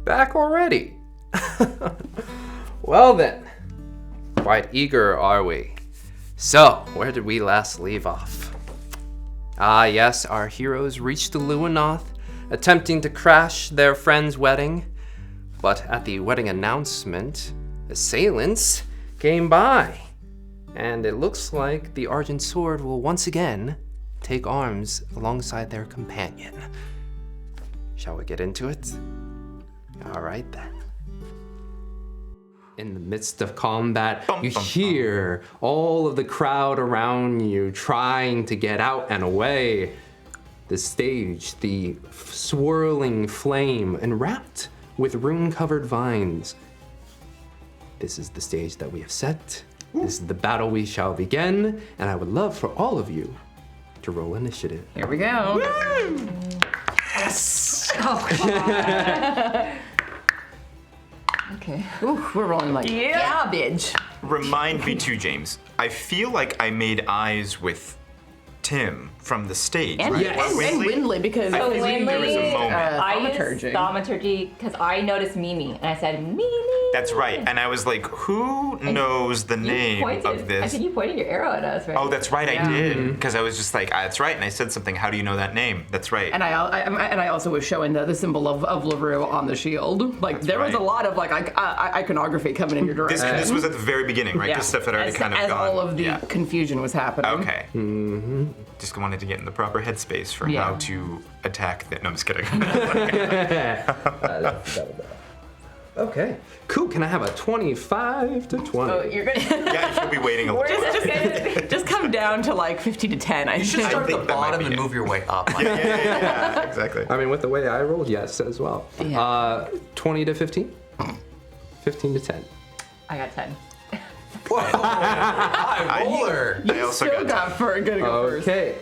Back already? Well then, quite eager are we. So, where did we last leave off? Ah yes, our heroes reached Luenath, attempting to crash their friend's wedding. But at the wedding announcement, assailants came by. And it looks like the Argent Sword will once again take arms alongside their companion. Shall we get into it? All right then. In the midst of combat, you hear all of the crowd around you trying to get out and away. The stage, the swirling flame, and wrapped with rune-covered vines. This is the stage that we have set. This is the battle we shall begin, and I would love for all of you to roll initiative. Here we go. Woo! Yes! Oh, God. Okay. Ooh, we're rolling like garbage. Remind me too, James. I feel like I made eyes with Tim from the stage, And, right? yes. and Wynnleigh, because I feel like there was a moment. I used thaumaturgy. thaumaturgy because I noticed Mimi, and I said, Mimi. That's right. And I was like, who knows the name of this? I said you pointed your arrow at us, right? Oh, that's right, I did. Because I was just like, that's right. And I said something, how do you know that name? That's right. And I also was showing the symbol of LaRue on the shield. Like, there was a lot of, like, iconography coming in your direction. This was at the very beginning, right? Because stuff had already kind of as gone. all of the confusion was happening. Okay. Just wanted to get in the proper headspace for how to attack that. No, I'm just kidding. Okay, cool. Can I have a 25 to 20? Oh, you're gonna Yeah, you'll be waiting a little while. just come down to like 15 to 10. I You should start think at the that might bottom be and it. move your way up. Like, Yeah, exactly. I mean, with the way I rolled, yes, as well. Yeah. 20 to 15? 15 to 10. I got 10. high roller. I also Still got got for a good go first. Okay,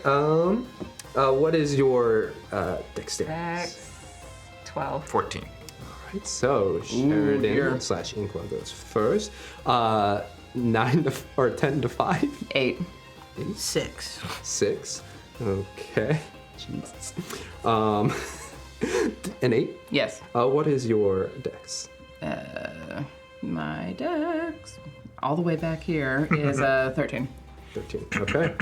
what is your dexterity? Dex 12. 14. Right, so Sheridan slash Inqua goes first. 10 to 5? 8. 6. 6. Okay. Jesus. An 8? Yes. What is your dex? My dex, all the way back here, is 13. 13. Okay.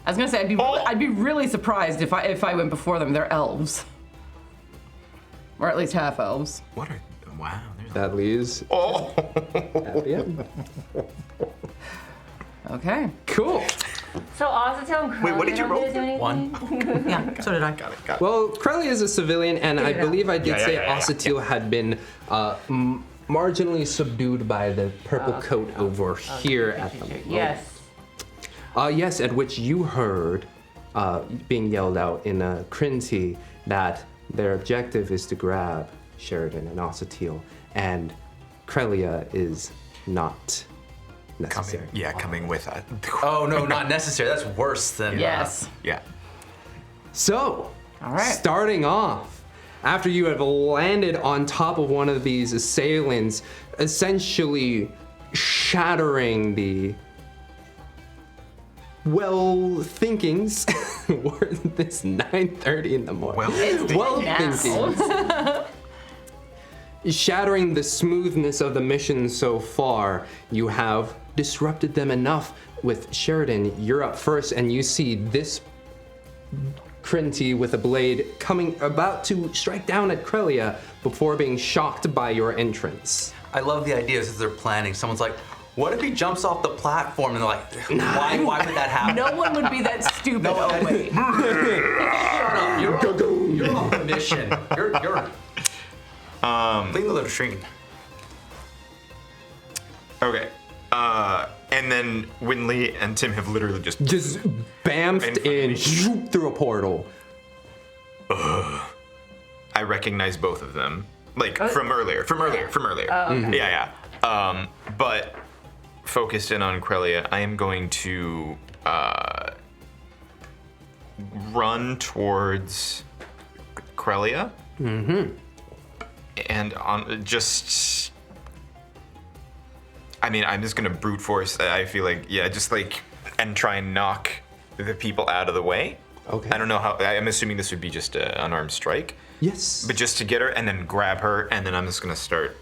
I was gonna say I'd be really surprised if I went before them. They're elves, or at least half elves. What are... Wow. There's That leaves oh! at the end. Okay. Cool. So Osatil and Wait, what did you roll? Do anything? 1. Yeah, so did I. Got it. Well, Crowley is a civilian, and I believe I did say Osatil had been marginally subdued by the purple coat over here at the moment. Yes. Yes, at which you heard being yelled out in Crinty that their objective is to grab Sheridan and Osatil, and Krelia is not necessary. Coming with us. Oh, no, not necessary. That's worse than. Yes. Yeah. So, All right. starting off, after you have landed on top of one of these assailants, essentially shattering the well-thinkings, this 9:30 in the morning. Well-thinkings. Shattering the smoothness of the mission so far, you have disrupted them enough. With Sheridan, you're up first, and you see this Crinty with a blade about to strike down at Krelia before being shocked by your entrance. I love the ideas as they're planning. Someone's like, what if he jumps off the platform? And they're like, why would that happen? No one would be that stupid. No, Oh wait. Shut up. You're off the mission. You're clean the latrine. Okay. And then Wynnleigh and Tim have literally just Bamfed in through a portal. I recognize both of them. Like from earlier. From earlier. Oh, okay. Yeah. But focused in on Krelia, I am going to run towards Krelia. Mm-hmm. And on just, I mean, I'm just gonna brute force. I feel like, and try and knock the people out of the way. Okay. I don't know how. I'm assuming this would be just an unarmed strike. Yes. But just to get her and then grab her, and then I'm just gonna start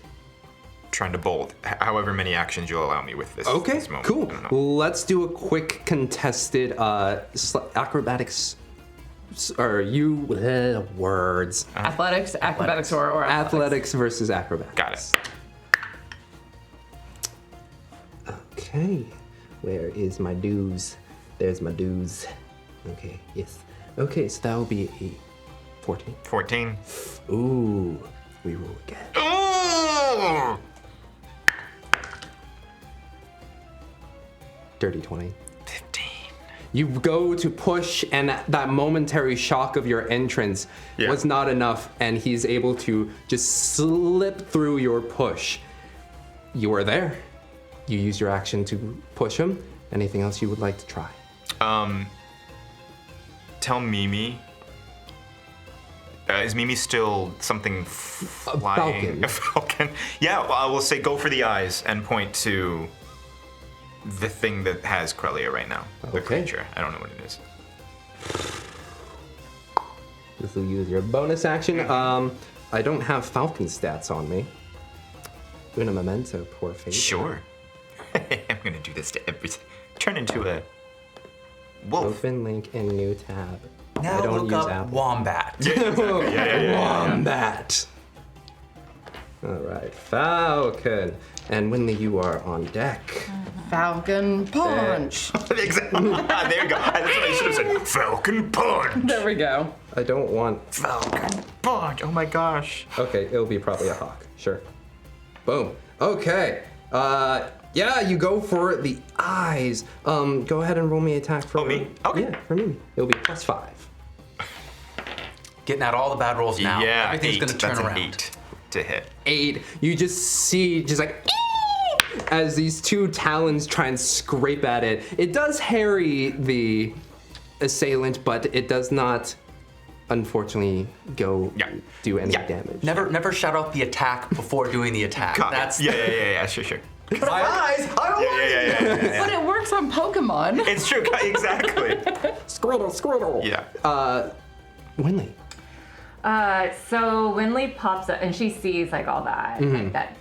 trying to bolt. However many actions you'll allow me with this. Okay, This moment. cool. I don't know. Let's do a quick contested acrobatics. Or words. Athletics, acrobatics, or Athletics versus acrobatics. Got it. Okay. Where is my dues? There's my dues. Okay, yes. Okay, so that will be a 14. 14. Ooh, we roll again. Ooh! Dirty 20. 15. You go to push, and that momentary shock of your entrance Yeah. was not enough, and he's able to just slip through your push. You are there. You use your action to push him. Anything else you would like to try? Tell Mimi. Is Mimi still something flying? falcon. A falcon. Yeah, well, I will say go for the eyes and point to the thing that has Krelia right now. The Okay. creature. I don't know what it is. This will use your bonus action. I don't have falcon stats on me. Una memento, poor fate. Sure. I'm gonna do this to everything. Turn into a wolf. Open link in new tab. Now I don't look use up Apple. wombat. Wombat. All right, Falcon. And Wynnleigh, you are on deck. Falcon punch. Exactly. There you go. That's what I should have said. Falcon punch. There we go. I don't want. Falcon punch. Oh my gosh. Okay, it'll be probably a hawk. Sure. Boom. Okay. Yeah, you go for the eyes. Go ahead and roll me attack for me? Okay. Yeah, for me. It'll be +5. Getting out all the bad rolls now. Yeah, Everything's 8. gonna turn That's around. an 8 to hit. 8. You just see, just like, as these two talons try and scrape at it. It does harry the assailant, but it does not, unfortunately, do any damage. Never shout out the attack before doing the attack. Got it. That's Yeah, sure. my eyes. I don't want Yeah. But it works on Pokemon. It's true, exactly. Squirtle. Yeah. Wynnleigh. So Wynnleigh pops up and she sees like all that, like that.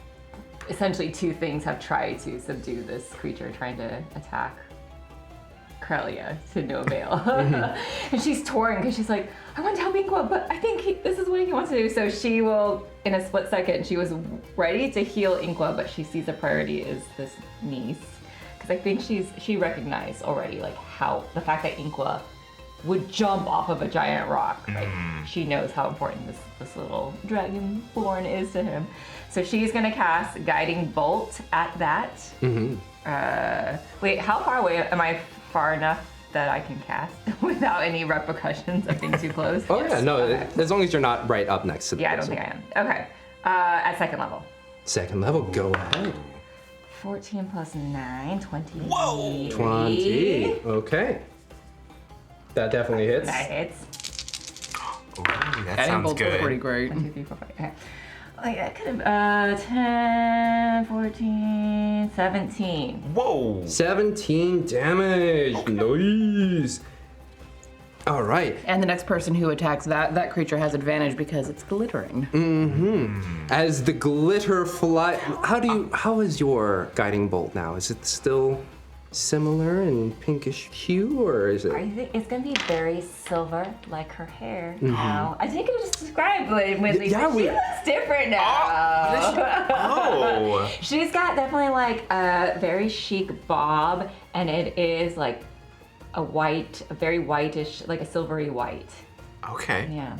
Essentially, two things have tried to subdue this creature, trying to attack Krelia to no avail. And she's torn because she's like, I want to help Inqua, but I think this is what he wants to do. So she will, in a split second, she was ready to heal Inqua, but she sees the priority is this niece. Because I think she recognized already like how the fact that Inqua would jump off of a giant rock. Like she knows how important this little dragonborn is to him. So she's gonna cast Guiding Bolt at that. Wait, how far away am I? Far enough that I can cast without any repercussions of being too close? Oh yeah, no, Okay. as long as you're not right up next to the Yeah, I don't person. think I am. Okay. At second level. Second level, go ahead. 14 plus 9, 20. Whoa! 20. Okay. That definitely hits. That hits. Ooh, that Guiding sounds bolts are good. pretty great. 1, 2, 3, 4, 5. Okay. Like that could have 10, 14, 17. Whoa! 17 damage. Nice. All right. And the next person who attacks that creature has advantage because it's glittering. As the glitter fly, how is your guiding bolt now? Is it still similar in pinkish hue, or is I it? think it's gonna be very silver, like her hair now. I think it was described Wynnleigh, Yeah, but she looks different now. Oh! She's got definitely like a very chic bob, and it is like a very whitish, like a silvery white. Okay. Yeah.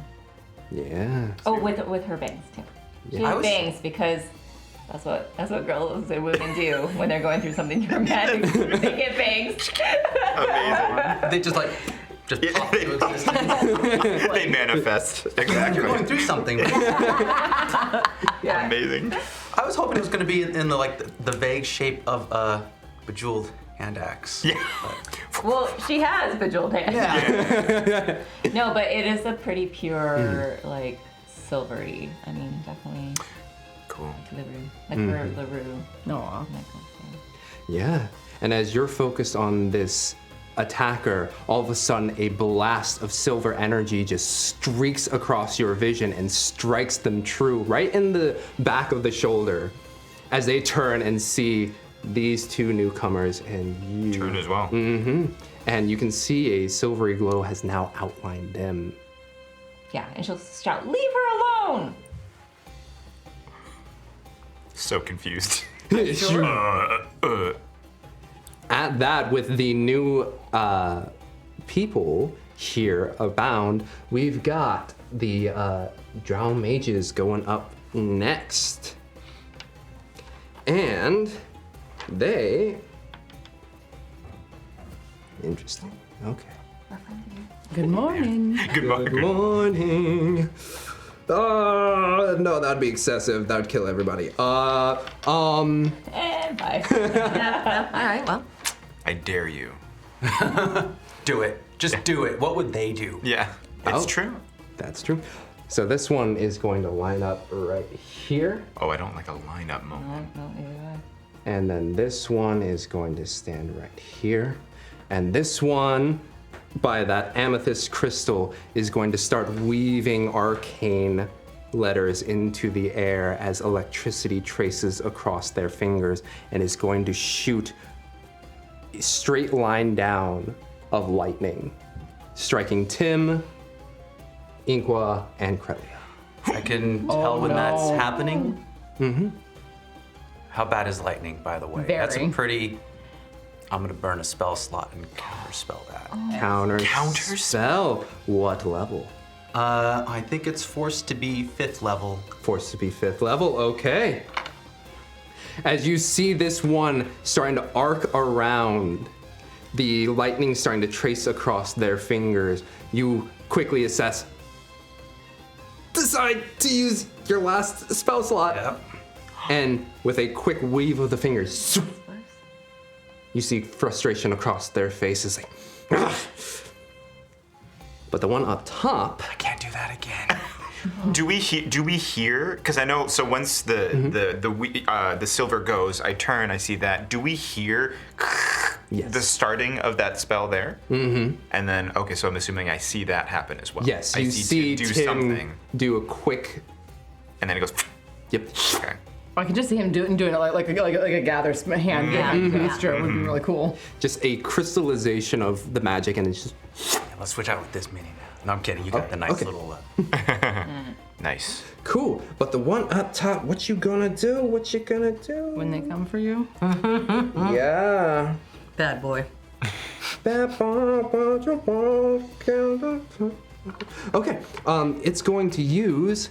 Yeah. Oh, with her bangs too. She I has was- bangs because that's what girls and women do when they're going through something dramatic. They get bangs. Amazing. They just pop they into pop. existence. They manifest. You're going Exactly. through something. Yeah. Amazing. I was hoping it was going to be in the vague shape of a bejeweled hand axe. Yeah. Well, she has bejeweled hands. Yeah. No, but it is a pretty pure, like silvery. I mean, definitely Cool. LaRue, like her LaRue Aw. necklace. Yeah. And as you're focused on this attacker, all of a sudden a blast of silver energy just streaks across your vision and strikes them true right in the back of the shoulder as they turn and see these two newcomers and you. Turn as well. And you can see a silvery glow has now outlined them. Yeah, and she'll shout, "Leave her alone!" So confused. At that, with the new people here abound, we've got the drow mages going up next. And they... Interesting. Okay. Good morning. Good Good morning. No, that'd be excessive. That would kill everybody. And bye. All right, well. I dare you. Do it. Just do it. What would they do? Yeah, it's Oh. true. That's true. So this one is going to line up right here. Oh, I don't like a lineup moment. No, either way. And then this one is going to stand right here. And this one, by that amethyst crystal, is going to start weaving arcane letters into the air as electricity traces across their fingers and is going to shoot a straight line down of lightning, striking Tim, Inqua, and Krelia. I can tell when that's no. happening. How bad is lightning, by the way? That's a Very. pretty... I'm gonna burn a spell slot and counterspell that. Counter spell. What level? I think it's forced to be 5th level. Forced to be 5th level, okay. As you see this one starting to arc around, the lightning starting to trace across their fingers, you quickly assess. Decide to use your last spell slot. Yep. And with a quick weave of the fingers, you see frustration across their faces. Like, "Ugh." But the one up top, I can't do that again. Do we hear? Because I know. So once the silver goes, I turn. I see that. Do we hear Yes. the starting of that spell there? Mm-hmm. And then okay, so I'm assuming I see that happen as well. yes, I you see Tim do Tim something, do a quick. and then it goes. Yep. Okay. I can just see him doing it like a gather hand gesture. It would be really cool. Just a crystallization of the magic, and it's just. Yeah, let's switch out with this mini now. No, I'm kidding. You got the nice okay. little... Nice. Cool, but the one up top, what you gonna do? What you gonna do? When they come for you. Yeah. Bad boy. Okay, it's going to use.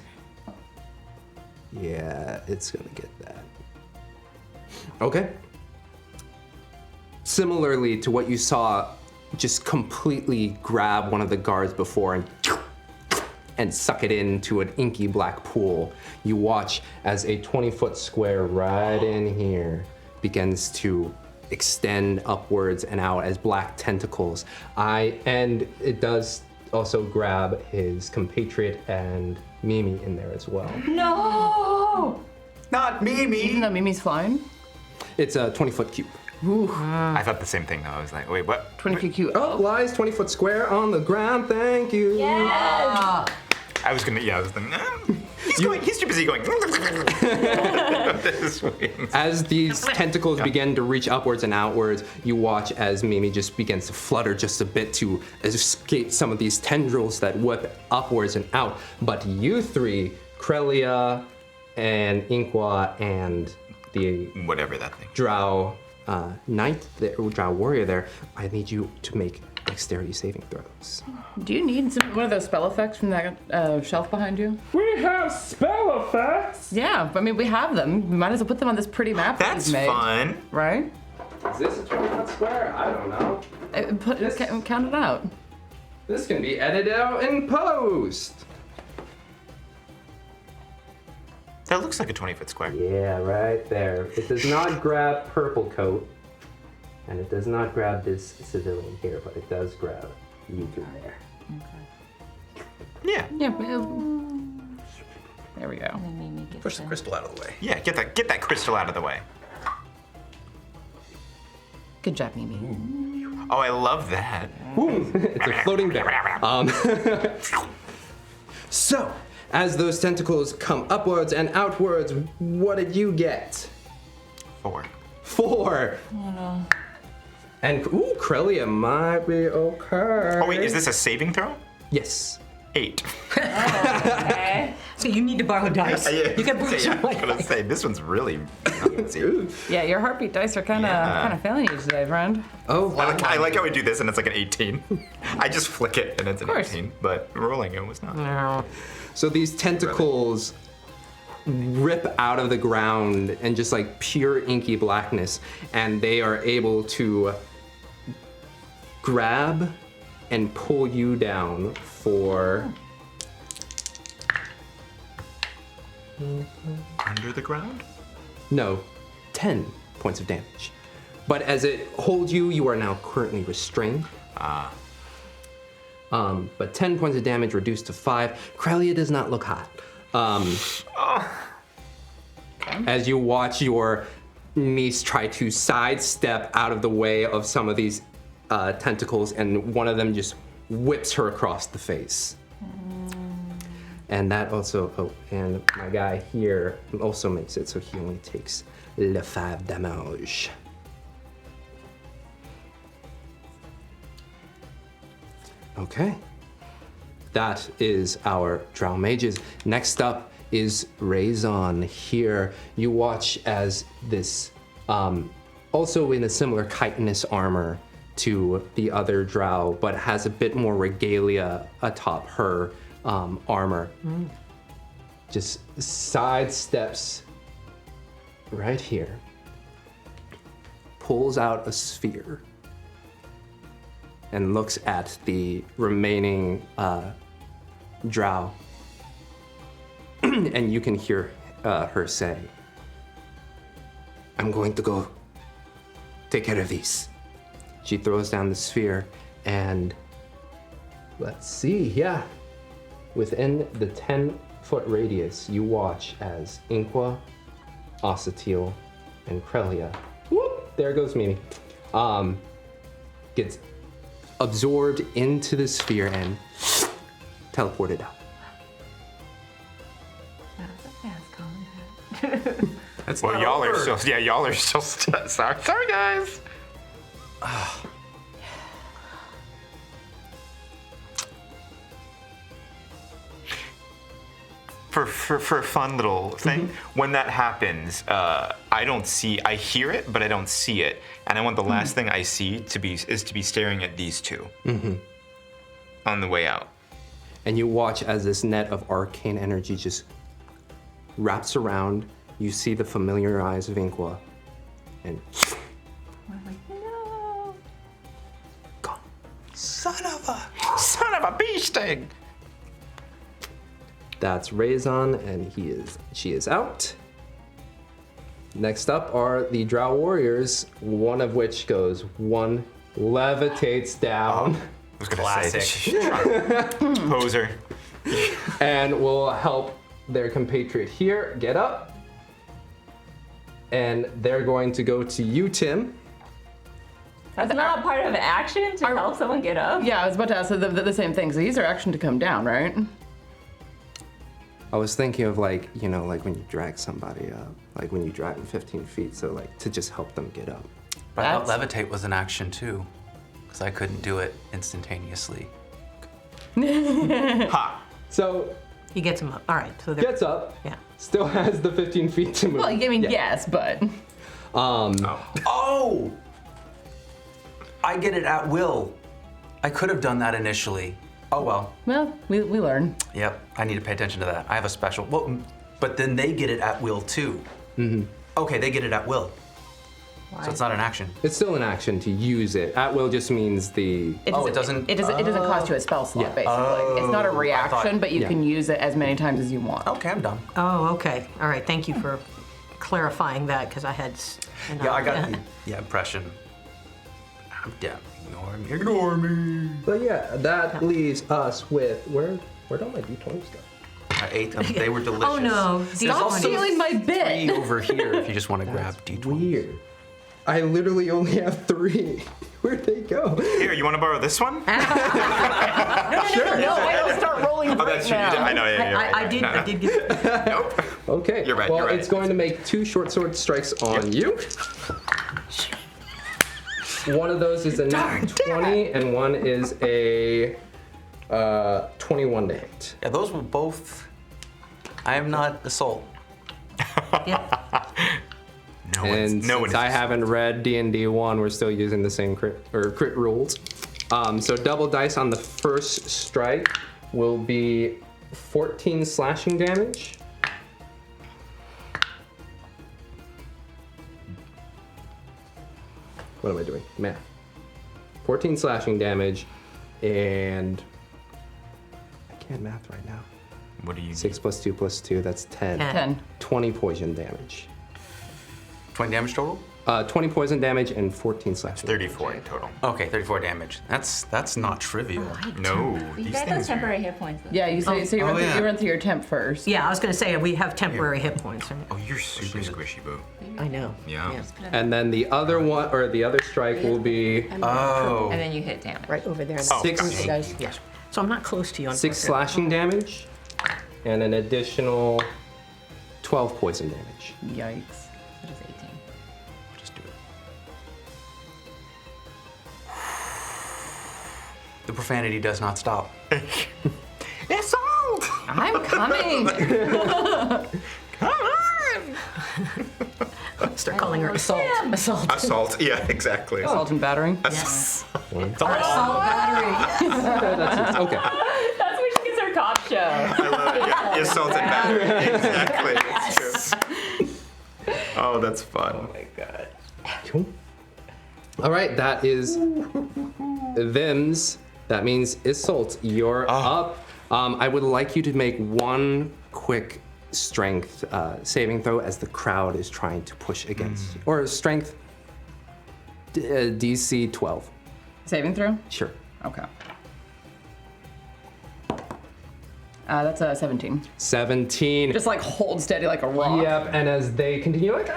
Yeah, it's gonna get that. Okay. Similarly to what you saw, just completely grab one of the guards before and suck it into an inky black pool. You watch as a 20-foot square right in here begins to extend upwards and out as black tentacles. And it does also grab his compatriot and Mimi in there as well. No! Not Mimi! Even though Mimi's flying. It's a 20-foot cube. I thought the same thing though. I was like, wait, what? 20 feet cute. Oh, lies 20-foot square on the ground. Thank you. Yes! I was thinking, he's too busy going. This wings. As these tentacles begin to reach upwards and outwards, you watch as Mimi just begins to flutter just a bit to escape some of these tendrils that whip upwards and out. But you three, Krelia and Inqua and the Whatever that thing. Drow knight, Drow warrior there, I need you to make dexterity saving throws. Do you need one of those spell effects from that shelf behind you? We have spell effects! Yeah, I mean, we have them. We might as well put them on this pretty map that That's we've made. fun. Right? Is this a 20-foot square? I don't know. Count it out. This can be edited out in post. That looks like a 20-foot square. Yeah, right there. It does not grab purple coat, and it does not grab this civilian here, but it does grab you through there. Yeah. Yeah. There we go. Push the crystal out of the way. Yeah, get that crystal out of the way. Good job, Mimi. Oh, I love that. It's a floating bear. So, as those tentacles come upwards and outwards, what did you get? 4. 4. Oh no. And Crelia might be okay. Oh wait, is this a saving throw? Yes. 8. Okay. So you need to borrow dice. You can boost your I was gonna say this one's really. Yeah, your heartbroot dice are kind of failing you today, friend. Oh, I like how we do this and it's like an 18. I just flick it and it's an 18, but rolling it was not. So these tentacles rip out of the ground and just like pure inky blackness, and they are able to grab and pull you down for Under the ground? no 10 points of damage. But as it holds you, you are now currently restrained. But 10 points of damage reduced to 5. Crelia does not look hot. As you watch your niece try to sidestep out of the way of some of these tentacles, and one of them just whips her across the face. And that also, and my guy here also makes it, so he only takes le 5 damage. Okay. That is our Drow mages. Next up is Raison. Here you watch as this, also in a similar chitinous armor to the other Drow, but has a bit more regalia atop her armor. Just sidesteps right here, pulls out a sphere, and looks at the remaining Drow. And you can hear her say, I'm going to go take care of these. She throws down the sphere, and let's see, yeah. Within the 10-foot radius, you watch as Inqua, Osatil, and Crelia, whoop, there goes Mimi, gets absorbed into the sphere and teleported out. That was a fast comment. That's Well, not y'all are over. still, y'all are still, sorry guys. For a fun little thing, when that happens, I hear it, but I don't see it. And I want the last thing I see to be staring at these two on the way out. And you watch as this net of arcane energy just wraps around. You see the familiar eyes of Inqua, and I'm like, no. gone. Son of a bee sting! That's Raison, and she is out. Next up are the Drow warriors, one of which goes, one levitates down, I was gonna Classic. say, poser. and will help their compatriot here get up. And they're going to go to you, Tim. That's not part of an action to help someone get up? Yeah, I was about to ask the same thing. So these are action to come down, right? I was thinking of like when you drag somebody up, like when you drag them 15 feet, so like to just help them get up. But I thought That's- levitate was an action too, because I couldn't do it instantaneously. Ha! So He gets him up. All right. So they're, gets up, yeah. still has the 15 feet to move. Well, I mean, Yeah. yes, but Oh! I get it at will. I could have done that initially. Oh well. we learn. Yep, I need to pay attention to that. I have a special. Well, but then they get it at will too. Okay, they get it at will. So it's not an action. It's still an action to use it. At will just means Oh, it doesn't- It doesn't cost you a spell slot, Yeah. basically. It's not a Oh, I reaction, thought- but you Yeah. can use it as many times as you want. Okay, I'm done. Oh, okay. All right. Thank you for clarifying that because I had. Yeah, I got the impression. I'm down. Ignore me. But yeah, that leaves us with where'd all my d20s go? I ate them. They were delicious. Oh no. Stop stealing my bit. 3 over here if you just want to grab D20. Weird. I literally only have 3. Where'd they go? Here, you want to borrow this one? No, I don't start rolling Oh, that's true. You did. I know. Yeah, you're right. I did get. Nope. Okay. You're right, Well, you're right. it's going to make 2 short sword strikes on you. One of those is a nat 20, and one is a 21 to hit. Yeah, those were both. I am not Isolt. And since I haven't read D&D 1, we're still using the same crit rules. So double dice on the first strike will be 14 slashing damage. What am I doing? Math. 14 slashing damage, and I can't math right now. What do you? 6 plus 2 plus 2, that's 10. 10. 20 poison damage. 20 damage total? 20 poison damage and 14 slashing. 34 in total. Okay, 34 damage. That's not trivial. No, You these guys have things are. temporary hit points. Though. Yeah, you say so. You run through your temp first. Yeah, I was going to say we have temporary hit points. Right? Oh, you're super squishy, boo. I know. Yeah. And then the other one, or the other strike will be Oh. And then you hit damage. Right over there. Oh, 6 gotcha. Guys, yes. So I'm not close to you. 6 slashing damage and an additional 12 poison damage. Yikes. It is 18. I'll just do it. The profanity does not stop. Assault! I'm coming. Come on! Start calling her assault. Assault. Assault. Yeah, exactly. Assault and battering. Yes. Assault battery. Okay. That's where she gets her cop show. I love it. Yeah, assault and battery. Exactly. It's true. Oh, that's fun. Cool. All right, that is them's. That means Isolt, you're up. I would like you to make one quick strength saving throw as the crowd is trying to push against you. Or strength DC 12. Saving throw. Sure. Okay. That's a 17. 17. Just like hold steady like a rock. Yep, and as they continue like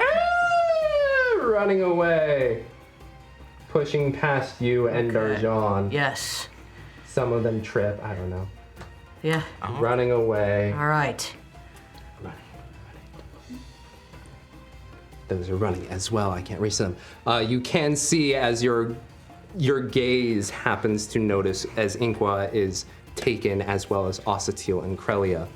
running away, pushing past you and Darjaan. Yes. Some of them trip, I don't know. Yeah. Running away. All right. Those are running as well. I can't reach them. You can see as your gaze happens to notice as Inqua is taken, as well as Osatil and Krelia.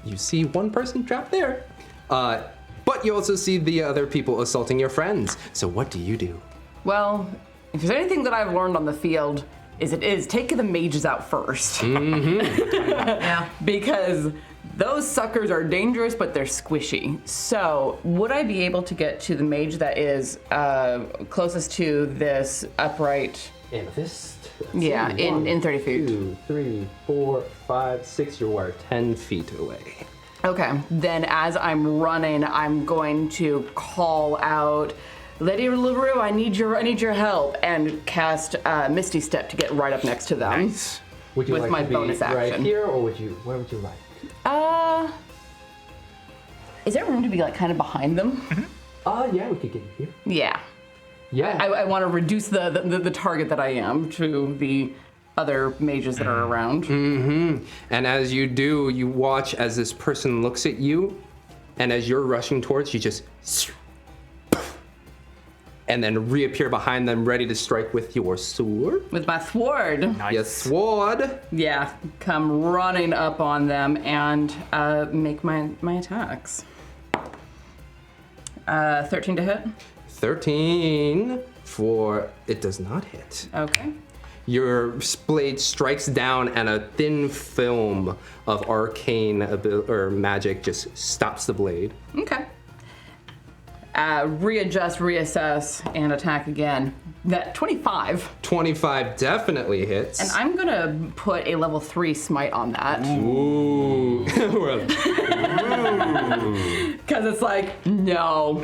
You see one person trapped there, but you also see the other people assaulting your friends. So what do you do? Well, if there's anything that I've learned on the field, is take the mages out first. Yeah. Because those suckers are dangerous, but they're squishy. So, would I be able to get to the mage that is closest to this upright? Amethyst. Yeah, in 30 feet. 2, 3, 4, 5, 6. You are 10 feet away. Okay, then as I'm running, I'm going to call out, Lady LaRue, I need your help, and cast Misty Step to get right up next to them. Nice. Would you With like my to be bonus right action. here, or where would you like? Is there room to be like kind of behind them? Yeah, we could get you here. Yeah. Yeah. I want to reduce the target that I am to the other mages that are around. And as you do, you watch as this person looks at you, and as you're rushing towards, you just and then reappear behind them, ready to strike with your sword. With my sword. Your sword. Yeah, come running up on them and make my attacks. 13 to hit. 13 for it does not hit. Okay. Your blade strikes down, and a thin film of arcane or magic just stops the blade. Okay. Readjust, reassess, and attack again. That 25. 25 definitely hits. And I'm gonna put a level 3 smite on that. Ooh. Because it's like, no.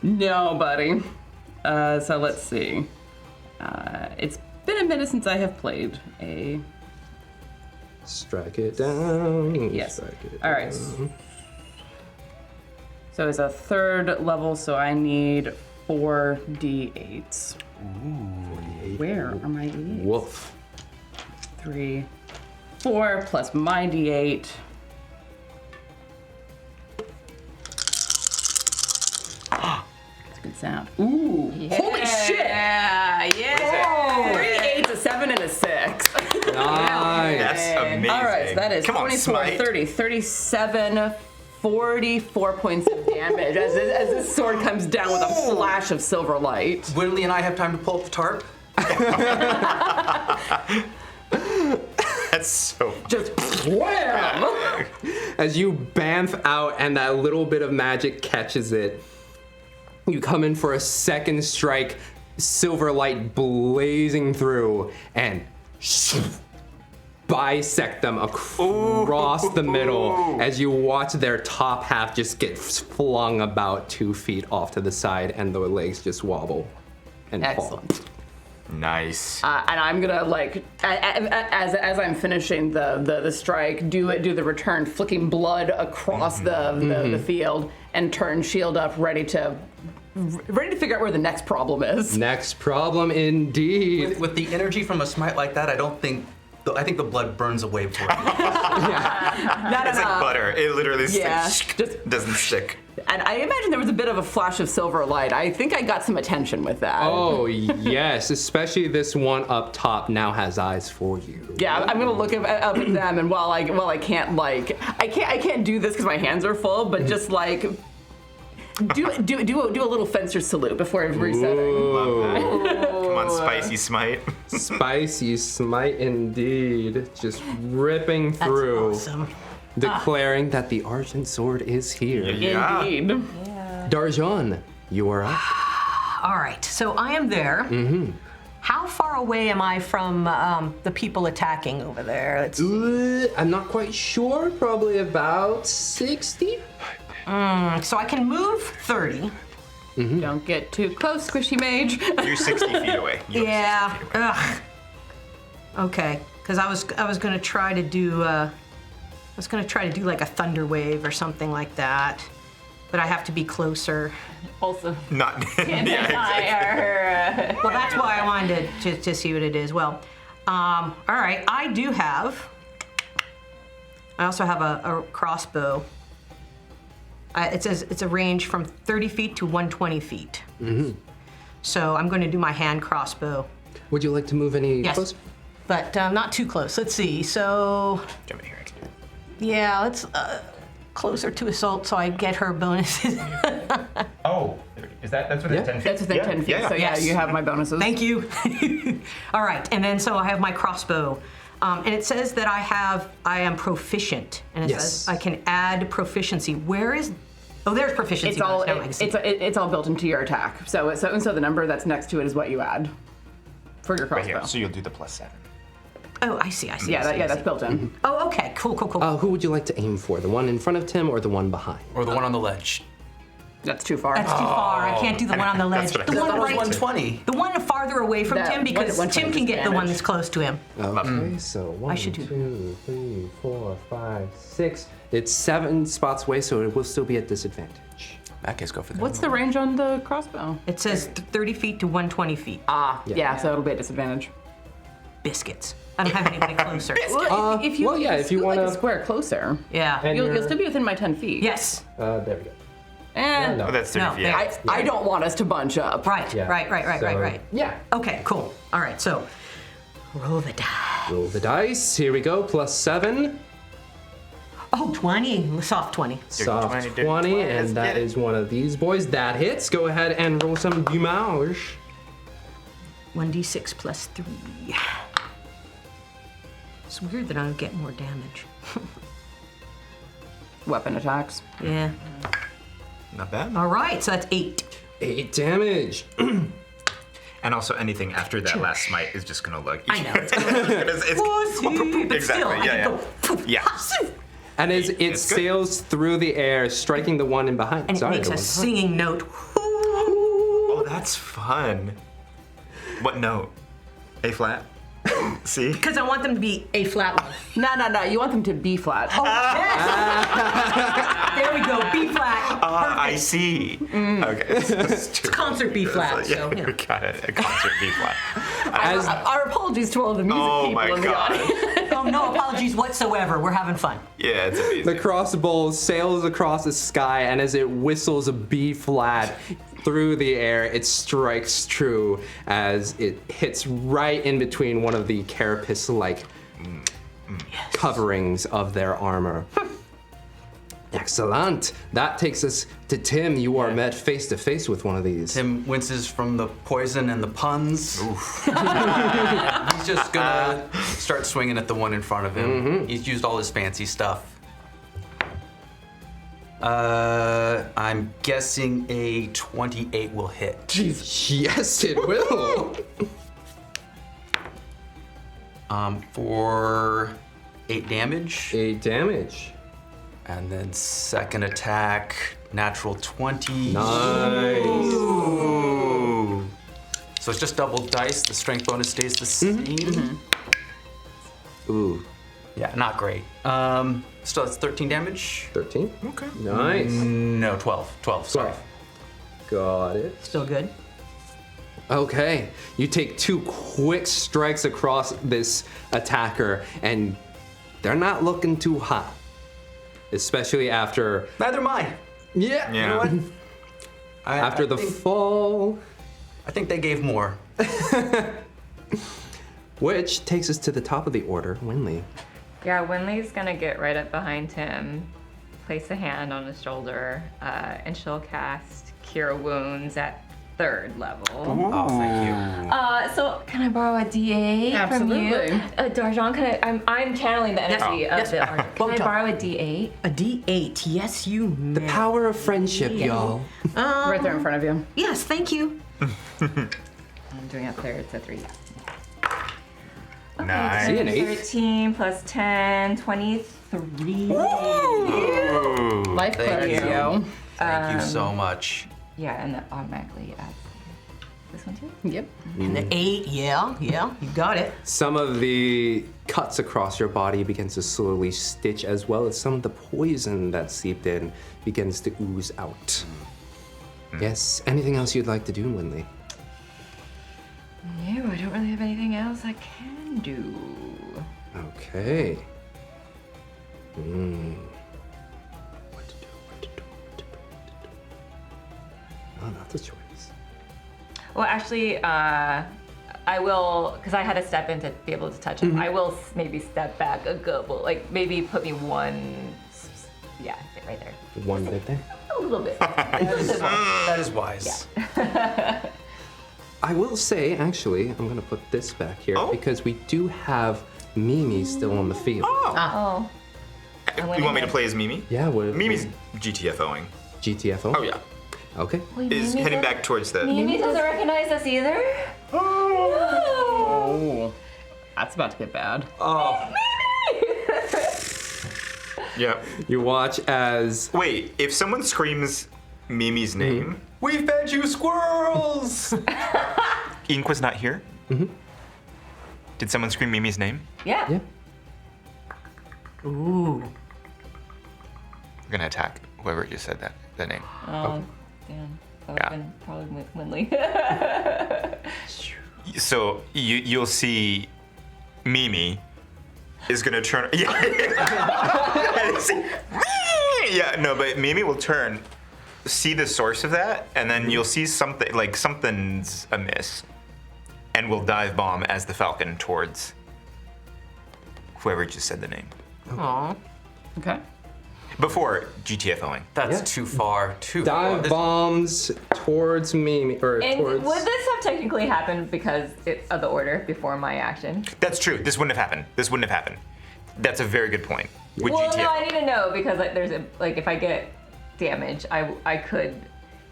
No, buddy. So let's see. It's been a minute since I have played a... Strike it down. Yes. Strike it All right. down. So it's a 3rd level, so I need 4 d8s. Ooh. Where are my d8s? Woof. 3, 4 plus my d8. That's a good sound. Ooh. Holy shit! Yeah. 3 8s, a 7, and a 6. Nice. That's amazing. All right, so that is Come on, 24, Smite. 30, 37, 44 points of damage as this sword comes down with a flash of silver light. Wynnleigh and I have time to pull up the tarp. That's so. Just wham! As you bamf out and that little bit of magic catches it, you come in for a second strike, silver light blazing through, and bisect them across the middle as you watch their top half just get flung about 2 feet off to the side and the legs just wobble and Excellent. fall. Nice. And I'm gonna as I'm finishing the strike, do the return, flicking blood across the field, and turn shield up, ready to figure out where the next problem is. Next problem indeed. With the energy from a smite like that, I think the blood burns away for it. It's like butter. It literally just doesn't stick. And I imagine there was a bit of a flash of silver light. I think I got some attention with that. Oh yes, especially this one up top now has eyes for you. Yeah, I'm gonna look up at them, and while I can't I can't do this because my hands are full, but just like do a little fencer salute before resetting. Love that. Come on, spicy smite. Spicy smite indeed, just ripping That's through, awesome. declaring that the Argent Sword is here. Yeah. Indeed. Darjaan, you are up. All right, so I am there. How far away am I from the people attacking over there? Let's see. I'm not quite sure, probably about 60. So I can move 30. Don't get too close, squishy mage. You're 60 feet away. Yeah. Ugh. Okay, because I was gonna try to do like a thunder wave or something like that, but I have to be closer. Also, Not. yeah, Well, that's why I wanted to see what it is. Well, all right, I also have a crossbow. It says it's a range from 30 feet to 120 feet. So I'm going to do my hand crossbow. Would you like to move any Yes, closer? but not too close. Let's see. So Jump in here. I can do it. yeah, let's closer to Isolt so I get her bonuses. Oh, that's within 10 feet? That's within 10 feet, so yeah, Yes. you have my bonuses. Thank you. All right, and then so I have my crossbow. And it says that I am proficient, and it says I can add proficiency. Where is? Oh, there's proficiency. It's all bonus. Never mind, I see. it's all built into your attack. So the number that's next to it is what you add for your Right crossbow. here. So you'll do the +7. Oh, I see. That's built in. Oh, okay. Cool. Who would you like to aim for? The one in front of Tim or the one behind? Or the one on the ledge. That's too far. That's too far. I can't do the one on the ledge. That's what I The thought. one That was right, 120. the one farther away from That Tim, because one- Tim can get the one that's close to him. Okay, so one, should do- 2, 3, 4, 5, 6. It's 7 spots away, so it will still be at disadvantage. In that case, go for that. What's the range on the crossbow? It says 30 feet to 120 feet. Yeah, so it'll be a disadvantage. Biscuits. I don't have anybody closer. Well, if you if you want wanna- a square closer, Yeah. And you'll you're- still be within my 10 feet. Yes. There we go. And No. Oh, that's 30 No, feet. there- I don't want us to bunch up. Right. Yeah. Right. So, Yeah. Okay, cool. All right, so roll the die. Roll the dice. Here we go. +7. Oh, 20. Soft 20. Soft 20, 20, let's and that get it. is one of these boys. That hits. Go ahead and roll some damage. 1d6 plus 3. It's weird that I don't get more damage. Weapon attacks. Yeah. Not bad. All right, so that's 8. 8 damage. And also anything after that last smite is just gonna look. I know. It's Exactly. but still, I Yeah. can go. Yeah. And as it It's good. sails through the air, striking the one in behind. And it Sorry, makes the a one behind. singing note. Oh, that's fun. What note? A flat? See? Because I want them to be a flat one. No. You want them to be flat. Oh, yes. There we go. B flat. I see. Okay. It's Concert B flat. Yeah, So, you know. got it. A concert B flat. Our apologies to all of the music Oh people my in the God. audience. Oh, no apologies whatsoever. We're having fun. Yeah, it's amazing. The crossbow sails across the sky, and as it whistles a B flat through the air, it strikes true as it hits right in between one of the carapace-like coverings of their armor. Excellent. That takes us to Tim. You are met face to face with one of these. Tim winces from the poison and the puns. He's just gonna start swinging at the one in front of him. He's used all his fancy stuff. I'm guessing a 28 will hit. Yes, it will. For 8 damage. 8 damage. And then second attack, natural 20. Nice. Ooh. So it's just double dice. The strength bonus stays the same. Ooh, Yeah, not great. Still that's 13 damage. 13. Okay. Nice. No, 12. 12, sorry. 12. Got it. Still good. Okay, you take 2 quick strikes across this attacker, and they're not looking too hot. Especially after, Neither am I. yeah, Yeah. You know what? after I the think, fall. I think they gave more. Which takes us to the top of the order, Wynnleigh. Yeah, Wynnleigh's gonna get right up behind him, place a hand on his shoulder, and she'll cast Cure Wounds at 3rd level. Oh, thank you. So can I borrow a D8 Absolutely. from you? Darjaan, I'm channeling the energy of yes. the Argent. Can I Both borrow a D8? A D8. Yes, you may. The power of friendship, y'all. Right there in front of you. Yes, thank you. I'm doing a 3rd, so 3. Nice. See an 8? 13 plus 10, 23. Life Thank credits, you. yo. Thank you so much. Yeah, and that automatically adds this one too. Yep. And the 8, yeah, you got it. Some of the cuts across your body begins to slowly stitch, as well as some of the poison that seeped in begins to ooze out. Yes, anything else you'd like to do, Wynnleigh? No, I don't really have anything else I can do. Okay. What to do, what to do, what to do, what to do. Oh, that's a choice. Well, actually, I will, because I had to step in to be able to touch him. I will maybe step back a couple, like maybe put me one, yeah, right there. One bit there. A little bit. That is wise. I will say, actually, I'm gonna put this back here Oh. because we do have Mimi still on the field. Oh. You want me to play as Mimi? Yeah, what? Mimi's GTFOing. GTFO? Oh yeah. Okay. Wait, Is Mimi heading does- back towards the. Mimi doesn't recognize us either? Oh. That's about to get bad. Yeah. You watch as Wait, if someone screams Mimi's name, We fed you squirrels! Inqua's not here? Mm-hmm. Did someone scream Mimi's name? Yeah. yeah. Ooh. We're gonna attack whoever just said that name. Oh, damn. That Yeah. would have been probably Wynnleigh. So you'll see Mimi is gonna turn. Yeah. Yeah. No, but Mimi will turn, see the source of that, and then you'll see something like something's amiss, and will dive bomb as the Falcon towards whoever just said the name Aw. Okay. before GTFOing. That's Yeah. too far. Too Dive far. bombs towards Mimi, or And towards. would this have technically happened because of the order before my action? That's true. This wouldn't have happened. This wouldn't have happened. That's a very good point. With Well, GTFO. no, I need to know because like, there's a like if I get damage, I could,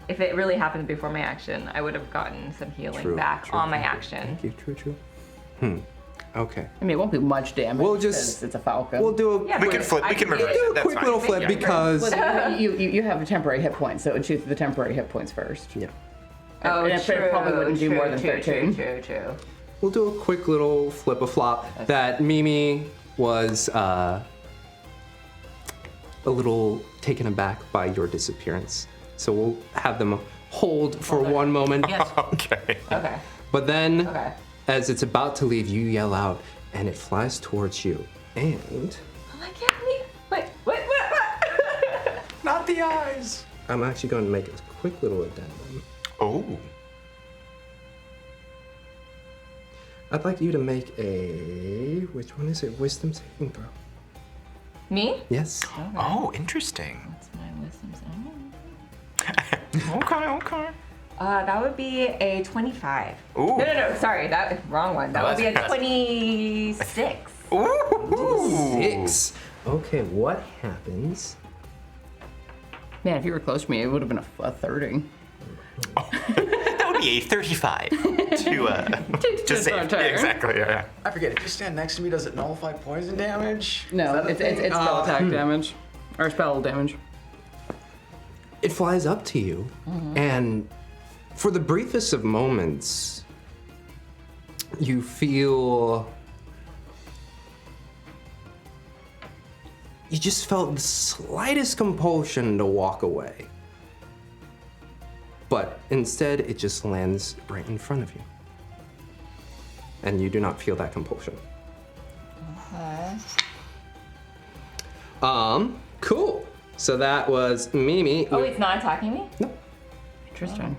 if it really happened before my action, I would have gotten some healing True, back true, on my true, action. Thank you. True. Okay. I mean, it won't be much damage. We'll just- because it's a falcon. We'll do a Yeah, We but can flip. I We can get reverse it. it. That's quick fine. little flip Yeah. because. Well, you have a temporary hit point, so it would choose the temporary hit points first. Yeah. Oh, And it true. probably wouldn't do more than true, 13. True. we'll do a quick little flip-a-flop that Mimi was a little taken aback by your disappearance. So we'll have them hold for one moment. Yes. Okay. Okay. But then, Okay. as it's about to leave, you yell out, and it flies towards you. And Oh, I can't believe. Wait, what? Not the eyes. I'm actually going to make a quick little addendum. Oh. I'd like you to make a, which one is it? Wisdom saving throw. Me? Yes. Oh, interesting. That's my wisdom saving. Okay. That would be a 25. Ooh. No, sorry, that wrong one. That would be a that's 26. Ooh. 6. Okay, what happens? Man, if you were close to me, it would have been a 30. That would be a 35 to save. attack. Yeah, exactly. Yeah. I forget. If you stand next to me, does it nullify poison damage? No, Is that a it's thing? spell attack damage. Or spell damage. It flies up to you, and for the briefest of moments, you feel. You just felt the slightest compulsion to walk away. But instead, it just lands right in front of you. And you do not feel that compulsion. Cool. So that was Mimi. Oh, it's not attacking me? Interesting.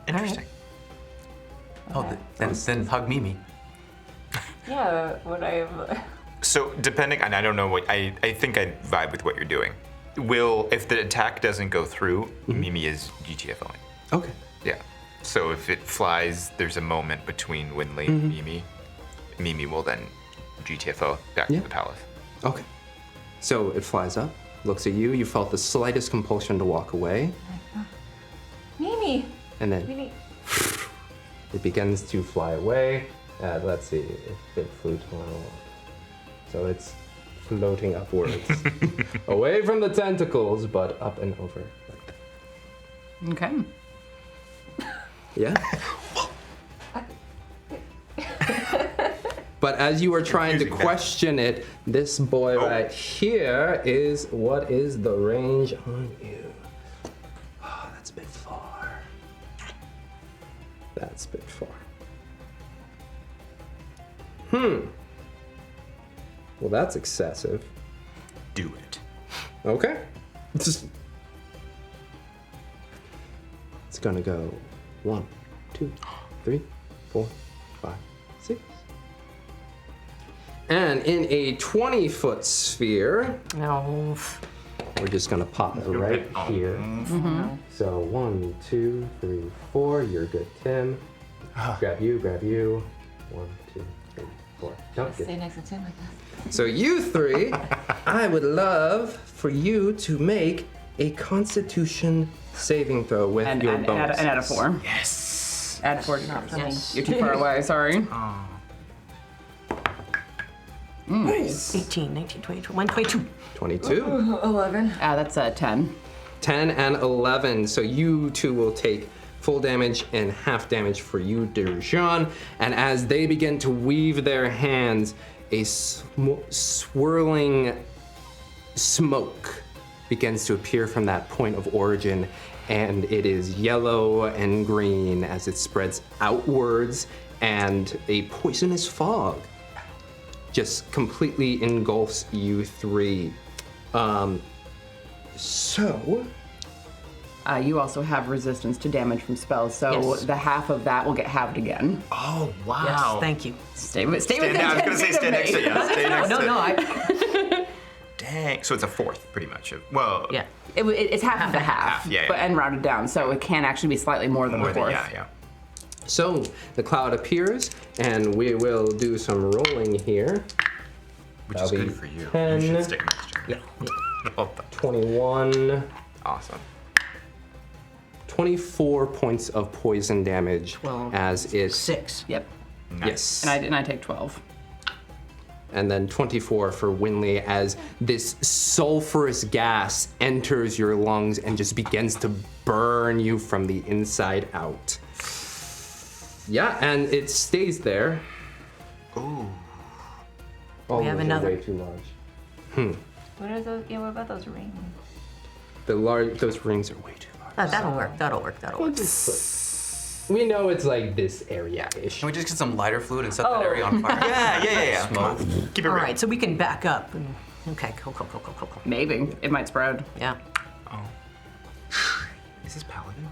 Interesting. Oh, then hug Mimi. Yeah, would I have. So depending, and I don't know what I think I vibe with what you're doing. If the attack doesn't go through, Mimi is GTFOing. Okay. Yeah. So if it flies, there's a moment between Wynnleigh and Mimi. Mimi will then GTFO back Yeah. to the palace. Okay. So it flies up, looks at you. You felt the slightest compulsion to walk away, Mimi! and then Mimi. it begins to fly away. Let's see if it flew to one. So it's floating upwards, away from the tentacles, but up and over. Okay. Yeah. But as you are trying to Confusing, question it, this boy right here is what is the range on you? Oh, that's a bit far. That's a bit far. Well, that's excessive. Do it. Okay. It's gonna go 1, 2, 3, 4, 5, 6. And in a 20-foot sphere, No. we're just gonna pop it right here. So 1, 2, 3, 4. You're good, Tim. Grab you, grab you. 1, 2, 3, 4. Don't Stay get. next to Tim, I guess. So you three, I would love for you to make a Constitution saving throw with And, your and, bonus. add a 4. Yes. Add 4 to Not for Yes. me. You're too far away, sorry. Nice. 18, 19, 20, 21, 22. 22. 11. That's a 10. 10 and 11. So you two will take full damage and half damage for you, Darjaan. And as they begin to weave their hands, a swirling smoke begins to appear from that point of origin, and it is yellow and green as it spreads outwards, and a poisonous fog just completely engulfs you three. You also have resistance to damage from spells, so Yes. the half of that will get halved again. Oh Yes, wow. thank you. Stay within I was 10 gonna say feet stay of next to me. you. Stay next No, to. I. Dang. So it's a fourth, pretty much. Well. Yeah. It's half of the half, yeah, but yeah. and rounded down, so it can actually be slightly more than More a than, fourth. yeah. So the cloud appears, and we will do some rolling here. Which That'll is be good for you. 10. You should stick next to me. Yeah. 21, Awesome. 24 points of poison damage 12. as it. 6. Yep. Yes. And I take 12. And then 24 for Wynnleigh as this sulfurous gas enters your lungs and just begins to burn you from the inside out. Yeah, and it stays there. Ooh. All We have those another. are way too large. What are those? Yeah, what about those rings? Those rings are way too large. That'll work. That'll work. We know it's like this area-ish. Can we just get some lighter fluid and set that area on fire? Yeah. Smoke. Keep it All real. right, so we can back up. Okay, cool. Maybe it might spread. Yeah. Is this paladin?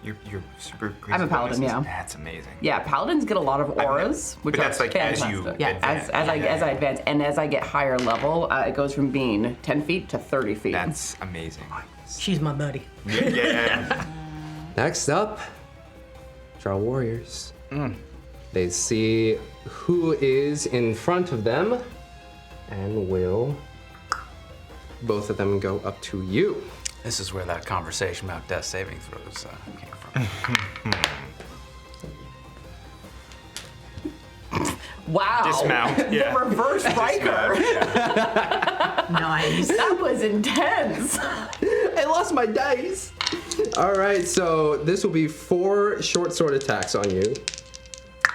You're super crazy. I'm a paladin, yeah. That's amazing. Yeah, paladins get a lot of auras, which But that's are like as you fantastic. Yeah, advance. As I advance, and as I get higher level, it goes from being 10 feet to 30 feet. That's amazing. She's my buddy. Yeah. Next up, draw warriors. They see who is in front of them and will both of them go up to you. This is where that conversation about death saving throws came from. Wow. Dismount. Yeah. The reverse Riker. Nice. That was intense. I lost my dice. All right, so this will be 4 short sword attacks on you.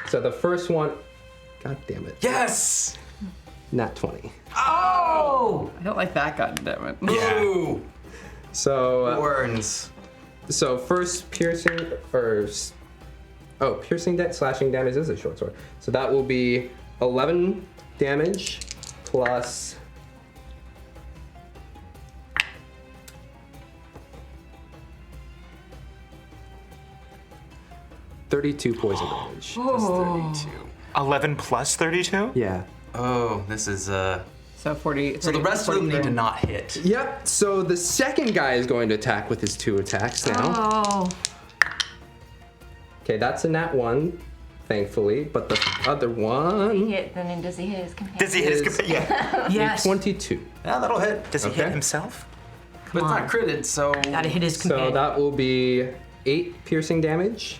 So the first one, god damn it, Yes! nat 20. Oh! I don't like that, goddammit. Ooh! So Burns. so first piercing slashing damage is a short sword. So that will be 11 damage plus 32 poison damage. Plus 32. 11 plus 32? Yeah. Oh, this is So 40. So the rest of them need to not hit. Yep. So the second guy is going to attack with his 2 attacks now. Oh. Okay, that's a nat 1, thankfully, but the other one Then does he hit his companion? Does he hit his Is- companion? Yeah. Yes. 22. Yeah, that'll hit. Does he Okay. hit himself? But it's not critted, so. Gotta hit his So companion. that will be 8 piercing damage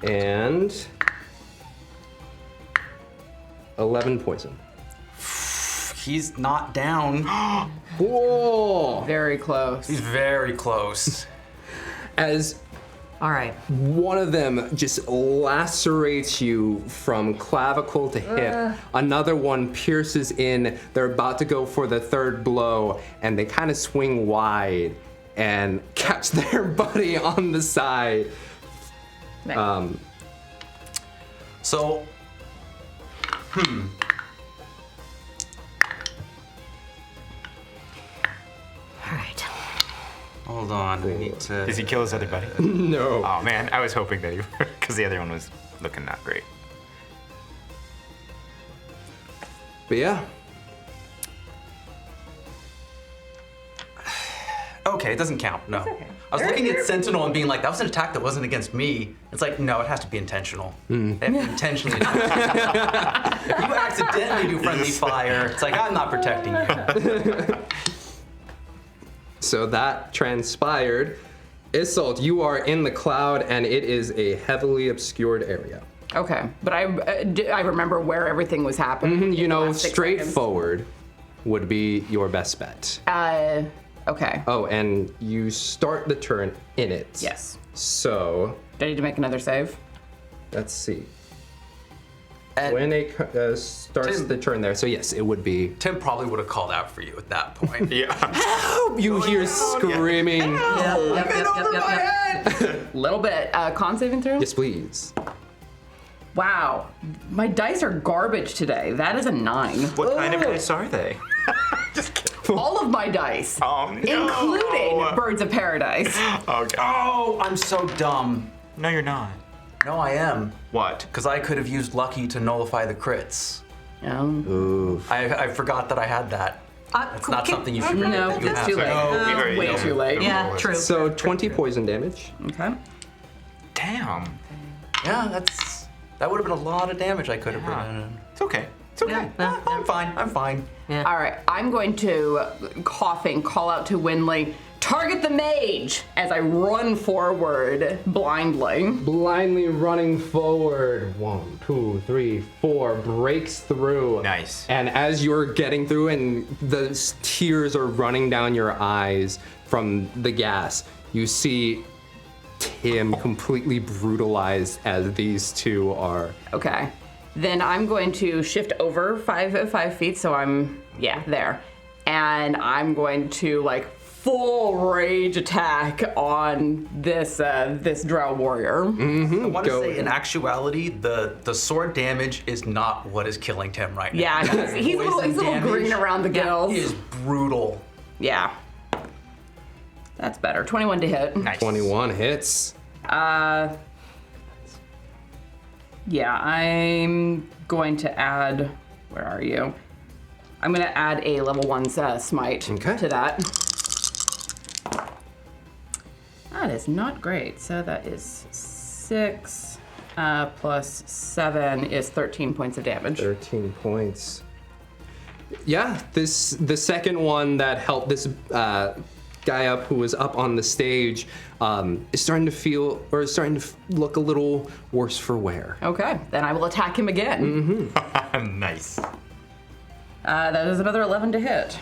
and 11 poison. He's not down. Whoa! Very close. He's very close. As All right. one of them just lacerates you from clavicle to hip. Another one pierces in. They're about to go for the third blow, and they kind of swing wide and catch their buddy on the side. Nice. So. All right. Hold on. I need to. Does he kill his other buddy? No. Oh man, I was hoping that he, because the other one was looking not great. But yeah. Okay, it doesn't count. No. I was looking at Sentinel and being like, that was an attack that wasn't against me. It's like, no, it has to be intentional. They have to intentionally do it. If you accidentally do friendly fire, it's like, I'm not protecting you. So that transpired. Isolt, you are in the cloud, and it is a heavily obscured area. Okay, but I remember where everything was happening. You in the know, last 6 straight seconds. forward would be your best bet. Okay. Oh, and you start the turn in it. Yes. So, Do I need to make another save? let's see. And When it starts Tim- the turn there, so yes, it would be. Tim probably would have called out for you at that point. Yeah. You hear screaming. Yep. Little bit. Con saving throw? Yes, please. Wow. My dice are garbage today. That is a 9. What kind of dice are they? Just kidding. All of my dice. Oh no. Including Birds of Paradise. Oh god. Oh, I'm so dumb. No, you're not. No, I am. What? Because I could have used Lucky to nullify the crits. Ooh. I forgot that I had that. It's not something you should forget No, that you it's have. too late. No, Way too late. Yeah, true. So 20 poison damage. Okay. Damn. Yeah, that would have been a lot of damage I could have Yeah. done. It's okay. It's okay. Yeah. I'm fine. I'm fine. All right. I'm going to, coughing, call out to Wynnleigh, target the mage, as I run forward blindly. Blindly running forward. 1, 2, 3, 4. Breaks through. Nice. And as you're getting through and the tears are running down your eyes from the gas, you see Tim completely brutalized as these two are. Okay. Then I'm going to shift over 5 feet, so I'm there, and I'm going to like full rage attack on this drow warrior. I want to say, in actuality, the sword damage is not what is killing Tim right now. Yeah, he's a little green around the gills. It is brutal. Yeah. That's better. 21 to hit. Nice. 21 hits. Yeah, I'm going to add. Where are you? I'm going to add a level 1 smite to that. That is not great. So that is 6 plus 7 is 13 points of damage. 13 points. Yeah, the second one that helped this guy up who was up on the stage is starting to look a little worse for wear. Okay, then I will attack him again. Nice. That is another 11 to hit.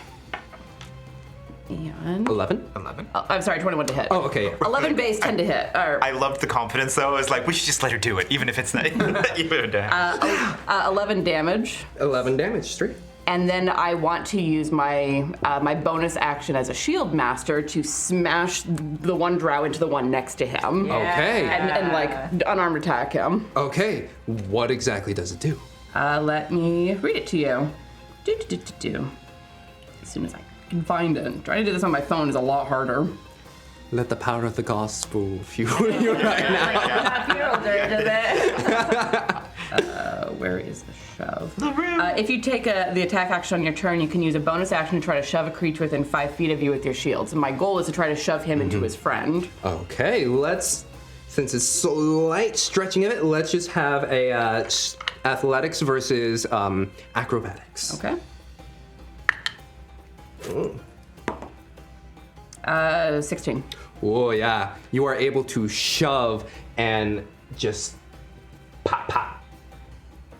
And 11? 11. I'm sorry, 21 to hit. Oh, okay. 11 base, 10 to hit. I loved the confidence though. It's like we should just let her do it, even if it's not. 11 damage. 11 damage, straight. And then I want to use my my bonus action as a shield master to smash the one drow into the one next to him. Okay. And like unarmed attack him. Okay. What exactly does it do? Let me read it to you. Do. As soon as I can find it. Trying to do this on my phone is a lot harder. Let the power of the gospel fuel you right now. Not funeral dirge, is it? Where is the shove? If you take the attack action on your turn, you can use a bonus action to try to shove a creature within 5 feet of you with your shields. And my goal is to try to shove him into his friend. Okay, since it's so light stretching of it, let's just have a athletics versus acrobatics. Okay. 16. Oh yeah, you are able to shove and just pop, pop.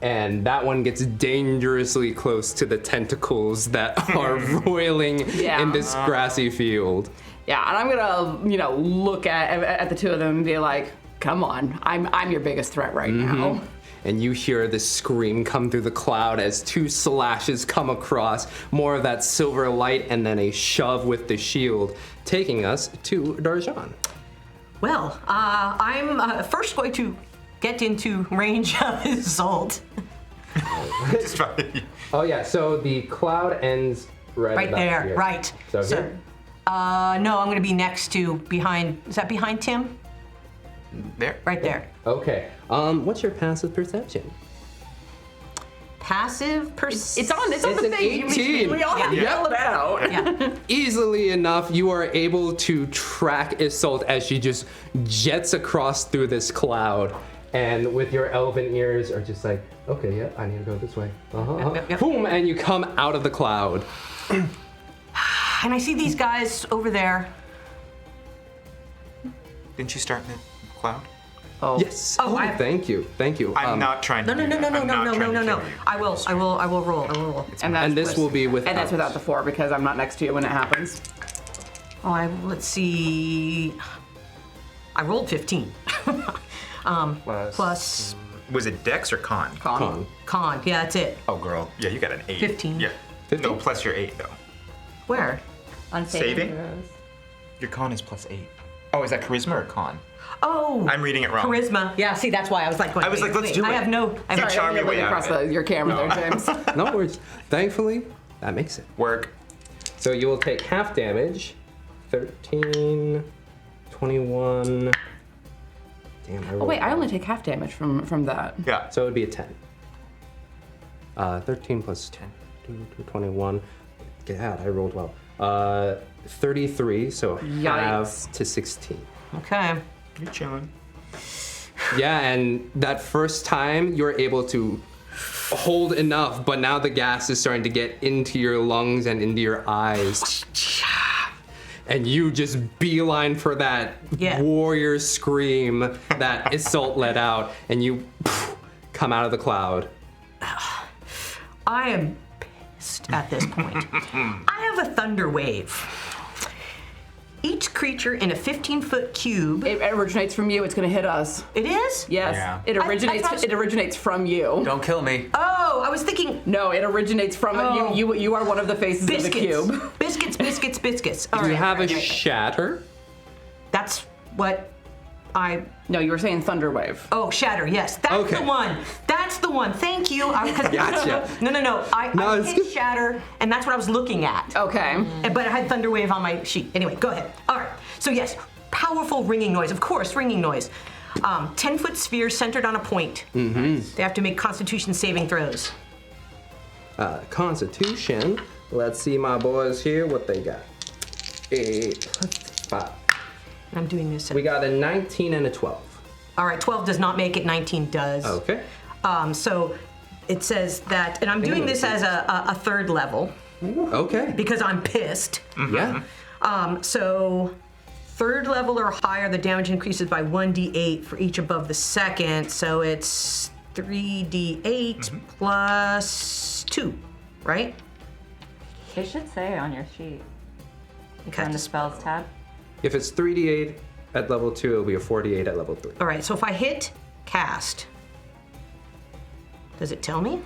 And that one gets dangerously close to the tentacles that are roiling in this grassy field. Yeah, and I'm gonna, look at the two of them and be like, "Come on, I'm your biggest threat right now." And you hear this scream come through the cloud as two slashes come across, more of that silver light, and then a shove with the shield, taking us to Darjaan. Well, I'm first going to get into range of Isolt. Just try. Oh yeah, so the cloud ends right about there, here. right. So here? No, I'm going to be next to behind. Is that behind Tim? There. Right there. Okay. What's your passive perception? Passive perception. It's on the an thing. 18. We all have to yell it out. Yeah. Easily enough, you are able to track Isolt as she just jets across through this cloud. And with your elven ears are just like, okay, yeah, I need to go this way. Yep. Boom, and you come out of the cloud. And I see these guys over there. Didn't you start in the cloud? Oh. Yes. Oh, thank you. I'm not trying to. No. I'm not trying to kill you. I will roll. And this will be with. And that's without the 4 because I'm not next to you when it happens. Let's see. I rolled 15. Plus. Was it Dex or Con? Con. Con. Yeah, that's it. Oh, girl. Yeah, you got an 8. 15. Yeah. 15? No, plus your 8 though. Where? On Saving? throws. Your Con is plus 8. Oh, is that Charisma or Con? Oh. I'm reading it wrong. Charisma. Yeah, see, that's why I was like, I was like, let's do it. I have no. You charm your way out across of it. your camera there, James. No worries. Thankfully, that makes it. Work. So you will take half damage. 13, 21. Damn, Oh wait, I only take half damage from that. Yeah. So it would be a 10. 13 plus 10, 21. God, I rolled well. 33, so half to 16. Okay. You're chilling. Yeah, and that first time you're able to hold enough, but now the gas is starting to get into your lungs and into your eyes. And you just beeline for that warrior scream that Isolt let out, and you come out of the cloud. I am pissed at this point. I have a thunder wave. Each creature in a 15-foot cube. It originates from you. It's going to hit us. It is? Yes. Yeah. It originates. thought- It originates from you. Don't kill me. Oh, I was thinking No, it originates from you are one of the faces biscuits. of the cube. Biscuits. All Do you right, have a right. shatter? That's what I. No, you were saying Thunderwave. Oh, shatter. Yes, that's Okay. the one. That's the one. Thank you. Gotcha. No. I it's hit good. shatter, and that's what I was looking at. Okay. But I had Thunderwave on my sheet. Anyway, go ahead. All right. So yes, powerful ringing noise. Of course, ringing noise. 10-foot sphere centered on a point. Mm-hmm. They have to make Constitution saving throws. Constitution. Let's see my boys here, what they got. 8 plus 5. I'm doing this. We got a 19 and a 12. All right, 12 does not make it. 19 does. Okay. So it says that, and I'm doing this as a third level Okay. because I'm pissed. Yeah. So third level or higher, the damage increases by 1d8 for each above the second. So it's 3d8 plus 2, right? It should say on your sheet. If Okay. you're on the spells tab. If it's 3d8 at level 2, it'll be a 48 at level 3. All right, so if I hit cast, does it tell me?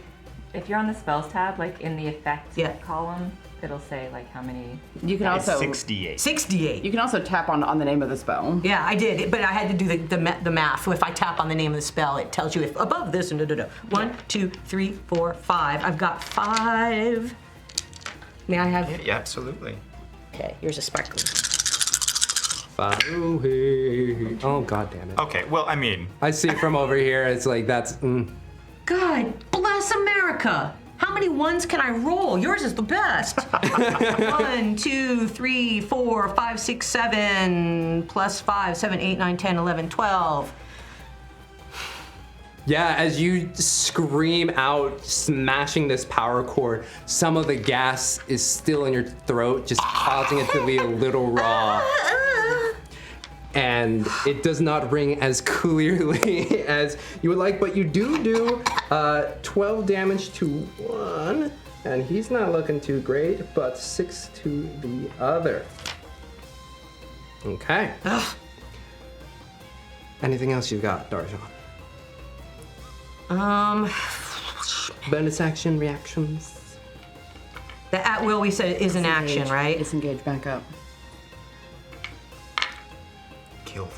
If you're on the spells tab, like in the effect Yeah. column, it'll say like how many. You can It's also 68. 68. you can also tap on the name of the spell. Yeah, I did, but I had to do the math. So if I tap on the name of the spell, it tells you if above this and da. 1, 2, 3, 4, 5. I've got 5. May I have? Yeah, absolutely. Okay, here's a sparkle. 5. Oh, god damn it. Okay, well, I mean, I see from over here, it's like that's. God bless America. How many ones can I roll? Yours is the best. 1, 2, 3, 4, 5, 6, 7, plus 5, 7, 8, 9, 10, 11, 12. Yeah, as you scream out, smashing this power cord, some of the gas is still in your throat, just causing it to be a little raw. And it does not ring as clearly as you would like, but you do 12 damage to one, and he's not looking too great, but 6 to the other. Okay. Anything else you got, Darjaan? Bonus action, reactions? The at will we said is an action, right? Disengage back up. kill.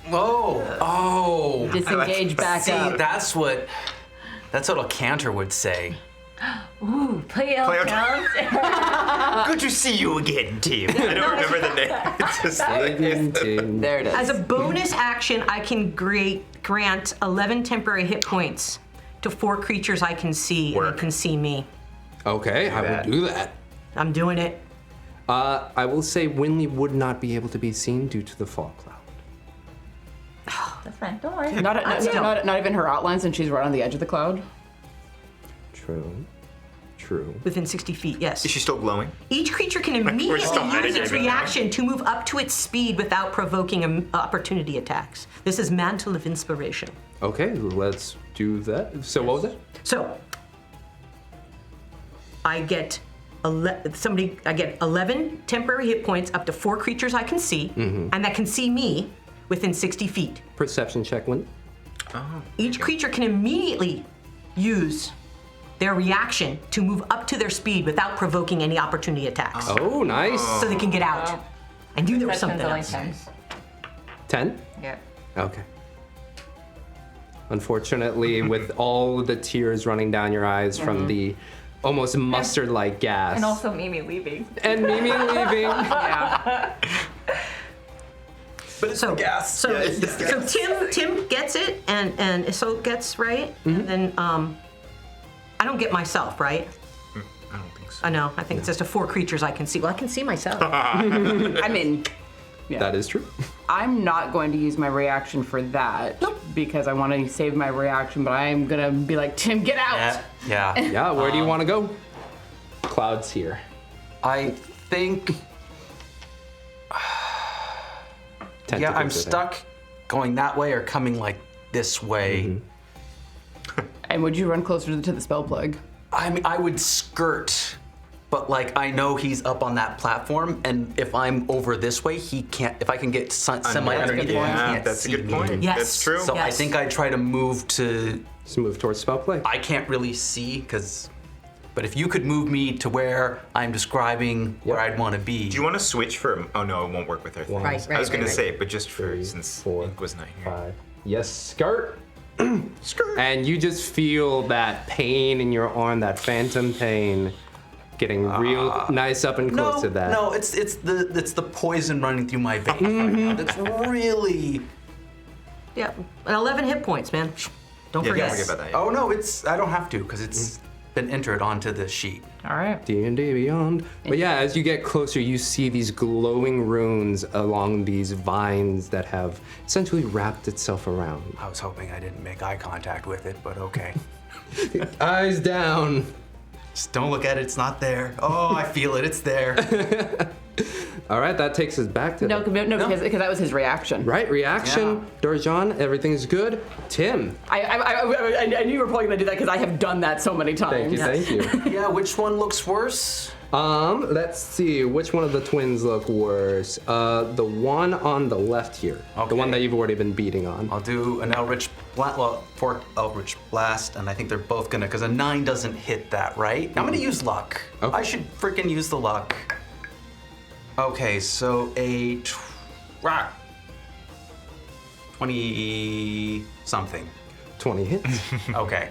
Whoa! Oh! Disengage back See, up. that's what a canter would say. Ooh, play out Play out- count. Good to see you again, Tim. I don't remember the name. It's just like, There it is. As a bonus action, I can grant 11 temporary hit points to 4 creatures I can see, and Work. they can see me. Okay, I that. will do that. I'm doing it. I will say Wynnleigh would not be able to be seen due to the fog cloud. That's fine. Don't worry. Not even her outlines, and she's right on the edge of the cloud. True. Within 60 feet, yes. is she still glowing? Each creature can immediately still use its metagaming now. reaction to move up to its speed without provoking opportunity attacks. This is Mantle of Inspiration. Okay, let's do that. So what was it? So, I get 11 temporary hit points up to 4 creatures I can see, and that can see me within 60 feet. Perception check, Wynnleigh. Each creature can immediately use their reaction to move up to their speed without provoking any opportunity attacks. Oh, nice. So they can get out. I knew there was something Perception's only else. 10. 10? Yeah. Okay. Unfortunately, with all the tears running down your eyes from the almost mustard-like gas. And also Mimi leaving. And Mimi leaving. Yeah. But it's So, gas. so, so Tim gets it, and Isolt gets right, and then I don't get myself, right? I don't think so. I know. I think it's just a 4 creatures I can see. Well, I can see myself. I mean, That is true. I'm not going to use my reaction for that because I want to save my reaction, but I'm gonna be like, Tim, get out. Yeah. Yeah, where do you want to go? Cloud's here. I think. Yeah, I'm Tentacles are there. stuck going that way or coming like this way. And would you run closer to the spell plug? I mean, I would skirt but like I know he's up on that platform, and if I'm over this way, he can't. If I can get semi underneath him, he can't that's a see good me. point. Yes. That's true. So I think I try to move to. Just move towards spell play. I can't really see but if you could move me to where I'm describing where I'd want to be. Do you want to switch for? Oh no, it won't work with her thing. Right, I was right, gonna right. say, but just for 3, since 4, Ink was not here. 5. Yes, skirt. Skirt. And you just feel that pain in your arm, that phantom pain, getting real nice up and close to that. No, it's the poison running through my veins right now. That's really. Yeah, 11 hit points, man. Don't Yeah, forget. don't forget about that. Yeah. Oh no, I don't have to because it's been entered onto the sheet. All right. D&D Beyond. But yeah, as you get closer, you see these glowing runes along these vines that have essentially wrapped itself around. I was hoping I didn't make eye contact with it, but okay. Eyes down. Just don't look at it, it's not there. Oh, I feel it, it's there. All right, that takes us back to No, because that was his reaction. Right, reaction. Darjaan, everything's good. Tim. I knew you were probably going to do that because I have done that so many times. Thank you. Yeah, which one looks worse? Let's see, which one of the twins look worse? The one on the left here. The Okay. one that you've already been beating on. I'll do an Eldritch Blast, Eldritch Blast, and I think they're both gonna, because a 9 doesn't hit that, right? I'm gonna use luck. Okay. I should freaking use the luck. Okay, so a 20 something. 20 hits. Okay.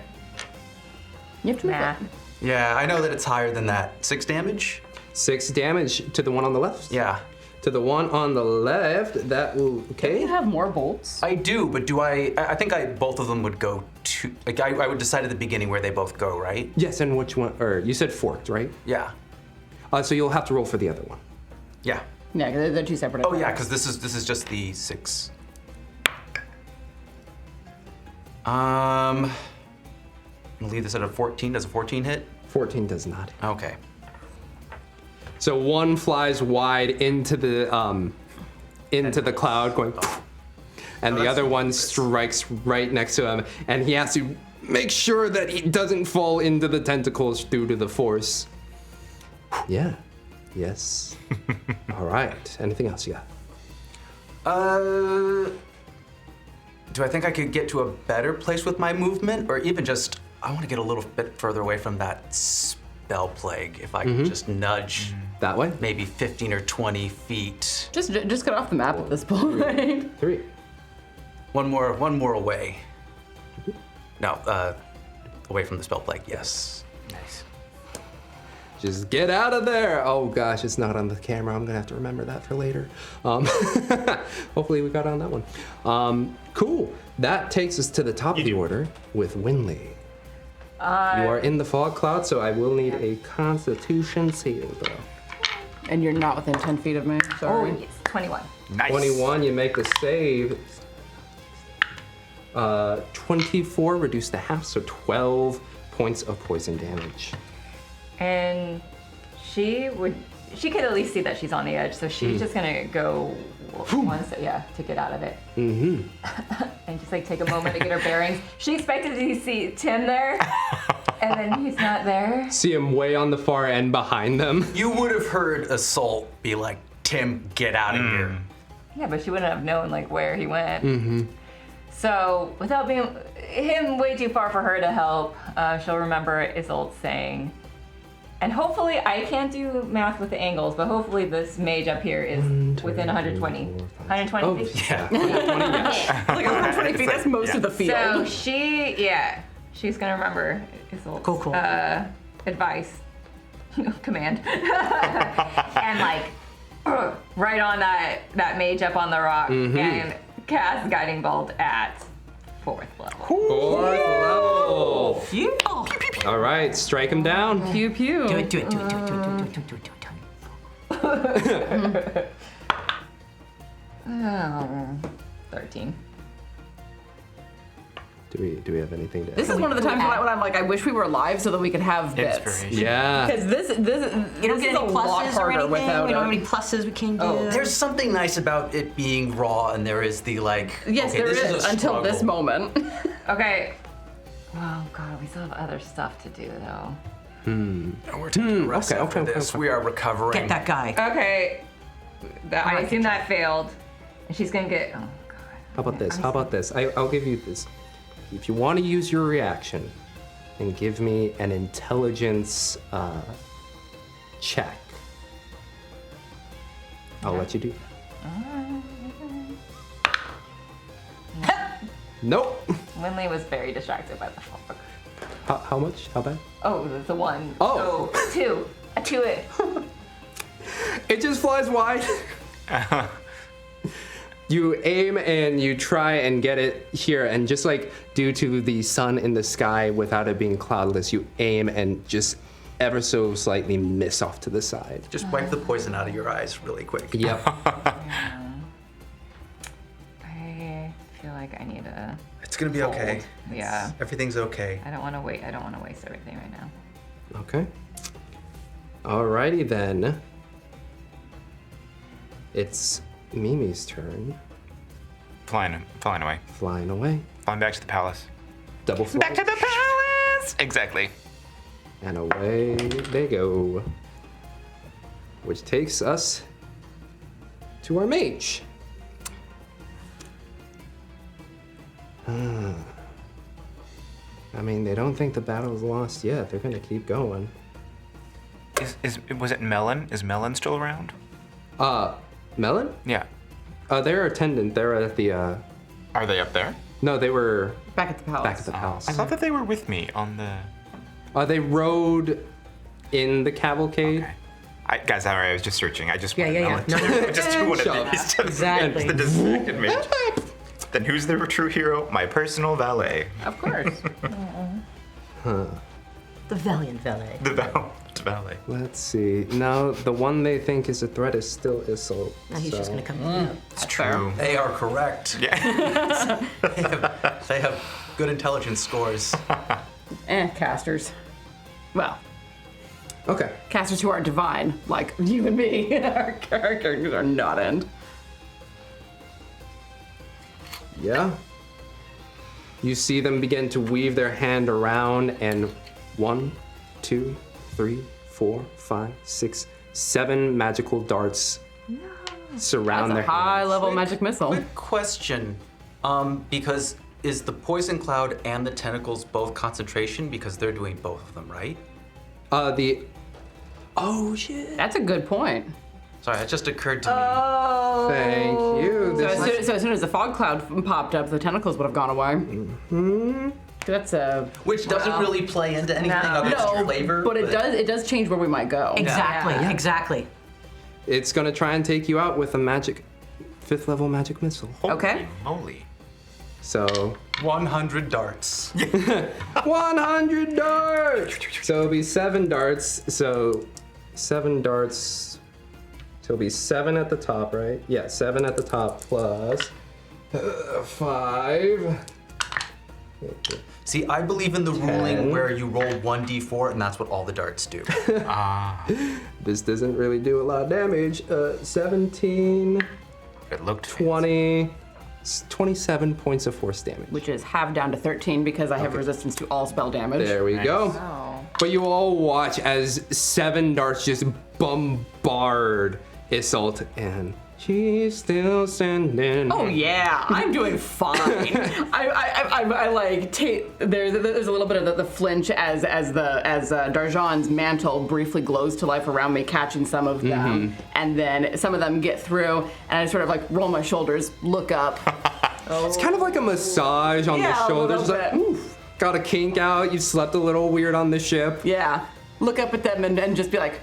You have to make Nah. that. Yeah, I know that it's higher than that. 6 damage? 6 damage to the one on the left. Yeah. To the one on the left, that will, Do okay. you have more bolts? I do, but do I think both of them would go to, like I would decide at the beginning where they both go, right? Yes, and which one, or you said forked, right? Yeah. So you'll have to roll for the other one. Yeah. Yeah, because they're two separate. Oh yeah, because this is just the 6. I'm gonna leave this at a 14. Does a 14 hit? 14 does not. Okay. So one flies wide into the cloud, going, and the other one strikes right next to him, and he has to make sure that he doesn't fall into the tentacles due to the force. Yeah. Yes. All right. Anything else you got? Do I think I could get to a better place with my movement, or even just I want to get a little bit further away from that spell plague. If I could just nudge That way? maybe 15 or 20 feet. Just get off the map at this point. 3. One more away. No, away from the spell plague. Yes. Nice. Just get out of there. Oh gosh, it's not on the camera. I'm gonna have to remember that for later. Hopefully we got on that one. Cool. That takes us to the top of the order with Wynnleigh. You are in the fog cloud, so I will need a Constitution save, though. And you're not within 10 feet of me. Oh, Sorry. yes, 21. Nice. 21, you make the save. 24, reduce to half, so 12 points of poison damage. And she could at least see that she's on the edge, so she's just gonna go one step, to get out of it. Mm-hmm. And just like take a moment to get her bearings. She expected to see Tim there, and then he's not there. See him way on the far end behind them. You would have heard Isolt be like, "Tim, get out of here." Yeah, but she wouldn't have known like where he went. Mm-hmm. So without being him way too far for her to help, she'll remember Isolt saying, and hopefully I can't do math with the angles, but hopefully this mage up here is within 120. 120 Oh, feet? yeah. 120, yeah. Like 120 feet, that's most of the field. So she's gonna remember Isolt's Cool. advice, command, and like right on that mage up on the rock and cast Guiding Bolt at 4th level. 4th level. You. All right, strike him down. Pew pew. Do it. 13. Do we have anything to add? This is one of the times when I'm like, I wish we were live so that we could have bits. Inspiration. Yeah. Because this You don't is get a any lot pluses or harder anything. without We don't have it. any pluses we can do. There's something nice about it being raw, and there is the like. Yes, okay, there this is a until this struggle. moment. Okay. Oh god, we still have other stuff to do though. We're taking a rest after this. We are recovering. Get that guy. Okay. I assume that failed. And she's gonna get. Oh god. How about this? How about this? I'll give you this. If you want to use your reaction and give me an intelligence check, I'll let you do that. Nope. Wynnleigh was very distracted by the fog. How much? How bad? Oh, that's a 1. Oh. So, 2. A 2-it. It just flies wide. You aim and you try and get it here, and just like due to the sun in the sky without it being cloudless, you aim and just ever so slightly miss off to the side. Just wipe the poison out of your eyes really quick. Yep. I feel like I need a. It's gonna be okay. Yeah. Everything's okay. I don't want to wait. I don't want to waste everything right now. Okay. Alrighty then. It's Mimi's turn. Flying away. Flying away. Flying back to the palace. Double fly. Back to the palace! Exactly. And away they go. Which takes us to our mage. I mean, they don't think the battle's lost yet. They're gonna keep going. Was it Melon? Is Melon still around? Melon? Yeah. They're attendant. They're at the, Are they up there? No, they were Back at the palace. back at the palace. I thought that they were with me on the. They rode in the cavalcade. Okay. Guys, all right, I was just searching. I just wanted yeah. Melon. No, I just do one of Shut these. Exactly. The distracted mage. Then who's the true hero? My personal valet. Of course. The valiant valet. The valet. Let's see. Now, the one they think is a threat is still Isolt. Now he's just gonna come. It's true. They are correct. Yeah. They have good intelligence scores. Casters. Well, Okay. casters who aren't divine, like you and me. Our characters are not end. Yeah. You see them begin to weave their hand around, and 1, 2, 3, 4, 5, 6, 7 magical darts surround That's their a high hands. level magic missile. Quick question. Because is the poison cloud and the tentacles both concentration? Because they're doing both of them, right? Oh shit. That's a good point. Sorry, it just occurred to me. Oh. Thank you. So as soon as the fog cloud popped up, the tentacles would have gone away. Mm-hmm. That's a. Which doesn't really play into anything other than flavor. but it does change where we might go. Exactly. Yeah. Exactly. It's gonna try and take you out with a magic 5th level magic missile. Okay. Holy moly. So 100 darts. 100 darts. So it'll be 7 darts. So 7 darts. So it'll be 7 at the top, right? Yeah, 7 at the top plus 5. See, I believe in the ruling where you roll 1d4 and that's what all the darts do. This doesn't really do a lot of damage. 17, It looked 20, 27 points of force damage. Which is half down to 13 because I have resistance to all spell damage. There we go. Oh. But you all watch as 7 darts just bombard Isolt, and she's still standing. Oh yeah, I'm doing fine. I like there's a little bit of the flinch as Darjaan's mantle briefly glows to life around me, catching some of them, and then some of them get through, and I sort of like roll my shoulders, look up. It's kind of like a massage on the shoulders. A Like, little bit. got a kink out. You slept a little weird on the ship. Yeah, look up at them and just be like,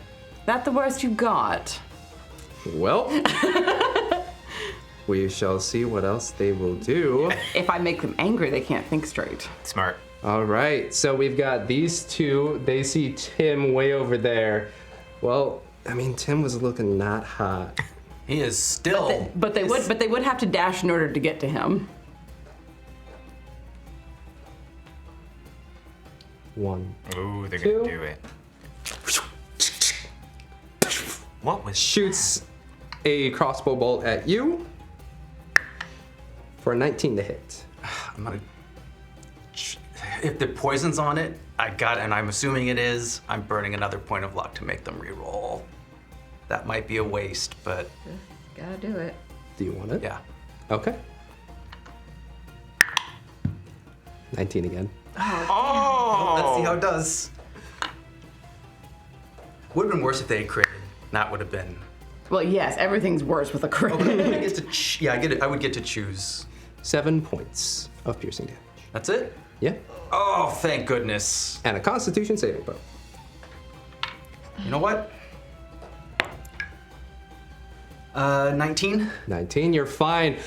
"That the worst you got." Well, we shall see what else they will do. If I make them angry, they can't think straight. smart. All right, so we've got these two. They see Tim way over there. Well, I mean, Tim was looking not hot. He is still. But they would have to dash in order to get to him. 1. Ooh, they're Two. gonna do it. What was Shoots a crossbow bolt at you for a 19 to hit. I'm gonna. If the poison's on it, I got it, and I'm assuming it is. I'm burning another point of luck to make them re-roll. That might be a waste, but Gotta do it. Do you want it? yeah. Okay. 19 again. Let's see how it does. Would have been worse if they had critted. That would have been. Well, yes, everything's worse with a crit. Okay, I get to yeah, I get it. I would get to choose. 7 points of piercing damage. That's it? Yeah. Oh, thank goodness. And a Constitution saving throw. You know what? 19? 19, you're fine.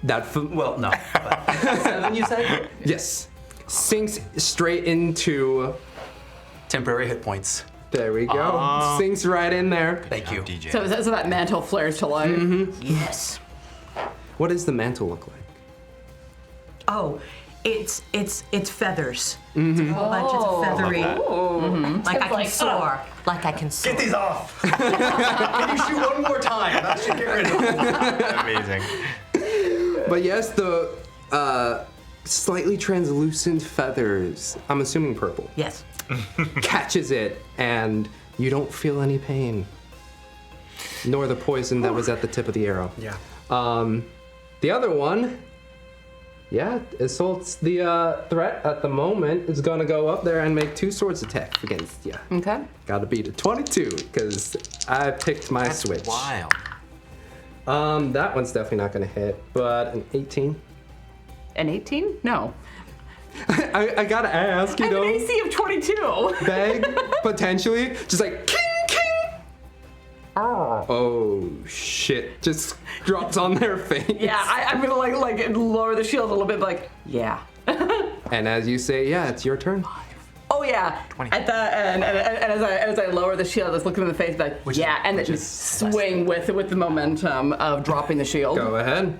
That Well, no. But 7, you said? yes, sinks straight into. Temporary hit points. There we go. Sinks right in there. Thank you. DJ. So that mantle flares to life. Yes. What does the mantle look like? Oh, it's feathers. It's a whole bunch of feathery. Like I can soar. Like I can soar. Get these off! Can you shoot one more time? That should get rid of them. Amazing. But yes, the slightly translucent feathers, I'm assuming purple, Yes. catches it, and you don't feel any pain, nor the poison that was at the tip of the arrow. Yeah. The other one, yeah, Isolt's the threat at the moment, is gonna go up there and make 2 swords attack against you. Okay. Gotta beat a 22, because I picked my That's switch. wild. That one's definitely not gonna hit, but an 18. An 18? No. I gotta ask, I you have an know, AC of 22. beg, potentially, just like, king, king. Oh, shit, just drops on their face. Yeah, I'm gonna like lower the shield a little bit, like, yeah. And as you say, yeah, it's your turn. Oh yeah. 20. At the and as I lower the shield, I just look him in the face, like, yeah, and then which is swing with the momentum of dropping the shield. Go ahead.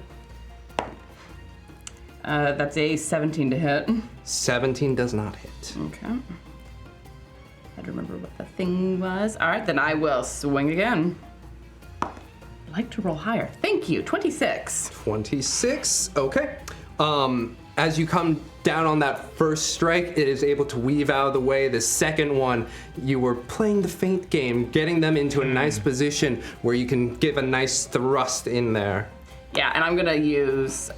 That's a 17 to hit. 17 does not hit. Okay. Had to remember what the thing was. All right, then I will swing again. I'd like to roll higher. Thank you. 26. 26, okay. As you come down on that first strike, it is able to weave out of the way. The second one, you were playing the feint game, getting them into a nice position where you can give a nice thrust in there. Yeah, and I'm gonna use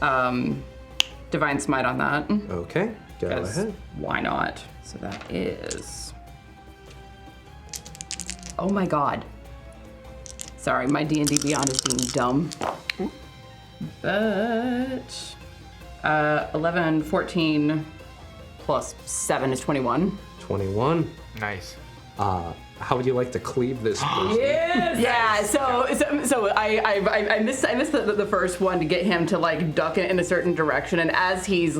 Divine Smite on that. Okay, go 'Cause ahead. why not? So that is. Oh my god. Sorry, my D&D Beyond is being dumb. But 11, 14 plus 7 is 21. 21. Nice. How would you like to cleave this person? Yes. Yeah. So I missed the first one to get him to like duck in a certain direction, and as he's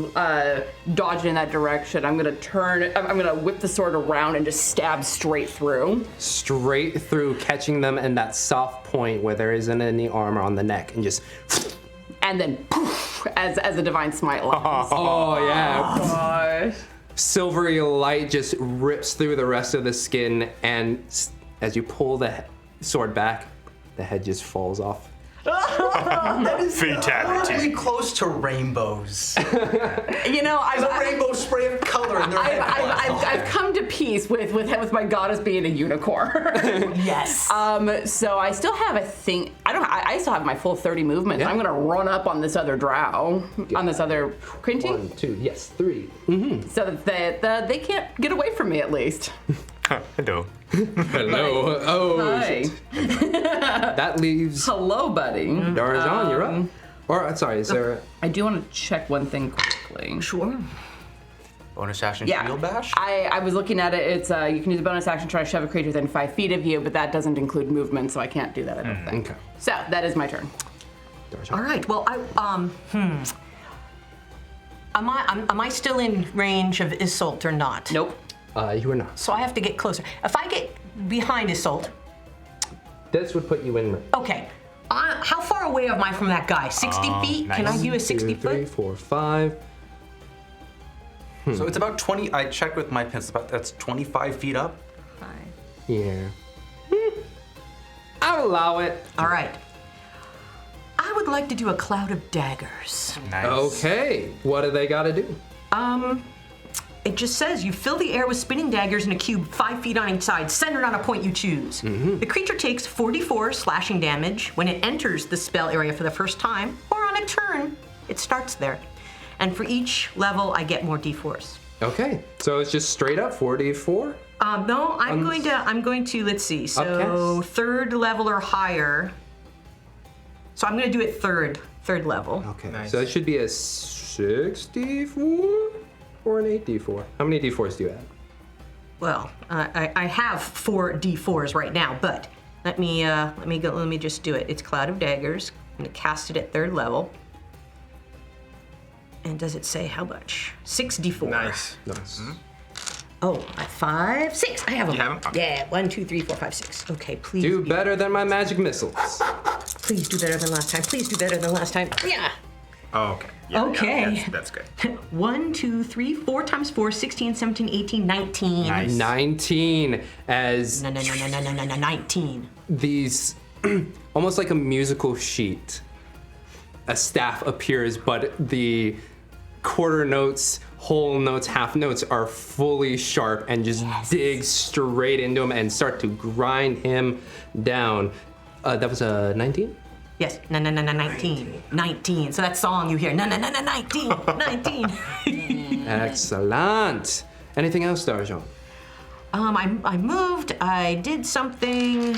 dodging in that direction, I'm gonna whip the sword around and just stab straight through. Straight through, catching them in that soft point where there isn't any armor on the neck, and just. And then poof, as a divine smite lands. Oh yeah. Gosh. Silvery light just rips through the rest of the skin, and as you pull the sword back, the head just falls off. That is Fatality. really close to rainbows. You know, There's a rainbow spray of color in their head. I've come to peace with my goddess being a unicorn. Yes. So I still have a thing. I still have my full 30 movements. Yeah. I'm gonna run up on this other drow, on this other Quinty, 1, 2, yes, 3. so that they can't get away from me at least. Hello. Hello. Oh, Hi. shit. That leaves Hello, buddy. Darjaan, you're up. Or, sorry, is there... I do want to check one thing quickly. Sure. Bonus action Yeah, shield bash? I was looking at it. It's you can use a bonus action to try to shove a creature within 5 feet of you, but that doesn't include movement, so I can't do that. I don't think. Okay. So that is my turn. Darjaan. All right. Well, Am I still in range of Isolt or not? Nope. You are not. So I have to get closer. If I get behind Isolt, This would put you in... okay. How far away am I from that guy? 60 feet? Can I nice. do a 60 2, 3, foot? 4, 5. So it's about 20. I checked with my pins. That's 25 feet up. 5. Yeah. I'll allow it. All right. I would like to do a cloud of daggers. Nice. Okay. What do they got to do? it just says you fill the air with spinning daggers in a cube 5 feet on each side, centered on a point you choose. The creature takes 4d4 slashing damage when it enters the spell area for the first time, or on a turn, it starts there. And for each level, I get more d4s. Okay, so it's just straight up 4d4? No, I'm going to, let's see, so Upcast? third level or higher. So I'm going to do it third level. Okay, Nice. so it should be a 6d4 or an 8d4. How many d4s do you have? Well, I have 4 d4s right now, but let me just do it. It's Cloud of Daggers. I'm going to cast it at third level. And does it say how much? 6 d4. Nice. Nice. Oh, 5, 6. I have them. You have 'em? Okay. Yeah, 1, 2, 3, 4, 5, 6. Okay, please. Do better than my magic missiles. Please do better than last time. Please do better than last time. Yeah. Oh, okay. Yeah, Okay. Yeah, that's good. 1, 2, 3, 4 times 4, 16, 17, 18, 19. Nice. 19 as No, 19. these, almost like a musical sheet, a staff appears, but the quarter notes, whole notes, half notes are fully sharp and just dig straight into him and start to grind him down. That was a 19? Yes, 19. 19. So that song you hear, 19, 19. Excellent. Anything else, Darjaan? I moved, I did something,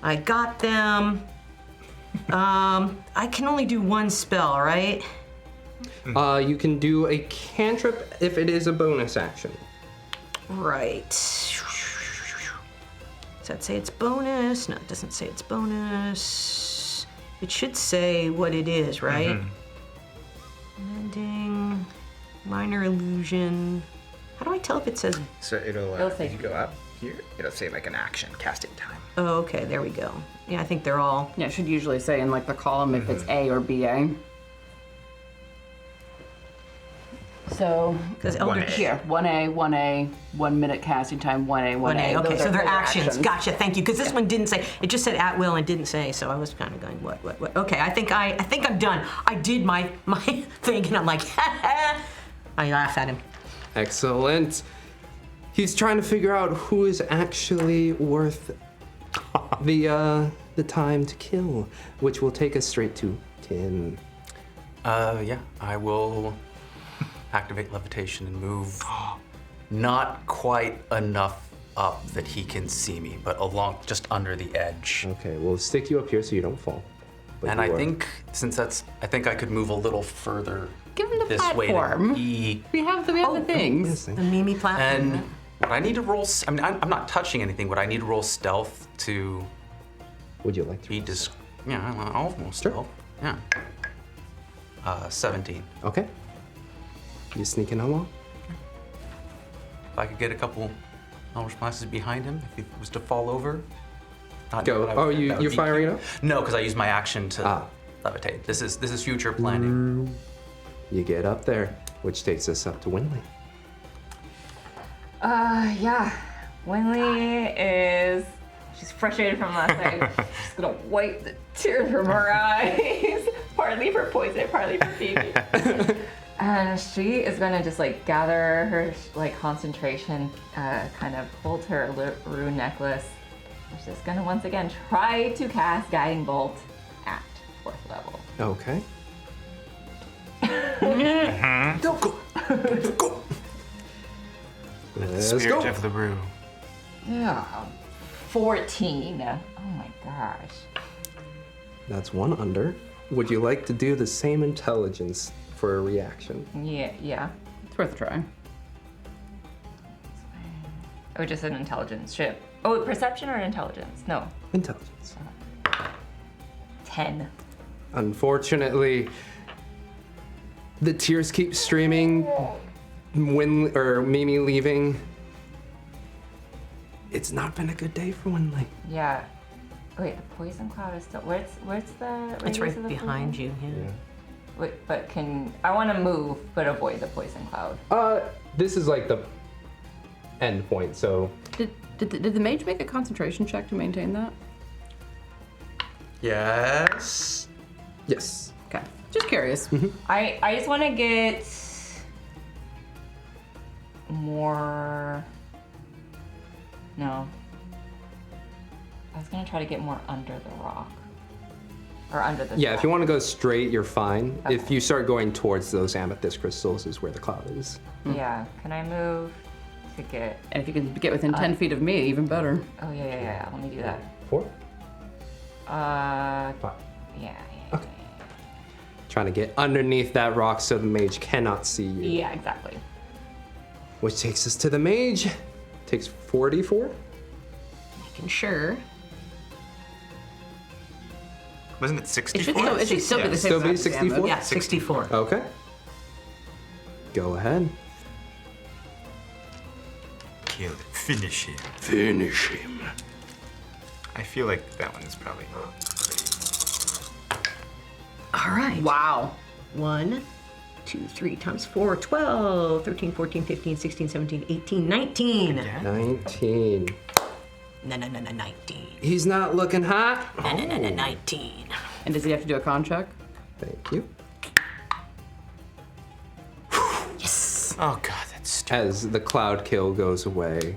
I got them. I can only do one spell, right? You can do a cantrip if it is a bonus action. Right. Does that say it's bonus? No, it doesn't say it's bonus. It should say what it is, right? Mending, minor illusion. How do I tell if it says? So it'll say- if you go up here, it'll say like an action, casting time. Oh, okay, there we go. Yeah, I think they're all. Yeah, it should usually say in like the column if it's A or BA. So, Because Elder 1A. here, 1A, 1A, 1 minute casting time, 1A, 1A. Okay, Those so are- they're those are actions. Gotcha, thank you. Because this one didn't say. It just said at will and didn't say. So I was kind of going, what? Okay, I think I'm done. I did my thing, and I'm like, I laugh at him. Excellent. He's trying to figure out who is actually worth the time to kill, which will take us straight to Tim. Yeah, I will activate levitation and move not quite enough up that he can see me, but along just under the edge. Okay, we'll stick you up here so you don't fall. But And you I are- think since I think I could move a little further Give him the this way platform. to be. We have the things. Yes, The Mimi platform. And would I need to roll? I mean, I'm not touching anything. Would I need to roll stealth to would you like to? be Yeah, almost Sure. stealth. Yeah. 17. Okay. You sneaking along? If I could get a couple Elvish Blasts behind him, if he was to fall over. Not Go. that I- Oh, that would you're be- firing up? No, because I used my action to Ah. levitate. This is future planning. You get up there, which takes us up to Wynnleigh. Yeah. Wynnleigh is. She's frustrated from last night. She's gonna wipe the tears from her eyes. Partly for poison, partly for Phoebe. And she is gonna just like gather her like concentration, kind of hold her rune necklace. She's just gonna once again try to cast Guiding Bolt at 4th level. Okay. Don't go. Go. Let's Spirit go. of the Rue. Yeah. 14. Oh my gosh. That's one under. Would you like to do the same intelligence for a reaction? Yeah. It's worth a try. Oh, just an intelligence ship. Oh, perception or intelligence? No. Intelligence. 10. Unfortunately, the tears keep streaming. Mimi leaving. It's not been a good day for Wynnleigh. Yeah. Wait, the poison cloud is still. Where's the? It's radius right of the behind poison? you. Yeah. Wait, but I want to move, but avoid the poison cloud. This is like the end point, so Did the mage make a concentration check to maintain that? Yes. yes. Okay. Just curious. I just want to get more. No. I was gonna try to get more under the rock. Or under the. Yeah, if you want to go straight, you're fine. Okay. If you start going towards those amethyst crystals, is where the cloud is. Yeah. Can I move to get? And if you can get within 10 feet of me, even better. Oh yeah. Let me do that. 4? 5. 5. Yeah. Trying to get underneath that rock so the mage cannot see you. Yeah, exactly. Which takes us to the mage. Takes 44. Making sure. Wasn't it It 64? should still be the same Still be amount of 64? damage. Yeah, 64. Okay. Go ahead. Kill it. Finish him. Finish him. I feel like that one is probably. All right. Wow. 1, 2, 3 times 4, 12, 13, 14, 15, 16, 17, 18, 19. Yeah. 19. No, 19. He's not looking hot. No, 19. And does he have to do a con check? Thank you. Yes. Oh god, that's stupid. As the cloud kill goes away,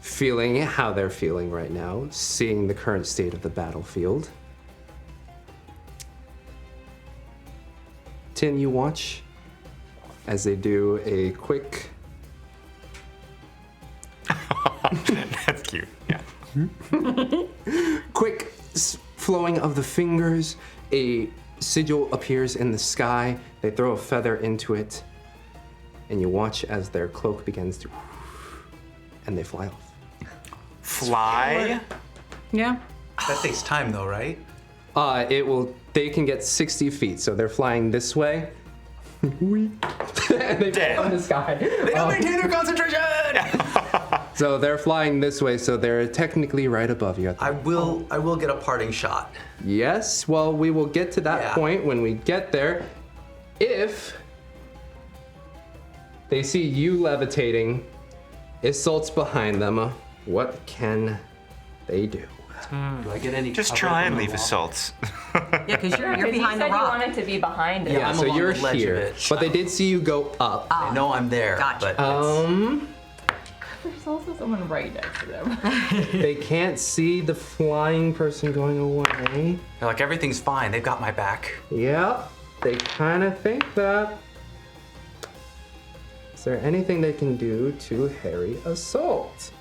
feeling how they're feeling right now, seeing the current state of the battlefield. Tin, you watch as they do a quick That's cute. Yeah. flowing of the fingers. A sigil appears in the sky. They throw a feather into it, and you watch as their cloak begins to, and they fly off. Fly. Yeah. That takes time though, right? They can get 60 feet, so they're flying this way. And they fall in the sky. They don't maintain their concentration! So they're flying this way, so they're technically right above you. I will get a parting shot. Yes, well, we will get to that Yeah. point when we get there. If they see you levitating, Isolt's behind them, what can they do? Do I get any Just cover try from and the leave wall? assaults. Yeah, because you're Because behind you the said you rock. wanted to be behind it. Yeah, I'm so along you're the ledge of here. it. But they did see you go up. I know I'm there. Gotcha. But There's also someone right next to them. They can't see the flying person going away. they're like, everything's fine. They've got my back. Yep, they kind of think that. Is there anything they can do to harry Isolt?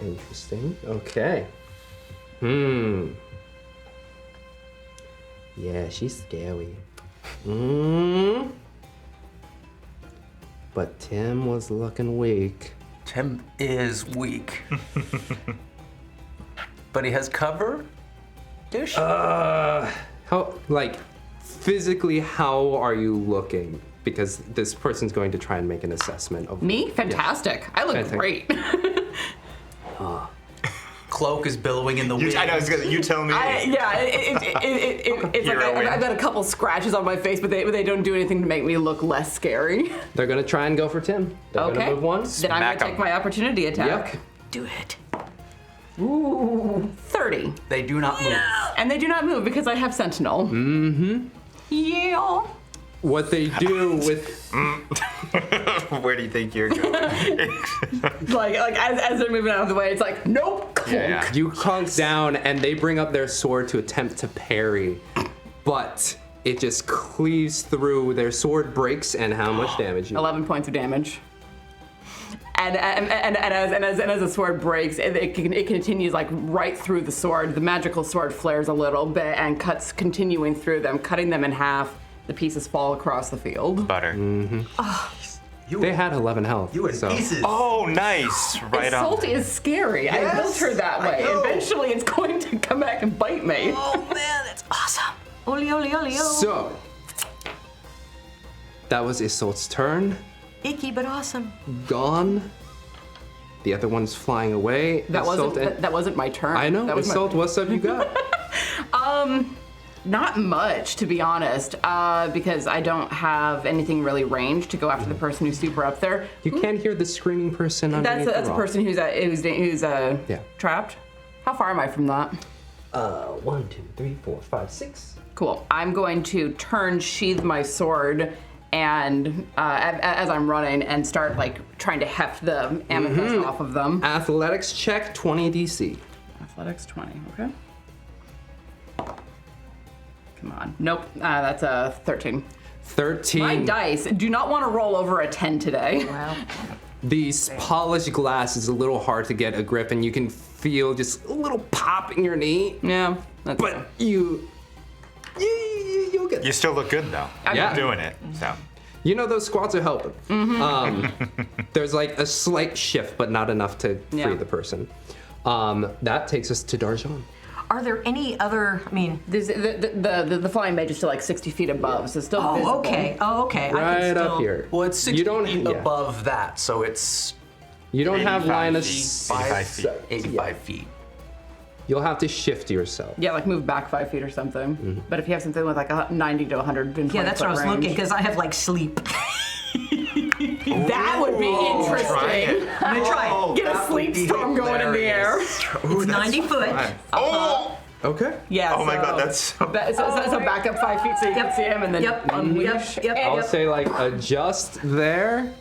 Interesting. Okay. Yeah, she's scary. But Tim was looking weak. Tim is weak. But he has cover? Dish? How, like, physically, how are you looking? Because this person's going to try and make an assessment of Me? Fantastic. I look Fantastic. great. Cloak is billowing in the wind. I know. You tell me. It's You're like a win. I've got a couple scratches on my face, but they don't do anything to make me look less scary. They're gonna try and go for Tim. They're Okay. gonna move one. Then I'm Smack gonna 'em. take my opportunity attack. Yep. Do it. Ooh, 30. They do not move. And they do not move because I have Sentinel. Yeah. What they do with Where do you think you're going? Like as they're moving out of the way, it's like, nope, clunk. Yeah. you conk down and they bring up their sword to attempt to parry, but it just cleaves through. Their sword breaks, and how much damage? 11 points of damage. And as the sword breaks, it continues like right through the sword. The magical sword flares a little bit and cuts, continuing through them, cutting them in half. The pieces fall across the field. Butter. They had 11 health. You in so. pieces. Oh, nice. Right on. Isolt is scary. I built her that I way. know. Eventually, it's going to come back and bite me. Oh man, that's awesome. Oli, oli, oli, oli. So that was Isolt's turn. Icky but awesome. Gone. The other one's flying away. That Isolt and- that wasn't my turn. I know. That was Isolt, what's up? You got? Not much, to be honest, because I don't have anything really ranged to go after the person who's super up there. You can't hear the screaming person underneath That's the a rock. person who's Yeah. trapped. How far am I from that? 1, 2, 3, 4, 5, 6. Cool. I'm going to sheath my sword, and as I'm running, and start trying to heft the amethyst off of them. Athletics check, 20 DC. Athletics 20. Okay. Come on. Nope. That's a 13. 13. My dice do not want to roll over a 10 today. Wow. The polished glass is a little hard to get a grip, and you can feel just a little pop in your knee. Yeah. That's But you'll get. You still look good though. Yeah. You're doing it. So. You know those squats are helping. There's a slight shift, but not enough to free the person. That takes us to Darjaan. Are there any other? I mean, the flying mage is still 60 feet above, so still visible. okay. Oh, okay. I can Right still, up here. Well, it's 60 feet yeah. above that, so it's You don't have 85 line of feet. sight. 85 feet. 85 feet. You'll have to shift yourself. Yeah, move back 5 feet or something. But if you have something with a 90 to 120 Yeah, that's what I was foot range, looking because I have sleep. that would be interesting. Try it. I'm gonna try it. Get a sleep storm going in the air. It's 90 foot. Oh! Okay. Yeah. Oh my so- god, that's so... So back up 5 feet so you can see him, and then unleash. I'll say adjust there.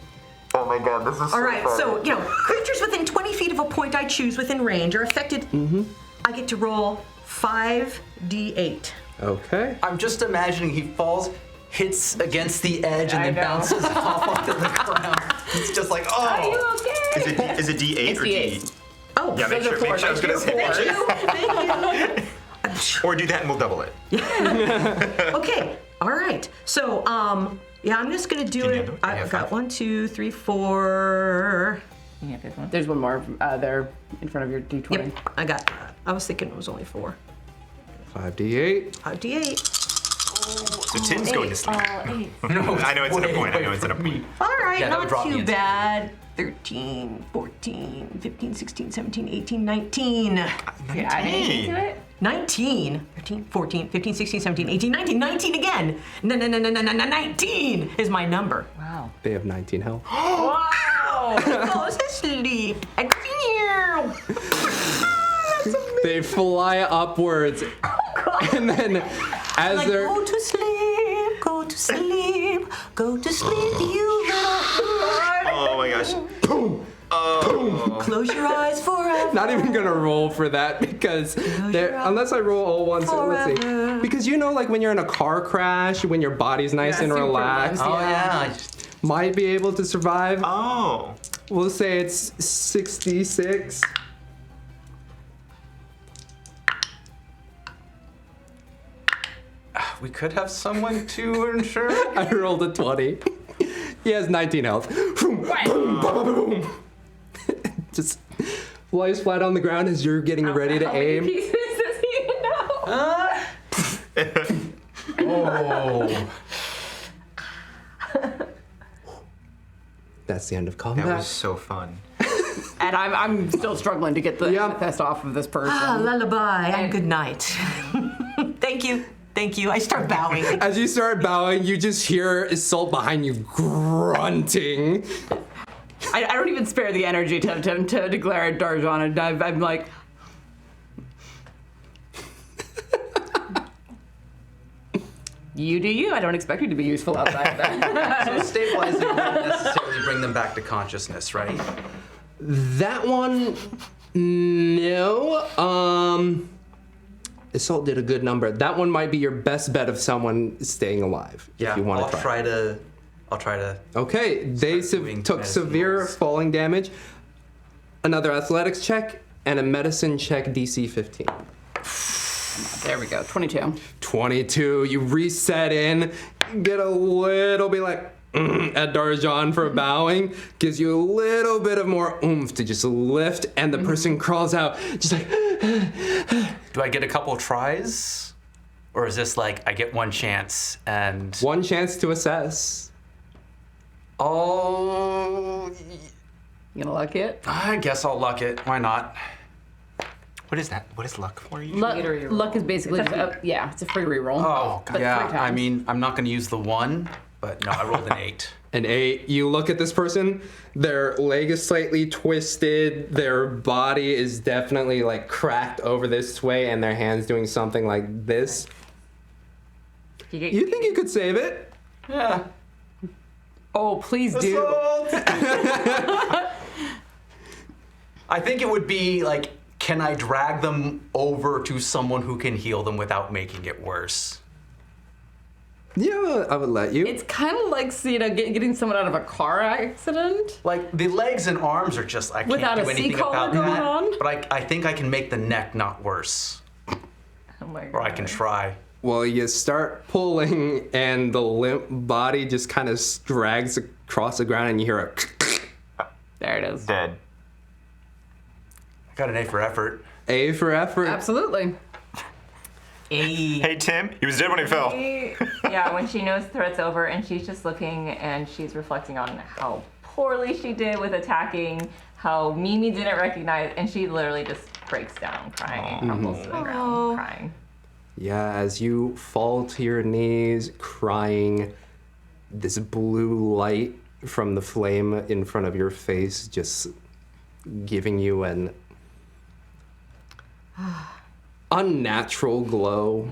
Oh my god, this is All right, so creatures within 20 feet of a point I choose within range are affected. I get to roll 5d8. Okay. I'm just imagining he falls, hits against the edge, and then bounces off onto the ground. It's just like, oh. Is it D8 It's or D8. D? Oh, Yeah, make sure I was gonna say thank you. Thank you. Or do that and we'll double it. Okay, all right. So, yeah, I'm just gonna do Can you it. handle it? Can you I've have got 5? 1, 2, 3, 4. Yeah, good one. There's one more there in front of your D20. Yep, I got that. I was thinking it was only 4. 5d8. 5d8. So Tim's going to sleep. No, I know it's an way point. I away know it's an from point. me. All right, Yeah, that would not drop me too into- bad. 13, 14, 15, 16, 17, 18, 19. Yeah, adding to it? 19, 13, 14, 15, 16, 17, 18, 19, 19 again. 19 is my number. Wow. They have 19 health. Wow! Goes to sleep. They fly upwards. And then as Like, they're go to sleep, go to sleep, go to sleep, you little Oh my gosh. Close your eyes forever. not even gonna roll for that because they're unless I roll all once. Let's see. Forever. Because like when you're in a car crash, when your body's nice Yeah, and super relaxed, Oh, yeah. might be able to survive. Oh. We'll say it's 66. We could have someone to ensure. I rolled a 20. He has 19 health. Boom, boom, boom, boom. Just flies flat on the ground as you're getting ready to How many aim. pieces does he know? Oh. That's the end of That combat. was so fun. And I'm still struggling to get the amethyst off of this person. Ah, lullaby and good night. Thank you. Thank you. I start bowing. As you start bowing, you just hear Isolt behind you grunting. I don't even spare the energy to declare Darjaan, and I'm like, you do you. I don't expect you to be useful outside of that. So stabilizing won't necessarily bring them back to consciousness, right? That one, no. Isolt did a good number. That one might be your best bet of someone staying alive. Yeah, if you want I'll to try to. I'll try to. Okay, they doing took medicine severe rolls. falling damage. Another athletics check and a medicine check DC 15. There we go, 22. 22, you reset in, get a little bit at Darjaan for bowing, gives you a little bit of more oomph to just lift, and the person crawls out, just like, Do I get a couple tries? Or is this like I get one chance and. one chance to assess. Oh. You gonna luck it? I guess I'll luck it. Why not? What is that? What is luck for you? Luck is basically just it's a free reroll. Oh, But yeah. 3 I times. mean, I'm not going to use the 1, but no, I rolled an 8. An 8, you look at this person, their leg is slightly twisted, their body is definitely cracked over this way, and their hand's doing something like this. You think you could save it? Yeah. Oh, please do. Isolt! I think it would be like, can I drag them over to someone who can heal them without making it worse? Yeah, I would let you. It's kind of like, getting someone out of a car accident. Like, the legs and arms are just, I can't Without do a anything C-collar about going that. on? But I think I can make the neck not worse. Oh my god. Or I can try. Well, you start pulling, and the limp body just kind of drags across the ground, and you hear a There it is. Dead. I got an A for effort. A for effort. Absolutely. Hey, Tim. He was dead when he fell. Yeah, when she knows threat's over and she's just looking and she's reflecting on how poorly she did with attacking, how Mimi didn't recognize, and she literally just breaks down crying and crumbles to the ground crying. Yeah, as you fall to your knees, crying, this blue light from the flame in front of your face just giving you an unnatural glow.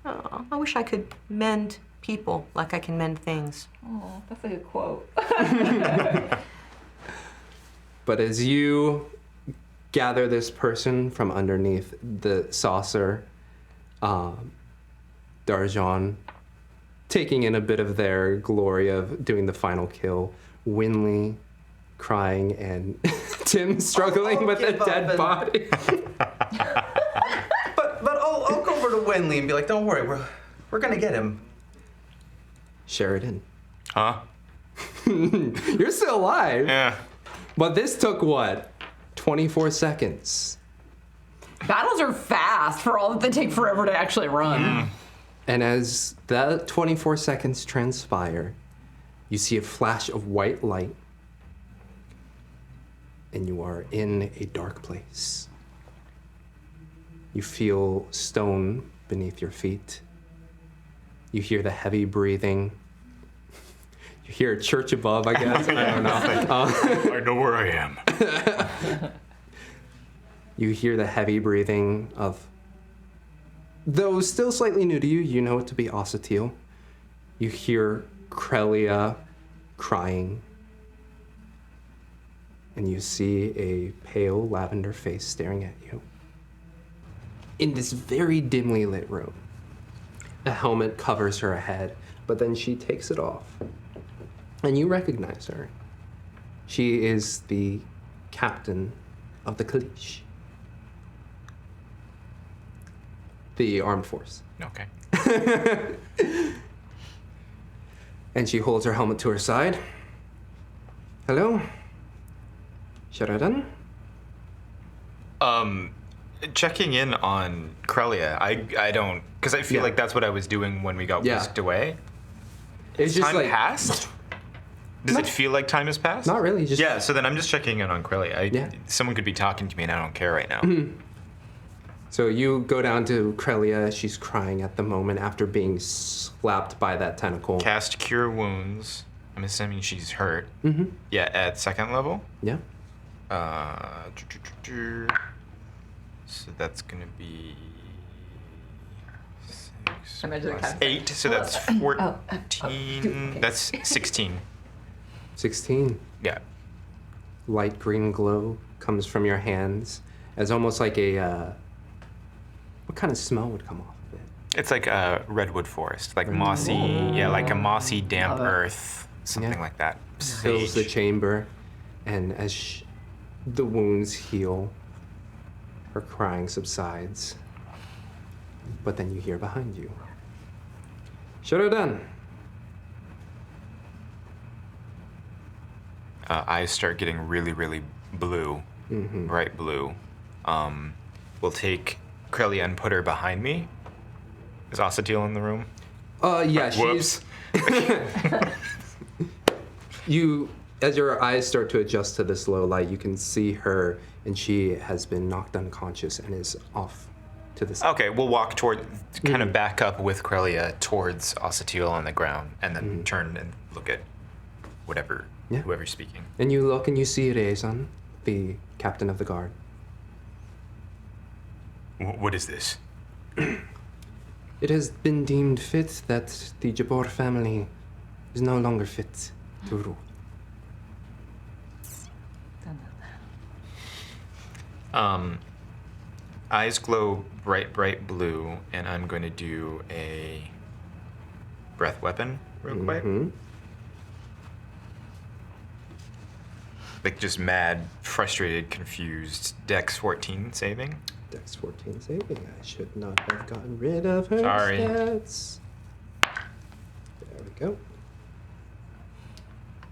Oh, I wish I could mend people like I can mend things. Oh, that's a good quote. But as you gather this person from underneath the saucer, Darjaan, taking in a bit of their glory of doing the final kill, Wynnleigh crying, and Tim struggling with a give up dead and- body. But I'll go over to Wynnleigh and be like, don't worry, we're gonna get him. Sheridan, Huh? you're still alive. Yeah. But this took what? 24 seconds. Battles are fast for all that they take forever to actually run. And as that 24 seconds transpire, you see a flash of white light, and you are in a dark place. You feel stone beneath your feet. You hear the heavy breathing. You hear a church above, I guess. I don't know. I know where I am. You hear the heavy breathing of, though still slightly new to you, you know it to be Osatil. You hear Krelia crying. And you see a pale lavender face staring at you. In this very dimly lit room. A helmet covers her head, but then she takes it off. And you recognize her. She is the captain of the Kalish. The armed force. Okay. And she holds her helmet to her side. Hello? Sheridan? Checking in on Krelia. I don't, because I feel Yeah. like that's what I was doing when we got Yeah. whisked away. It's just Time like, passed? Does it feel like time has passed? not really, just Yeah, so then I'm just checking in on Krelia. Yeah. Someone could be talking to me and I don't care right now. So you go down to Krelia. She's crying at the moment after being slapped by that tentacle. Cast Cure Wounds. I'm assuming she's hurt. Yeah, at second level. Yeah. So that's gonna be I imagine the cat- 8. So that's 14. okay. That's 16. 16. Yeah. Light green glow comes from your hands as almost like a, what kind of smell would come off of it? It's like a redwood forest, like mossy. Yeah, like a mossy, damp Love it. earth, something Yeah. like that. Fills the Sage. chamber, and as the wounds heal, her crying subsides. But then you hear behind you. Sheridan. Eyes start getting really, really blue, bright blue. We'll take Krelia and put her behind me. Is Osatil in the room? Yeah, Whoops. You, as your eyes start to adjust to this low light, you can see her, and she has been knocked unconscious and is off to the side. Okay, we'll walk toward, kind of back up with Krelia towards Osatil on the ground, and then turn and look at whatever, Yeah. whoever's speaking. And you look and you see Rezan, the captain of the guard. What is this? it has been deemed fit that the Jarbor family is no longer fit to rule. Eyes glow bright, bright blue, and I'm going to do a breath weapon real quick. Like just mad, frustrated, confused. Dex 14 saving. Dex 14 saving. I should not have gotten rid of her Sorry. stats. There we go.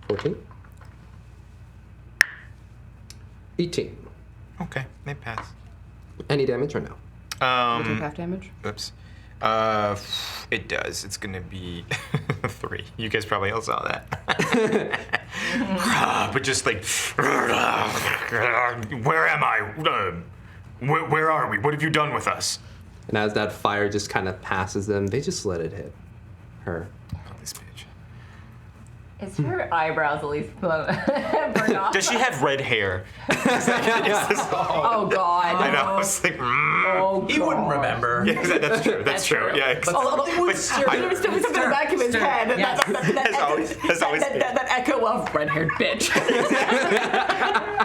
14. 18. Okay, they pass. Any damage or no? You take half damage. Oops. It does. It's gonna be 3. You guys probably all saw that. But just like, where am I? Where are we? What have you done with us? And as that fire just kind of passes them, they just let it hit her. Oh, this bitch. Is her eyebrows at least burned off? Does she have red hair? Oh God. I know. It's like, Oh, He wouldn't remember. Yeah, that's true. That's true. true. Yeah. There was something in the back of his head. That echo of red-haired bitch.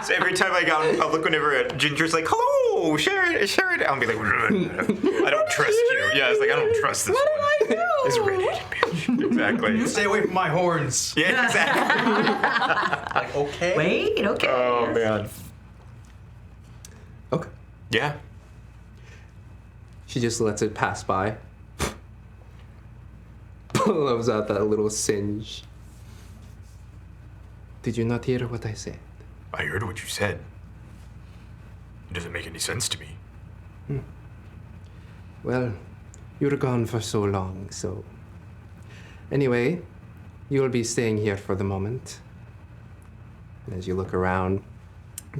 So every time I go out in public, whenever Ginger's like, "Hello, Sheridan," I'll be like, "I don't trust you." Yeah, it's like I don't trust this What one. did I do? This redheaded bitch. Exactly. Stay away from my horns. Yeah, exactly. Like, okay. Wait, okay. Oh man. Okay. Yeah. She just lets it pass by. Blows out that little singe. Did you not hear what I said? I heard what you said. It doesn't make any sense to me. Well, you were gone for so long, so... Anyway, you'll be staying here for the moment. And as you look around,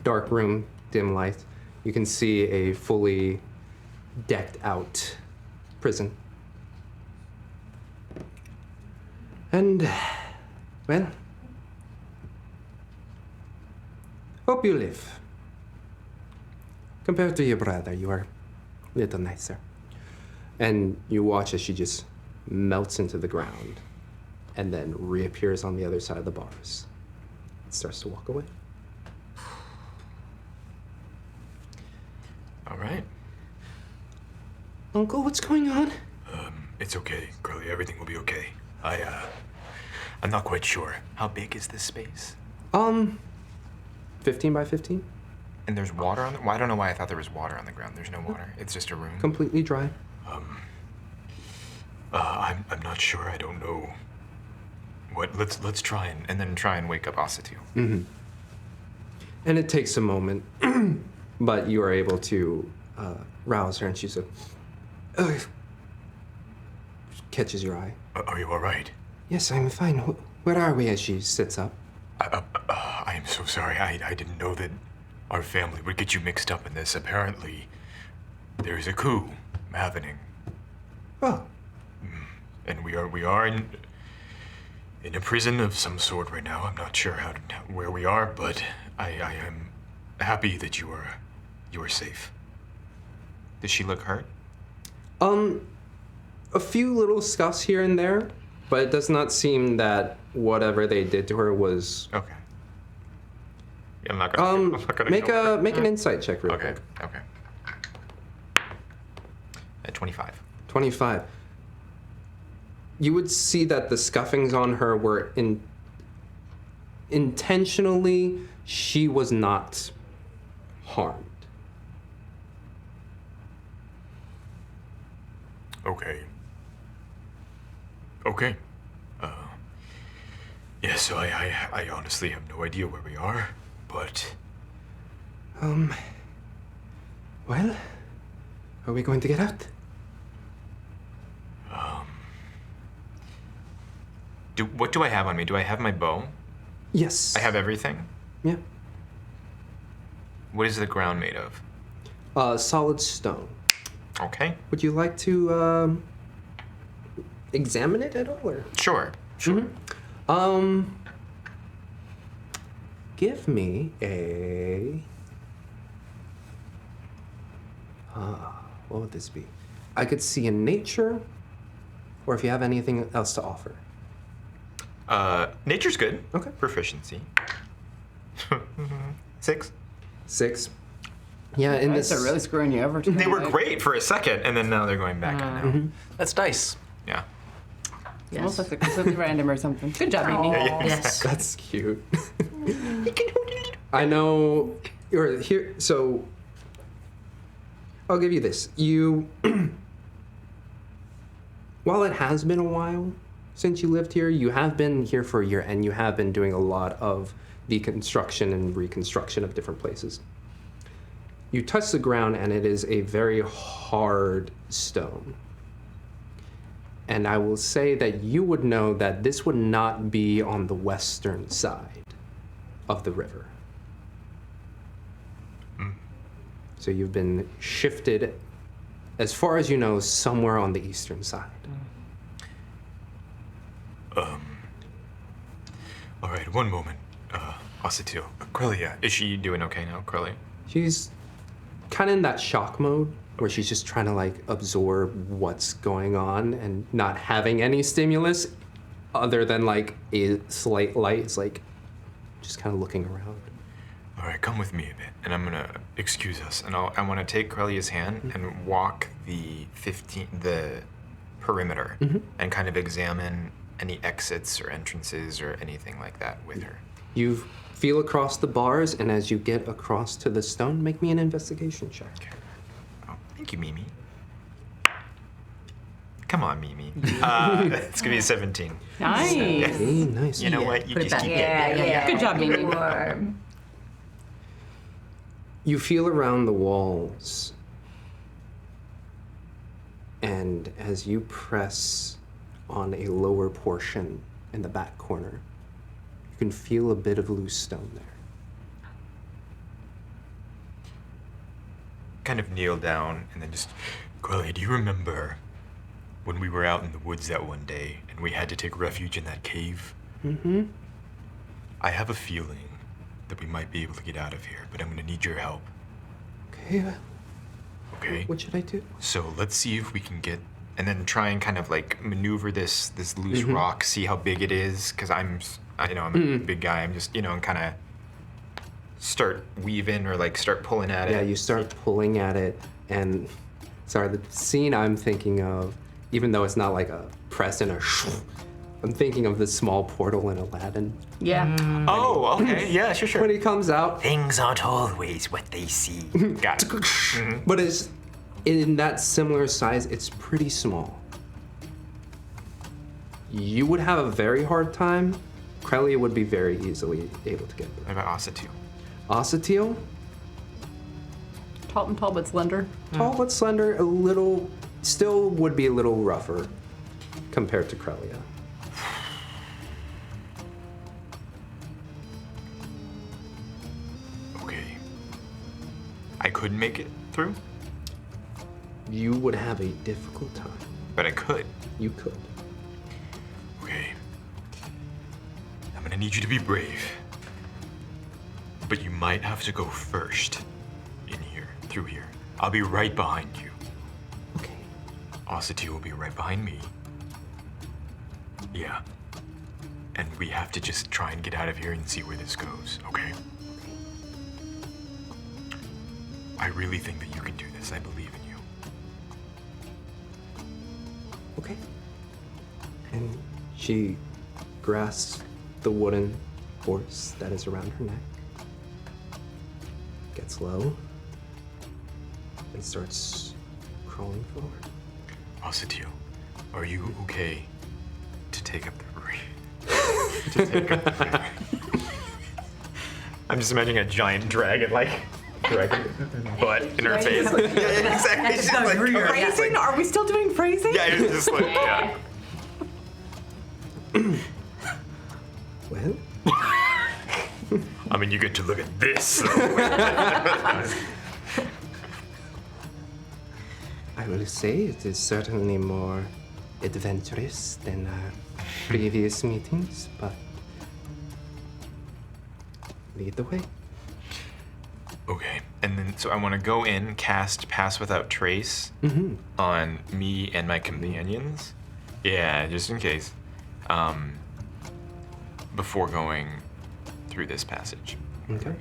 dark room, dim light, you can see a fully decked out prison. And, well, hope you live. Compared to your brother, you are a little nicer. And you watch as she just melts into the ground and then reappears on the other side of the bars. Starts to walk away. All right. Uncle, what's going on? It's okay, Curly. Everything will be okay. I'm not quite sure. How big is this space? 15 by 15? And there's water on the... Well, I don't know why I thought there was water on the ground. There's no water. It's just a room. Completely dry. I'm not sure. I don't know. What? Let's try and then try and wake up Asatu. And it takes a moment, but you are able to rouse her, and she's catches your eye. Are you all right? Yes, I'm fine. Where are we? As she sits up. I am so sorry. I didn't know that our family would get you mixed up in this. Apparently, there's a coup happening, Oh, and we are in a prison of some sort right now. I'm not sure where we are, but I am happy that you are safe. Does she look hurt? a few little scuffs here and there, but it does not seem that whatever they did to her was. Okay. Yeah, I'm not gonna. Make an insight check real Okay. quick. Okay. At 25. 25. You would see that the scuffings on her were intentionally. She was not harmed. Okay. Okay. Yeah, so I honestly have no idea where we are, but... Well, are we going to get out? What do I have on me? Do I have my bow? Yes. I have everything? Yeah. What is the ground made of? Solid stone. Okay. Would you like to examine it at all? Or? Sure. Give me a. What would this be? I could see a nature or if you have anything else to offer. Nature's good. Okay. Proficiency. 6. 6. Yeah, in this. They're really screwing you over tonight. They were great for a second, and then now they're going back now. That's dice. Yeah. It's almost like they're completely random or something. Good job, Mimi. Yes. That's cute. I know you're here, so I'll give you this. While it has been a while since you lived here, you have been here for a year, and you have been doing a lot of deconstruction and reconstruction of different places. You touch the ground, and it is a very hard stone. And I will say that you would know that this would not be on the western side of the river. So you've been shifted, as far as you know, somewhere on the eastern side. All right, one moment. Osatil. Quellia, is she doing okay now, Quellia? She's kind of in that shock mode where she's just trying to like absorb what's going on and not having any stimulus other than like a slight light. It's like just kind of looking around. All right, come with me a bit, and I'm gonna excuse us, and I want to take Quellia's hand and walk the perimeter and kind of examine any exits or entrances or anything like that with her. You feel across the bars, and as you get across to the stone, make me an investigation check. Okay. Oh, thank you, Mimi. Come on, Mimi. It's gonna be a 17. Nice. Hey, nice. You know what? You Put it just back. keep Yeah. Good job, Mimi. Warm. You feel around the walls, and as you press on a lower portion in the back corner, you can feel a bit of loose stone there. kind of kneel down and then just, Quellia, do you remember when we were out in the woods that one day and we had to take refuge in that cave? Mm-hmm. I have a feeling that we might be able to get out of here, but I'm gonna need your help. Okay, Okay? what should I do? So let's see if we can get, and then try and kind of like maneuver this loose rock, see how big it is, because I'm a big guy. I'm just, and kind of start weaving or like start pulling at Yeah, it. you start pulling at it, and sorry, the scene I'm thinking of, even though it's not like a press and a I'm thinking of the small portal in Aladdin. Yeah. Oh, okay, yeah, sure. When he comes out, Things aren't always what they seem. Got it. but it's in that similar size, it's pretty small. You would have a very hard time. Quellia would be very easily able to get What there. about Osatil? Osatil, Tolton tall but slender. tall but slender, a little, still would be a little rougher compared to Quellia. Okay. I could make it through, You would have a difficult time. but I could. You could. Okay. I'm gonna need you to be brave. But you might have to go first. In here, through here. I'll be right behind you. Okay. Osatil will be right behind me. Yeah. And we have to just try and get out of here and see where this goes, okay? I really think that you can do this. I believe in you. Okay. And she grasps the wooden horse that is around her neck, gets low, and starts crawling forward. Osatil, are you okay to take up the to take up the I'm just imagining a giant dragon, dragon butt in her face. Yeah, exactly. She's like, Phrasing? Are we still doing phrasing? yeah, it's just like, yeah. Well, I mean, you get to look at this. I will say it is certainly more adventurous than our previous meetings, but lead the way. Okay, and then so I want to go in, cast Pass Without Trace on me and my companions, Yeah, just in case. Before going through this passage. Okay.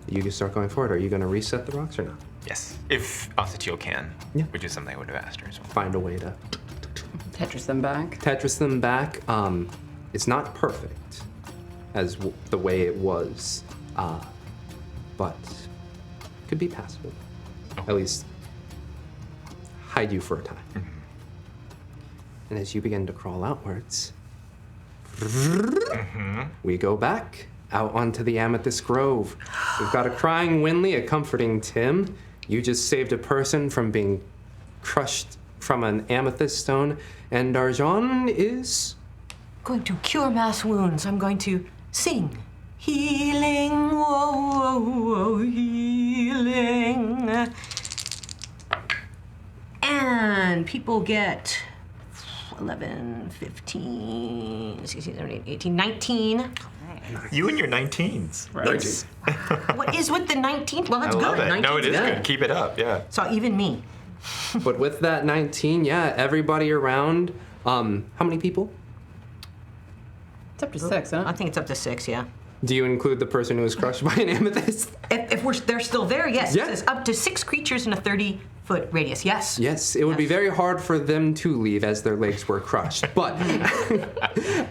You can start going forward. Are you going to reset the rocks or not? Yes, if Asatiel can, Yeah. which is something I would have asked her as well. Find a way to Tetris them back. Tetris them back. It's not perfect as the way it was, but could be passable. At least hide you for a time. And as you begin to crawl outwards, we go back out onto the Amethyst Grove. We've got a crying Wynnleigh, a comforting Tim. You just saved a person from being crushed from an amethyst stone, and Darjaan is... Going to cure mass wounds. I'm going to sing. Healing, whoa, whoa, whoa, healing. And people get 11, 15, 16, 17, 18, 19. You and your 19s. Right. What is with the 19th? Well, that's I good. love it. 19's No, it is good. good. Keep it up, yeah. So even me. But with that 19, yeah, everybody around, how many people? It's up to 6, isn't I it? think it's up to 6, yeah. Do you include the person who was crushed by an amethyst? If they're still there, yes. Yeah. It says up to 6 creatures in a 30-foot radius. Yes. Yes, it would be very hard for them to leave as their legs were crushed. But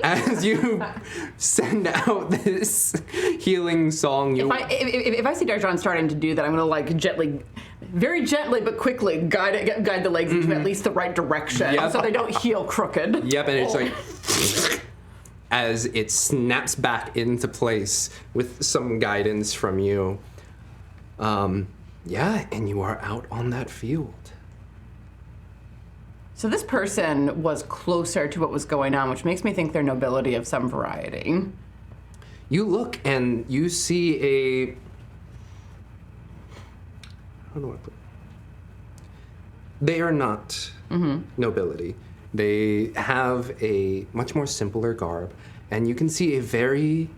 as you send out this healing song, you... If I see Darjaan starting to do that, I'm gonna like gently, very gently but quickly guide the legs into at least the right direction, Yep. so they don't heel crooked. Yep, and it's like... as it snaps back into place with some guidance from you. Yeah, and you are out on that field. So this person was closer to what was going on, which makes me think they're nobility of some variety. You look and you see a... How do I put it? They are not nobility. They have a much more simpler garb, and you can see a very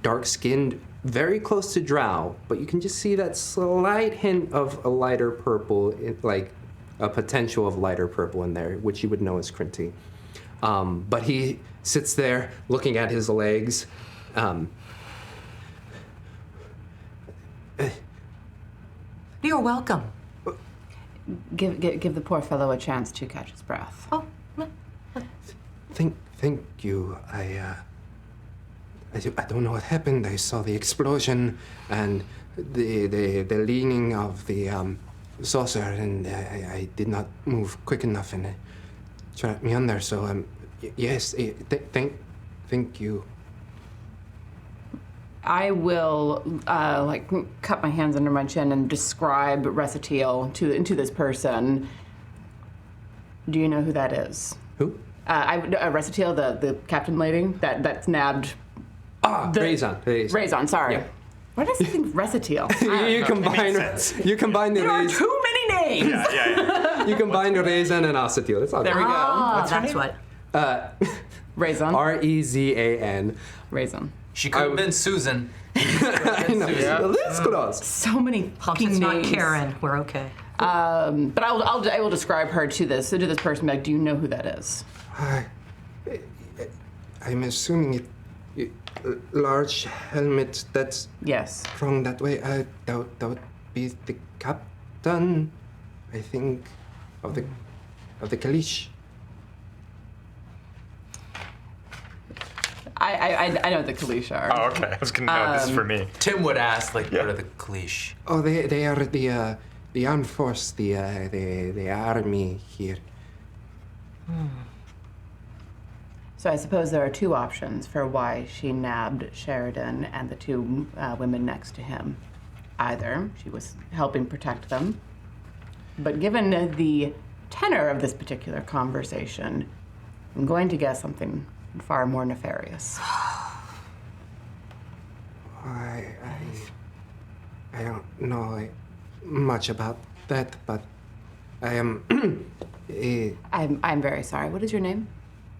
dark-skinned, very close to drow, but you can just see that slight hint of a lighter purple, like a potential of lighter purple in there, which you would know as Crinty. But he sits there looking at his legs. You're welcome. Give the poor fellow a chance to catch his breath. Oh, Thank you. I don't know what happened. I saw the explosion and the leaning of the saucer, and I did not move quick enough, and it trapped me under. So yes, thank you. I will cup my hands under my chin and describe Recitail to this person. Do you know who that is? Who? Recitail, the captain lady that nabbed. Raison. Raison, sorry. Yeah. Why did I think Recitail? You combine the There are Raison. too many names. Yeah. You combine the Raison and Asatiel. That's all. There we go. that's what. Raison. Raison. Raison. She could have been Susan. I know. This close. So many Plus, fucking it's names. not Karen. We're okay. But I will describe her to this person. Like, do you know who that is? I'm assuming it large helmet that's Yes. wrong that way. That would be the captain, I think, of the Kalish. I know what the Kalish are. Oh, okay. I was gonna know this is for me. Tim would ask, like, what are the cliche? Oh, they are the armed force, the army here. So I suppose there are two options for why she nabbed Sheridan and the two women next to him. Either she was helping protect them, but given the tenor of this particular conversation, I'm going to guess something far more nefarious. I don't know much about that, but I am. I'm very sorry. What is your name?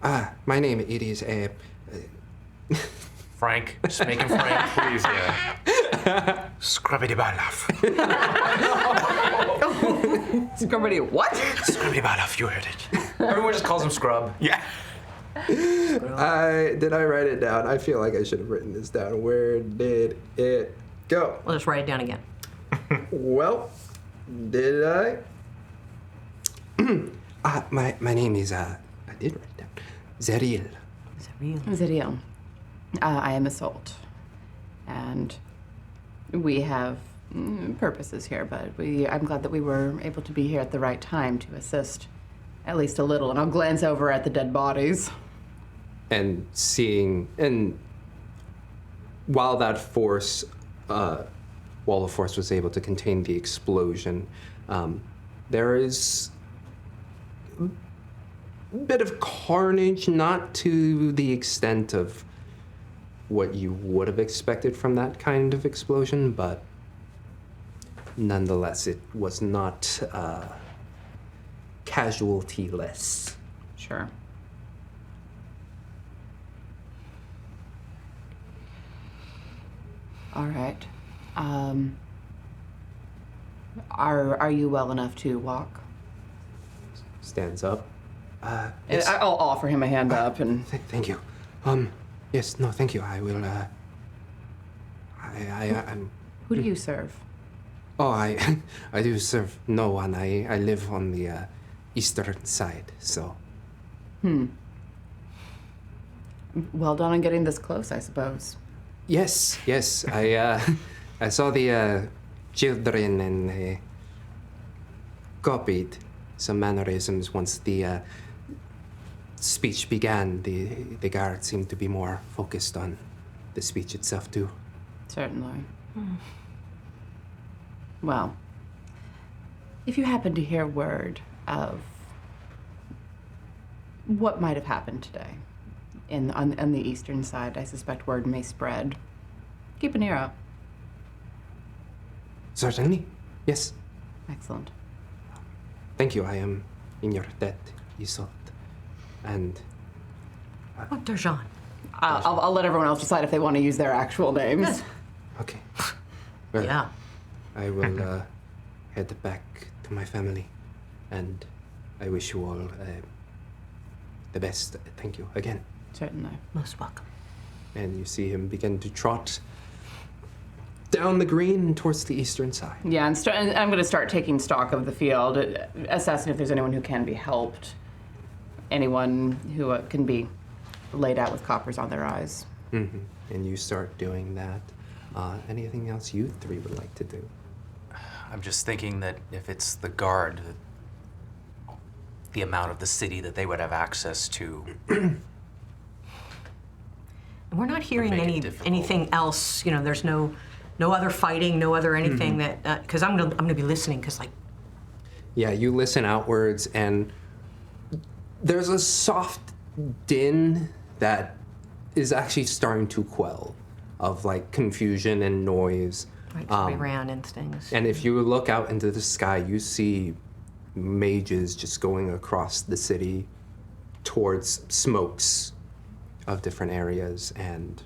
My name it is Frank. Just make him Frank. Please, yeah. Scrubbity-balaf. Scrubbity what? Scrubbity-balaf, you heard it. Everyone just calls him Scrub. Yeah. Did I write it down? I feel like I should have written this down. Where did it go? We'll just write it down again. Well, did I? My name is, I did write it down. Zeriel. Is that real? Zeriel. I am Isolt. And we have purposes here, but I'm glad that we were able to be here at the right time to assist at least a little. And I'll glance over at the dead bodies. And while the force was able to contain the explosion, there is a bit of carnage, not to the extent of what you would have expected from that kind of explosion, but nonetheless, it was not casualty-less. Sure. All right. Are you well enough to walk? Stands up. Yes. I'll offer him a hand up and. Thank you. Yes, no, thank you. I will, I'm... Who do you serve? Oh, I do serve no one. I live on the eastern side, so... Well done on getting this close, I suppose. Yes. I saw the children and copied some mannerisms once the speech began. The guard seemed to be more focused on the speech itself, too. Certainly. Well, if you happen to hear word of what might have happened today on the eastern side, I suspect word may spread. Keep an ear out. Certainly. Yes. Excellent. Thank you. I am in your debt, Isolt. And Oh, Darjaan. I'll let everyone else decide if they want to use their actual names. okay. Well, Yeah. I will head back to my family, and I wish you all the best. Thank you again. Certainly. Most welcome. And you see him begin to trot down the green towards the eastern side. Yeah, and I'm going to start taking stock of the field, assessing if there's anyone who can be helped, anyone who can be laid out with coppers on their eyes. Mm-hmm. And you start doing that. Anything else you three would like to do? I'm just thinking that if it's the guard, the amount of the city that they would have access to. We're not hearing make it difficult. anything else. You know, there's no other fighting, no other anything that. Because I'm gonna be listening. Because like. Yeah, you listen outwards, and there's a soft din that is actually starting to quell, of like confusion and noise. Right, so we ran and things. And if you look out into the sky, you see mages just going across the city towards smokes of different areas and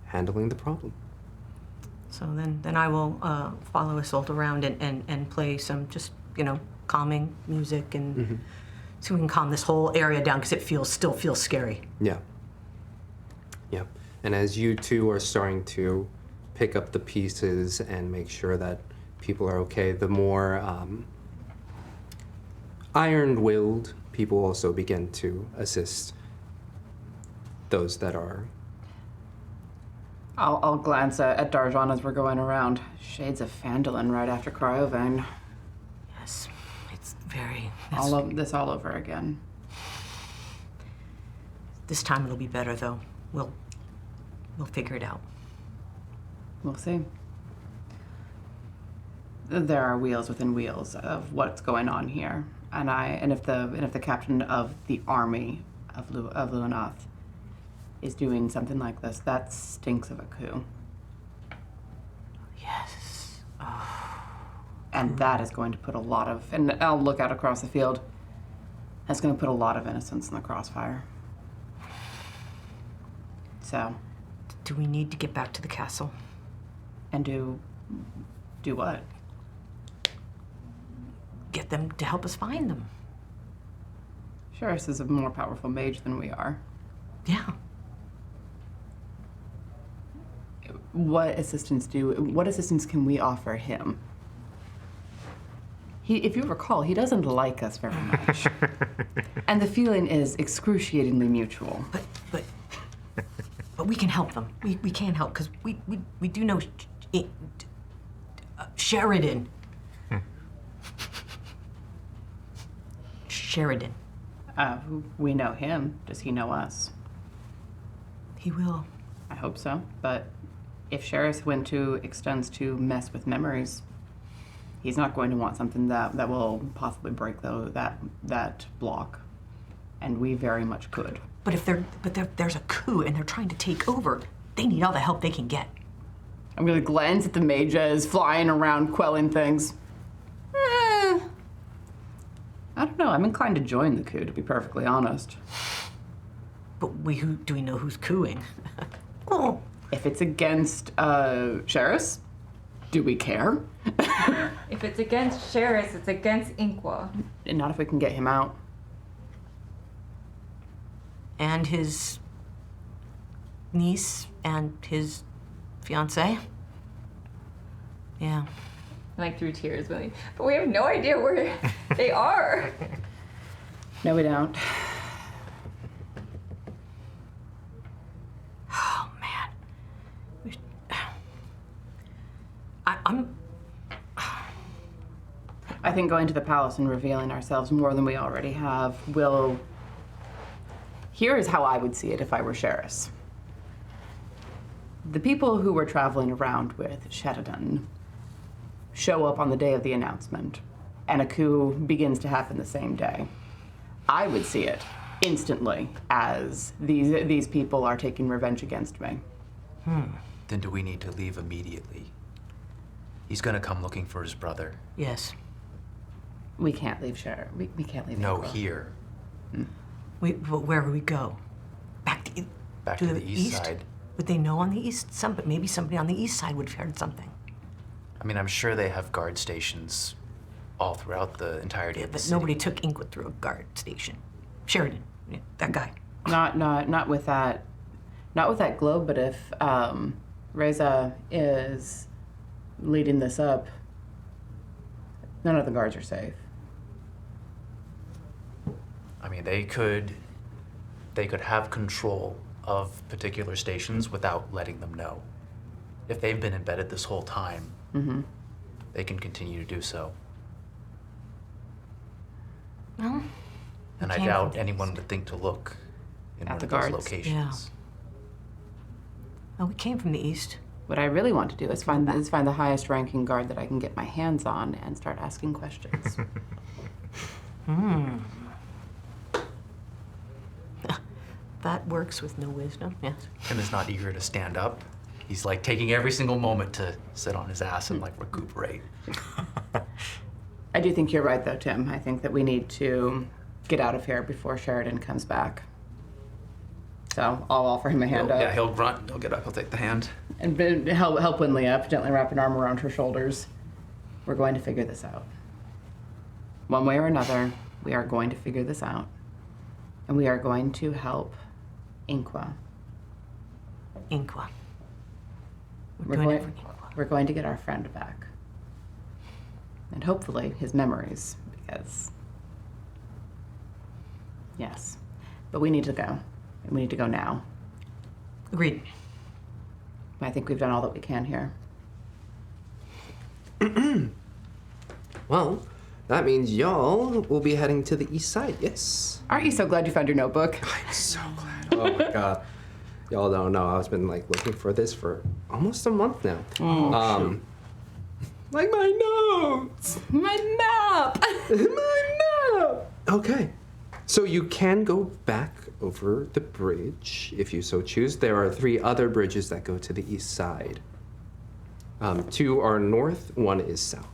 handling the problem. So then I will follow Isolt around and play some just, calming music and so we can calm this whole area down because it still feels scary. Yeah. Yep. And as you two are starting to pick up the pieces and make sure that people are okay, the more iron-willed people also begin to assist those that are... I'll glance at Darjaan as we're going around. Shades of Phandalin right after Cryovein. Yes, it's very... All over again. This time it'll be better though. We'll figure it out. We'll see. There are wheels within wheels of what's going on here, and if the captain of the army of Luenath is doing something like this, that stinks of a coup. Yes. And that is going to put a lot of, and I'll look out across the field, that's going to put a lot of innocence in the crossfire. So. Do we need to get back to the castle? And do what? Get them to help us find them. Sheriff is a more powerful mage than we are. Yeah. What assistance can we offer him? If you recall, he doesn't like us very much. And the feeling is excruciatingly mutual. But we can help them. We can help, because we do know Sheridan. Sheridan. We know him. Does he know us? He will. I hope so. But if Sheriff went to extends to mess with memories, he's not going to want something that will possibly break that block. And we very much could. But if there's a coup and they're trying to take over, they need all the help they can get. I'm gonna glance at the mages flying around quelling things. I don't know. I'm inclined to join the coup, to be perfectly honest. But do we know who's cooing? Oh. If it's against Sheriff, do we care? If it's against Sheriff, it's against Inqua. And not if we can get him out. And his niece and his fiancée? Yeah. Like through tears, really. But we have no idea where they are. No, we don't. Oh, man. I think going to the palace and revealing ourselves more than we already have will... Here is how I would see it if I were Sheriff. The people who we're traveling around with, Sheridan, show up on the day of the announcement, and a coup begins to happen the same day. I would see it instantly as these people are taking revenge against me. Then do we need to leave immediately? He's gonna come looking for his brother. Yes. We can't leave Sheriff. We can't leave. No, Inqua. here. But where would we go? Back to the east side. Would they know on the east? Maybe somebody on the east side would have heard something. I mean, I'm sure they have guard stations all throughout the entirety of the But city. nobody took Inqua through a guard station. Sheridan, that guy. Not with that. Not with that globe. But if Reza is leading this up, none of the guards are safe. I mean, they could have control of particular stations without letting them know. If they've been embedded this whole time, they can continue to do so. Well, And I doubt anyone would think to look in At one the of those guards. locations. Yeah. Oh, we came from the east. What I really want to do is find the highest ranking guard that I can get my hands on and start asking questions. That works with no wisdom, yes. Tim is not eager to stand up. He's like taking every single moment to sit on his ass and like recuperate. I do think you're right, though, Tim. I think that we need to get out of here before Sheridan comes back. So I'll offer him a hand up. Yeah, he'll grunt. He'll get up. He'll take the hand. And help Wynnleigh up, gently wrap an arm around her shoulders. We're going to figure this out. One way or another, we are going to figure this out. And we are going to help Inqua. Inqua. We're going to get our friend back. And hopefully his memories, because... Yes. But we need to go. And we need to go now. Agreed. I think we've done all that we can here. Well, that means y'all will be heading to the east side, yes? Aren't you so glad you found your notebook? I'm so glad. Oh my god. Y'all don't know. I've been like looking for this for almost a month now. Like my notes. My map! My map! Okay. So you can go back over the bridge if you so choose. There are 3 other bridges that go to the east side. 2 are north, 1 is south.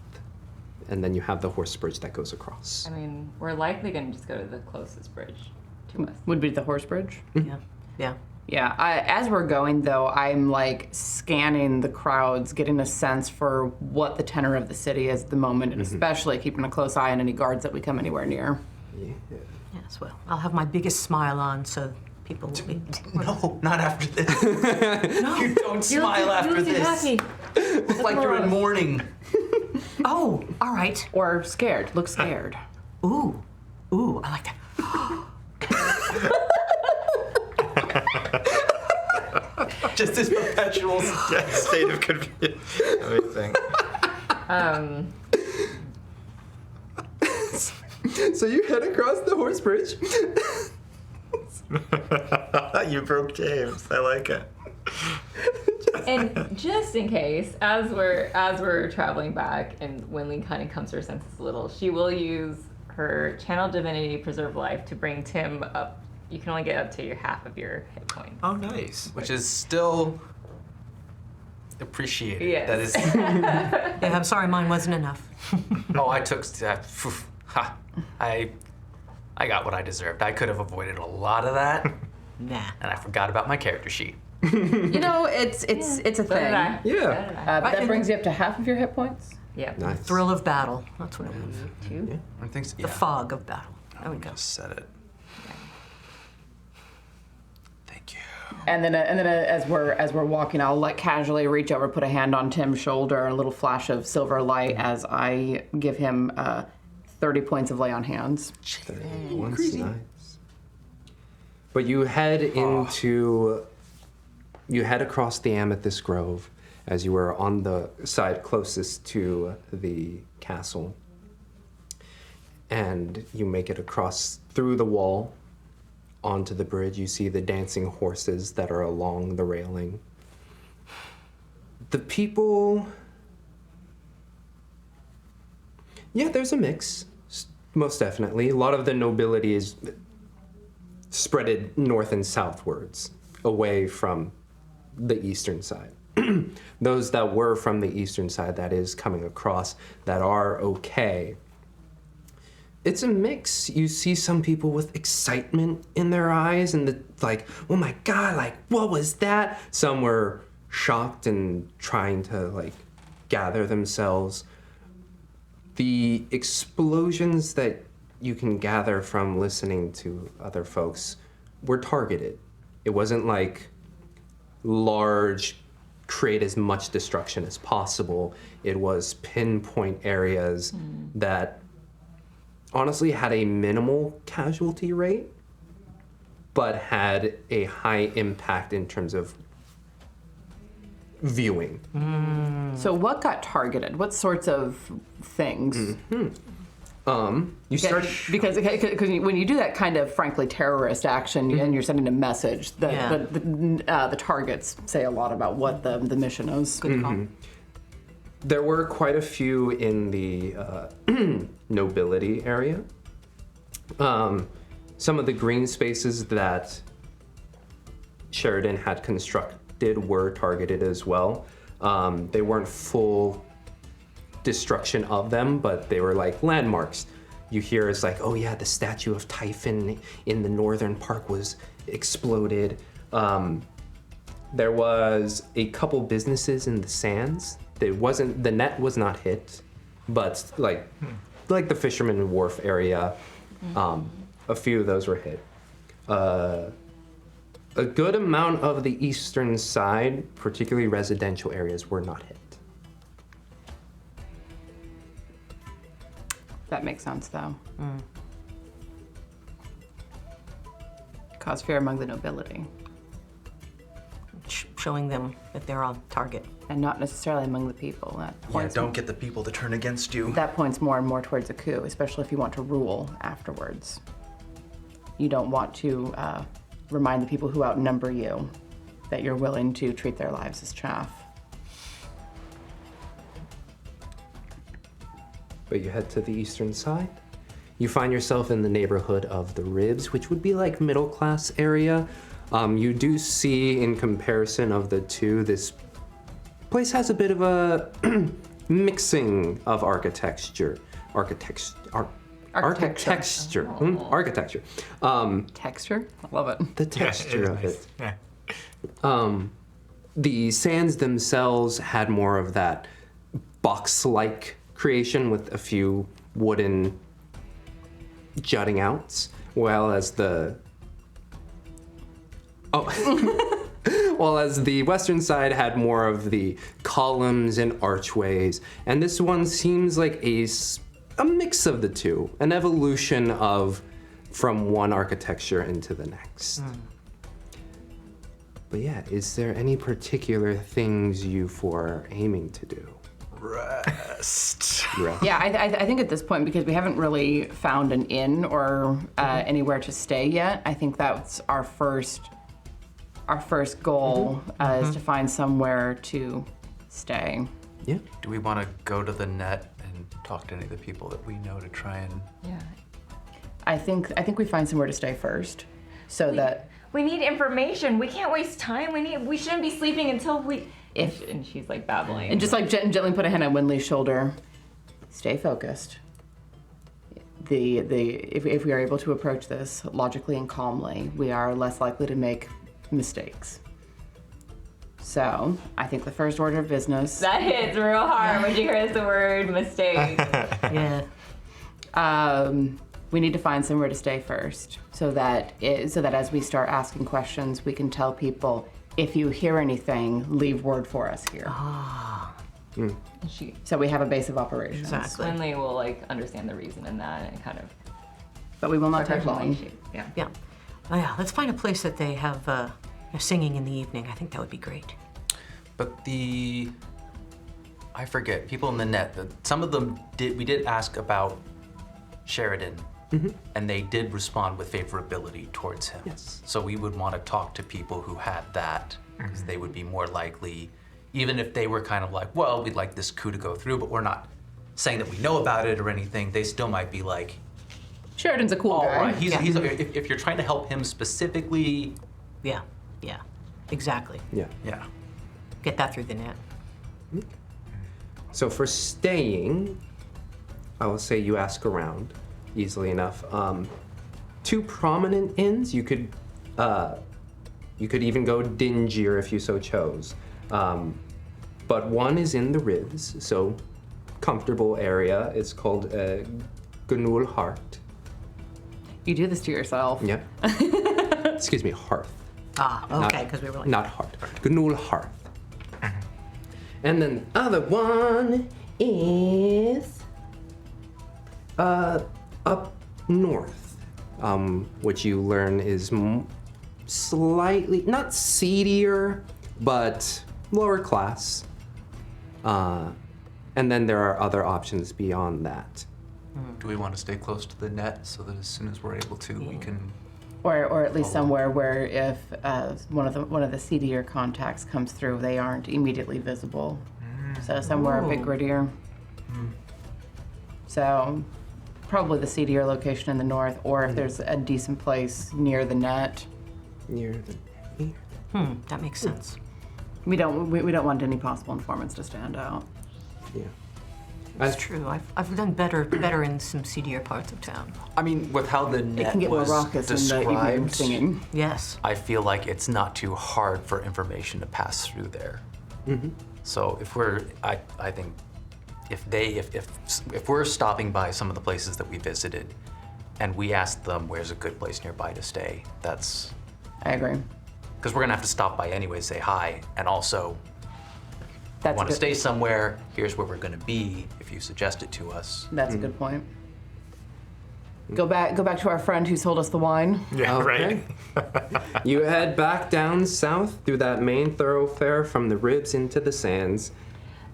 And then you have the horse bridge that goes across. I mean, we're likely going to just go to the closest bridge to us. Would be the horse bridge? Yeah. Yeah. Yeah, as we're going, though, I'm like scanning the crowds, getting a sense for what the tenor of the city is at the moment, and especially keeping a close eye on any guards that we come anywhere near. Yeah. Yes, well, I'll have my biggest smile on so people will be... No, not after this. You don't smile after this. It's like you're in mourning. Oh, all right. Or scared. Look scared. Ooh, I like that. Just this perpetual state of confusion. Amazing. So you head across the horse bridge. You broke James. I like it. And just in case, as we're traveling back, and Wynnleigh kind of comes to her senses a little, she will use her channel divinity preserve life to bring Tim up. You can only get up to half of your hit points. Oh, nice. Which is still appreciated. Yes. That is. Yeah, I'm sorry, mine wasn't enough. Oh, I took. I got what I deserved. I could have avoided a lot of that, Nah. and I forgot about my character sheet. You know, it's a So thing. did I. Yeah. So did I. That brings you up to half of your hit points. Yep. Nice. Thrill of battle. That's what it was. 2. I think so. The fog of battle. There we go. Just said it. Thank you. And then as we're walking, I'll like casually reach over, put a hand on Tim's shoulder, a little flash of silver light as I give him 30 points of lay on hands. Once nice. But you head across the Amethyst Grove as you were on the side closest to the castle. And you make it across through the wall onto the bridge. You see the dancing horses that are along the railing. The people... Yeah, there's a mix. Most definitely. A lot of the nobility is spreaded north and southwards, away from the eastern side. Those that were from the eastern side, that is, coming across, that are okay. It's a mix. You see some people with excitement in their eyes and like, oh my God, like, what was that? Some were shocked and trying to like gather themselves. The explosions that you can gather from listening to other folks were targeted. It wasn't like large, create as much destruction as possible. It was pinpoint areas that honestly had a minimal casualty rate, but had a high impact in terms of viewing. So what got targeted? What sorts of things? You start Because when you do that kind of, frankly, terrorist action and you're sending a message, the targets say a lot about what the mission is. Good call. There were quite a few in the nobility area. Some of the green spaces that Sheridan had constructed were targeted as well. They weren't full destruction of them, but they were like landmarks. You hear it's like, oh yeah, the statue of Typhon in the northern park was exploded. There was a couple businesses in the sands. The net was not hit, but like the Fisherman Wharf area, a few of those were hit. A good amount of the eastern side, particularly residential areas, were not hit. That makes sense, though. Cause fear among the nobility, Showing them that they're on target. and not necessarily among the people. That Yeah, points, don't get the people to turn against you. that points more and more towards a coup, especially if you want to rule afterwards. You don't want to remind the people who outnumber you that you're willing to treat their lives as chaff. But you head to the eastern side. You find yourself in the neighborhood of the Ribs, which would be like middle class area. You do see, in comparison of the two, this place has a bit of a mixing of architecture. Architecture. Architecture. Texture? I love it. The texture of it. Yeah. The sands themselves had more of that box-like creation with a few wooden jutting outs. Well, as the western side had more of the columns and archways, and this one seems like a mix of the two, an evolution from one architecture into the next. But yeah, is there any particular things you four are aiming to do? Rest. Yeah, I think at this point, because we haven't really found an inn or anywhere to stay yet, I think that's our first goal is to find somewhere to stay. Yeah. Do we want to go to the net and talk to any of the people that we know to try and? Yeah. I think we find somewhere to stay first, so that We need information. We can't waste time. We shouldn't be sleeping until we. And she's like babbling. and just like gently put a hand on Wynnleigh's shoulder. Stay focused. If we are able to approach this logically and calmly, we are less likely to make mistakes. So, I think the first order of business. That hits real hard when you hear the word mistake. Yeah. We need to find somewhere to stay first, so that as we start asking questions, we can tell people, if you hear anything, leave word for us here. So we have a base of operations. Exactly. Wynnleigh will like understand the reason in that and kind of. But we will not take professionally long. shape. Yeah. Yeah. Oh, yeah. Let's find a place that they have singing in the evening. I think that would be great. But I forget, people in the net, some of them we did ask about Sheridan, and they did respond with favorability towards him. Yes. So we would want to talk to people who had that, because they would be more likely, even if they were kind of like, well, we'd like this coup to go through, but we're not saying that we know about it or anything, they still might be like, Sheridan's a cool all guy. right, if you're trying to help him specifically, Yeah. Yeah. Exactly. Yeah. yeah. Get that through the net. So for staying, I will say you ask around easily enough. Two prominent inns. You could even go dingier if you so chose. But one is in the Ribs, so comfortable area. It's called Gnul Heart. You do this to yourself. Yeah. Excuse me, Hearth. Ah, okay, because we were like. Not Heart. Gnul Hearth. And then the other one is up north, which you learn is slightly, not seedier, but lower class. And then there are other options beyond that. Do we want to stay close to the net so that as soon as we're able to, we can? Or at least somewhere where if one of the seedier contacts comes through, they aren't immediately visible. So somewhere a bit grittier. So probably the seedier location in the north, or if there's a decent place near the net. Near the That makes sense. We don't want any possible informants to stand out. yeah. It's true. I've done better in some seedier parts of town. I mean, with how the It net can get more was raucous in the evening described, singing. Yes. I feel like it's not too hard for information to pass through there. So if I think if we're stopping by some of the places that we visited, and we ask them where's a good place nearby to stay, that's I agree. because we're gonna have to stop by anyway, say hi, and also That's want a to good, stay somewhere. Here's where we're gonna be if you suggest it to us. That's a good point. Go back to our friend who sold us the wine. Yeah, right. You head back down south through that main thoroughfare from the Ribs into the Sands.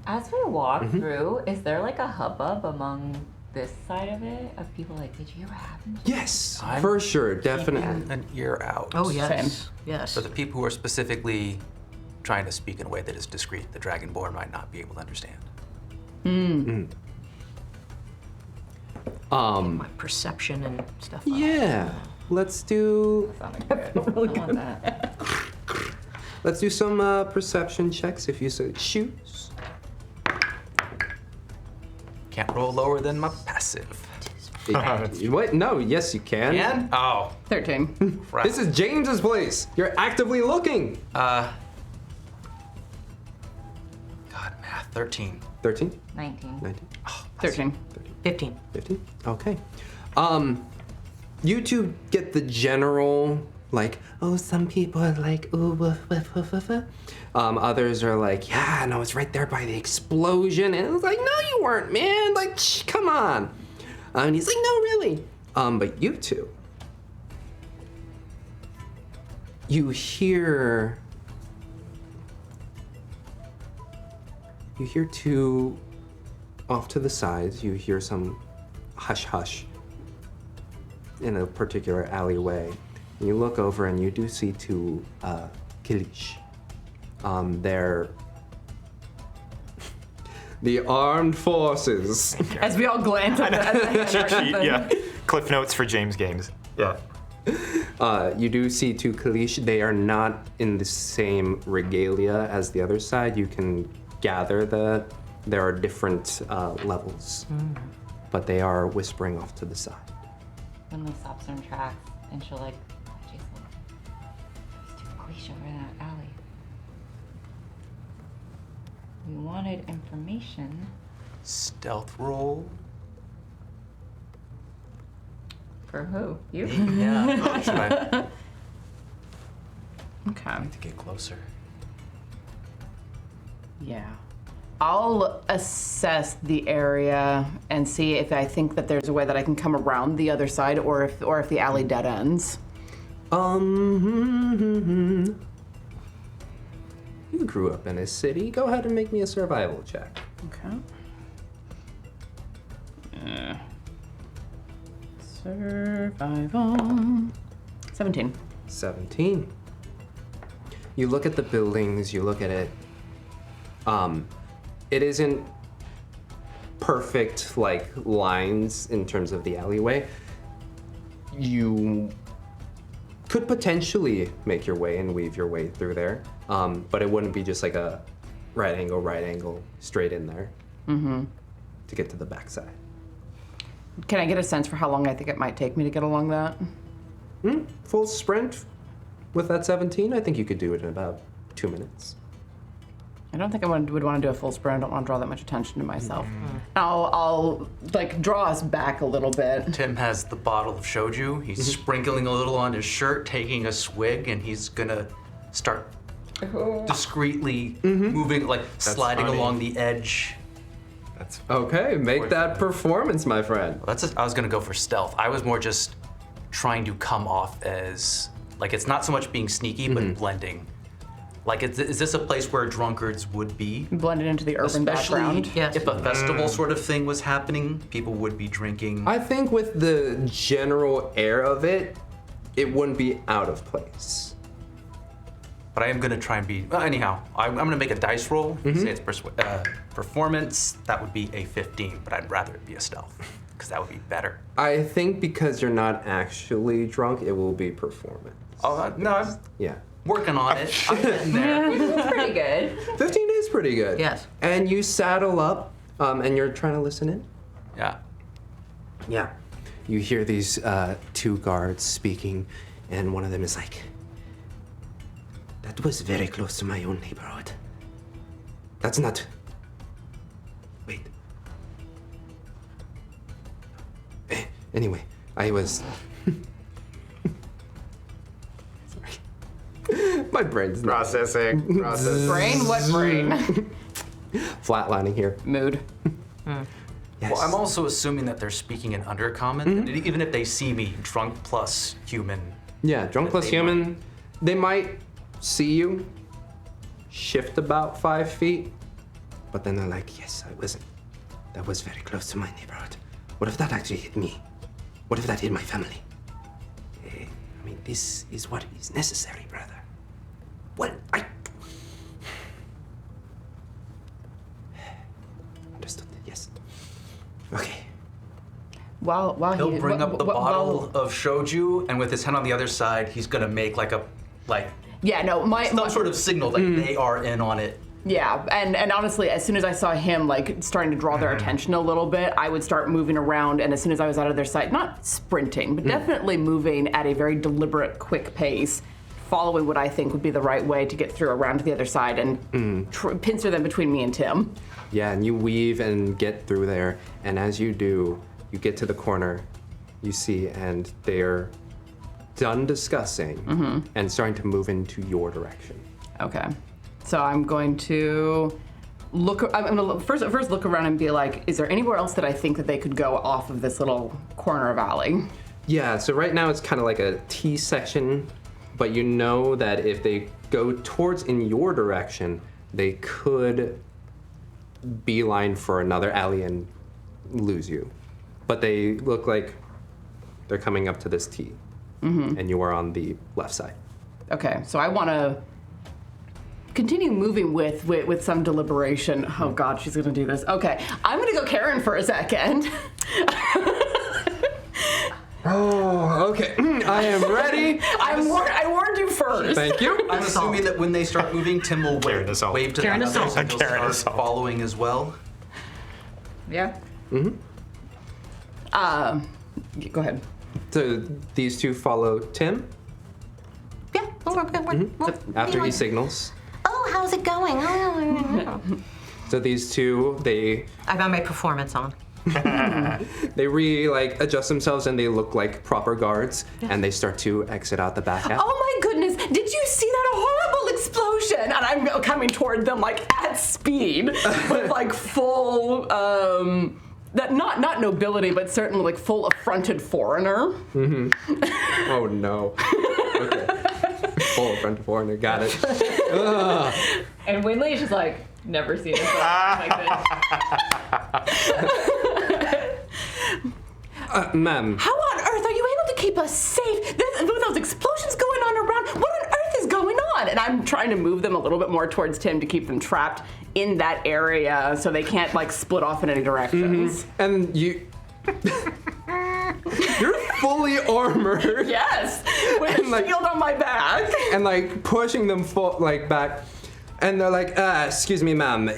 As we walk through, is there like a hubbub among this side of it of people like, did you ever happen to? Yes, I'm for sure, definitely. Keeping an ear out. Oh, yes. Yes. For the people who are specifically trying to speak in a way that is discreet, the Dragonborn might not be able to understand. My perception and stuff. Yeah, let's do want that. let's do some perception checks if you so choose. Can't roll lower than my passive. What? No, yes you can. And? Oh, 13. crap. This is James's place. You're actively looking. God, math. 13. 13, 19. 19, 13. 15. 15. Okay. You two get the general, like, oh, some people are like, ooh, woof, woof, woof, woof, woof. Others are like, yeah, no, it's right there by the explosion. And it was like, no, you weren't, man. Like, come on. And he's like, no, really. But you two, you hear two off to the sides. You hear some hush hush in a particular alleyway. And you look over and you do see two Kilish. They're the armed forces. As we all glance at the Yeah. Cliff notes for James games. Yeah. You do see two Kalish. They are not in the same regalia as the other side. You can gather that there are different levels, but they are whispering off to the side. Wynnleigh stops her in tracks, and she'll like, Jason, there's two Kalish over in that alley. We wanted information. Stealth roll. For who? You? Yeah. Should I Okay. to get closer? Yeah. I'll assess the area and see if I think that there's a way that I can come around the other side, or if the alley dead ends. You grew up in a city. Go ahead and make me a survival check. Okay. Survival. 17. 17. You look at the buildings, you look at it. It isn't perfect like lines in terms of the alleyway. You could potentially make your way and weave your way through there, but it wouldn't be just like a right angle, straight in there to get to the backside. Can I get a sense for how long I think it might take me to get along that? Full sprint with that 17, I think you could do it in about 2 minutes. I don't think I would want to do a full sprint. I don't want to draw that much attention to myself. I'll like draw us back a little bit. Tim has the bottle of shoju. He's sprinkling a little on his shirt, taking a swig, and he's gonna start discreetly moving, like sliding funny. along the edge. That's Okay, make that performance, my friend. I was gonna go for stealth. I was more just trying to come off as, like, it's not so much being sneaky, but blending. Like, is this a place where drunkards would be? Blended into the urban Especially background. Yes. if a festival sort of thing was happening, people would be drinking. I think with the general air of it, it wouldn't be out of place. But I am gonna try and be, anyhow, I'm gonna make a dice roll. Say it's performance, that would be a 15, but I'd rather it be a stealth, because that would be better. I think because you're not actually drunk, it will be performance. Oh, no, I'm Yeah. working on it. I'm getting there. That's pretty good. 15 is pretty good. Yes. And you saddle up, and you're trying to listen in? Yeah. Yeah. You hear these two guards speaking, and one of them is like, that was very close to my own neighborhood. That's not... Wait. Anyway, I was... Sorry. My brain's not processing. Brain? What brain? flatlining here. Mood. Yes. Well, I'm also assuming that they're speaking in Undercommon, and even if they see me drunk plus human. Yeah, drunk plus they human. They might see you shift about 5 feet, but then they're like, yes, I wasn't. That was very close to my neighborhood. What if that actually hit me? What if that hit my family? I mean, this is what is necessary, brother. Well, I... Understood, yes. Okay. While He'll bring up the bottle of shoju, and with his hand on the other side, he's gonna make Yeah, no, some sort of signal that they are in on it. Yeah, and honestly, as soon as I saw him like starting to draw their attention a little bit, I would start moving around, and as soon as I was out of their sight, not sprinting, but definitely moving at a very deliberate, quick pace, following what I think would be the right way to get through around to the other side and pincer them between me and Tim. Yeah, and you weave and get through there, and as you do, you get to the corner, you see, and they're done discussing and starting to move into your direction. Okay. So I'm going to first look around and be like, is there anywhere else that I think that they could go off of this little corner of alley? Yeah, so right now it's kind of like a T section, but you know that if they go towards in your direction, they could beeline for another alley and lose you. But they look like they're coming up to this T, and you are on the left side. Okay, so I want to continue moving with some deliberation. Oh God, she's gonna do this. Okay, I'm gonna go Karen for a second. Oh, okay. I am ready. I warned you first. Thank you. I'm assuming that when they start moving, Tim will Karen Isolt. wave to Karen the others Isolt. and he'll Karen start Isolt. following as well. Yeah. Go ahead. So these two follow Tim Yeah. after he signals. Oh, how's it going? So these two, they I got my performance on. adjust themselves and they look like proper guards, and they start to exit out the back alley. Oh my goodness, did you see that horrible explosion? And I'm coming toward them like at speed with like full, that not nobility, but certainly like full affronted foreigner. Oh no. Okay. Full front foreigner, got it. And Wynnleigh is just like, never seen it like this. Ma'am. How on earth are you able to keep us safe? With those explosions going on around, what on earth is going on? And I'm trying to move them a little bit more towards Tim to keep them trapped in that area so they can't like split off in any directions. And you... You're fully armored. Yes, with a like- shield on my back. And like pushing them back. And they're like, excuse me, ma'am.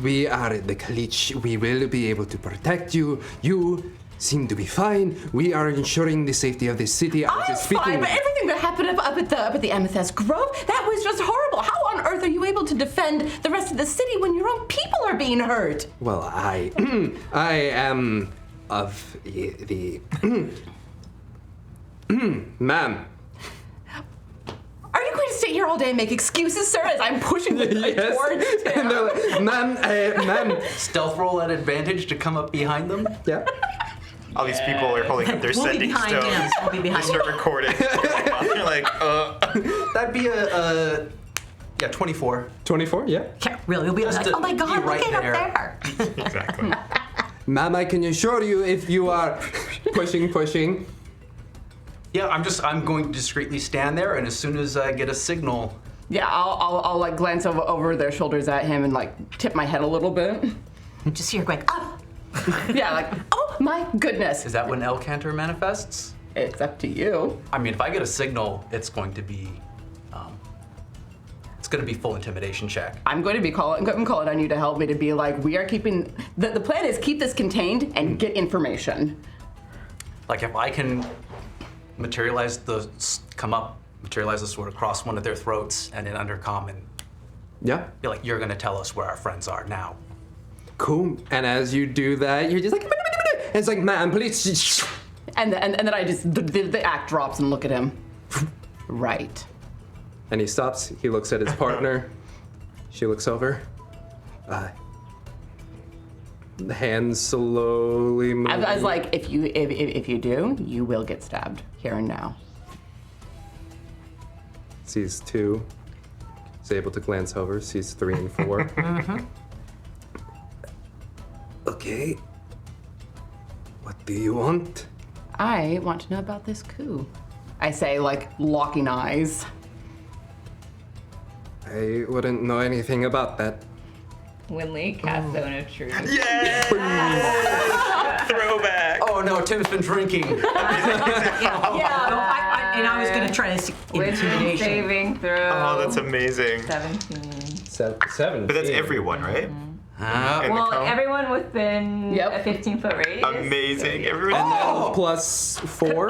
We are the Kalich. We will be able to protect you. You seem to be fine. We are ensuring the safety of this city. I'm fine, but everything that happened up at the Amethyst Grove, that was just horrible. How on earth are you able to defend the rest of the city when your own people are being hurt? Well, I am of the ma'am. Are you going to sit here all day and make excuses, sir, as I'm pushing the Yes. towards And they're Tim? like, ma'am. Stealth roll at advantage to come up behind them. Yeah. All these people are holding up their We'll be sending behind stones. him. We'll be They behind him. start recording. You're like, That'd be a 24. 24, yeah. Yeah, really, we'll be like, to oh my God, be right look at there. up there. Exactly. Ma'am, I can assure you if you are pushing. Yeah, I'm going to discreetly stand there, and as soon as I get a signal, Yeah, I'll like glance over their shoulders at him and like tip my head a little bit. Just hear going, oh. Yeah, like, oh my goodness. is that when El Cantor manifests? It's up to you. I mean, if I get a signal, it's going to be full intimidation check. I'm going to be calling on you to help me to be like, we are keeping, the plan is keep this contained and get information. Like if I can materialize the sword across one of their throats and in undercommon, Yeah. be like, you're gonna tell us where our friends are now. Cool. And as you do that, you're just like, and it's like, ma'am, please. And then I just, the act drops and look at him. Right. And he stops. He looks at his partner. She looks over. The hands slowly move. I was like, if you do, you will get stabbed here and now. Sees 2. Is able to glance over. Sees 3 and 4. Okay. What do you want? I want to know about this coup. I say, like, locking eyes. I wouldn't know anything about that. Wynnleigh cast Zone of Truth. yeah! Throwback. Oh no, Tim's been drinking. And I was going to try this Wisdom intimidation. saving throw. Oh, that's amazing. 17. 7. But that's everyone, right? In the Well, cone? everyone within Yep. a 15-foot radius. Amazing. Everyone. Plus 4.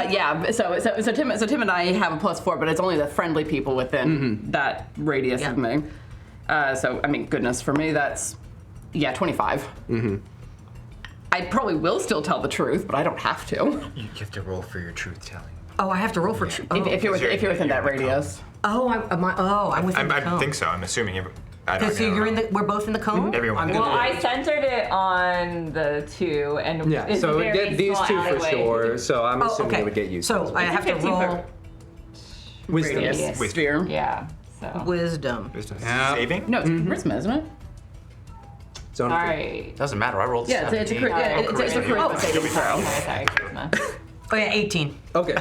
Yeah. So Tim and I have a +4, but it's only the friendly people within that radius of me. So I mean, goodness, for me that's 25. I probably will still tell the truth, but I don't have to. You have to roll for your truth telling. Oh, I have to roll for truth. Oh. If you're within that radius. I'm within the cone. I think so. I'm assuming. I don't So know. we're both in the cone? Everyone. Well, I centered it on the 2, and Yeah, it's so a it would very get these small 2 for alleyway. sure. So I'm assuming okay. it would get you. So I have to 15 roll for- wisdom. Radius sphere. Yeah. So. wisdom. Yeah. Saving? No, it's charisma, isn't it? So All right. Doesn't matter. I rolled Yeah, it's a 17. charisma saving throw. Sorry, charisma. Oh yeah, 18. Okay.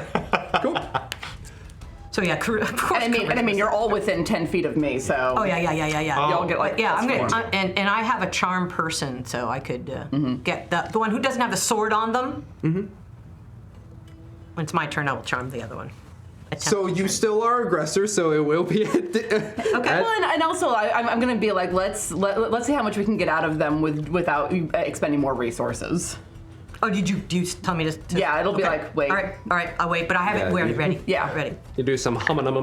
Cool. So yeah, of course. And I mean, you're all within 10 feet of me, so. Oh yeah. Y'all get like. Yeah, I'm plus gonna, 4. and I have a charm person, so I could get the one who doesn't have the sword on them. When it's my turn, I will charm the other one. So you still are aggressor, so it will be. Okay. Well, and also I'm gonna be like, let's see how much we can get out of them without expending more resources. Oh, do you tell me to? Yeah, it'll be like, wait. All right, I'll wait, but I have it. We're ready. Yeah. ready. You do some humming. And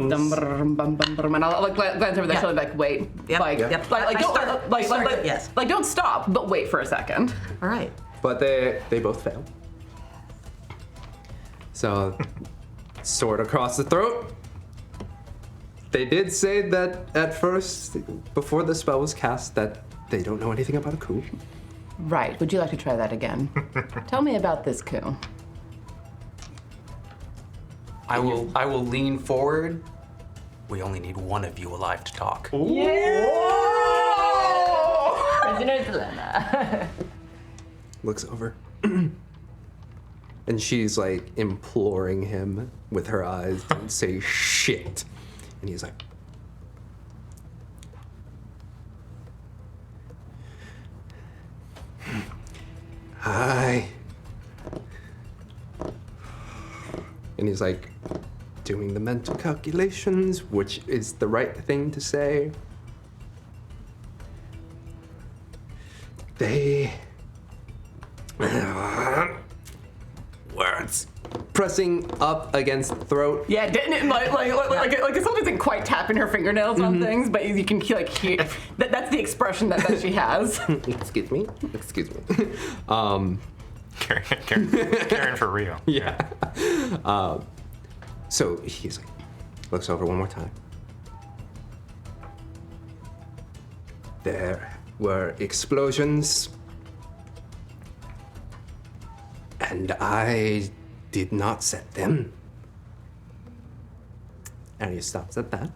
I'll like glance over the shoulder, like, wait, Yep. like, Yep. like, I don't, start- like, I start- like, yes. like, don't stop, but wait for a second. All right. But they both fail. So, sword across the throat. They did say that at first, before the spell was cast, that they don't know anything about a coup. Right. Would you like to try that again? Tell me about this coup. I will lean forward. We only need one of you alive to talk. Prisoner's dilemma. Looks over. And she's like imploring him with her eyes, don't say shit. And he's like, hi. And he's like doing the mental calculations, which is the right thing to say. They... Words. Pressing up against the throat. Yeah, didn't it, like Isolt isn't quite tapping her fingernails on things, but you can like hear that's the expression that she has. Excuse me. Karen for real. Yeah. So he's like, looks over one more time. There were explosions, and I did not set them. And he stops at that.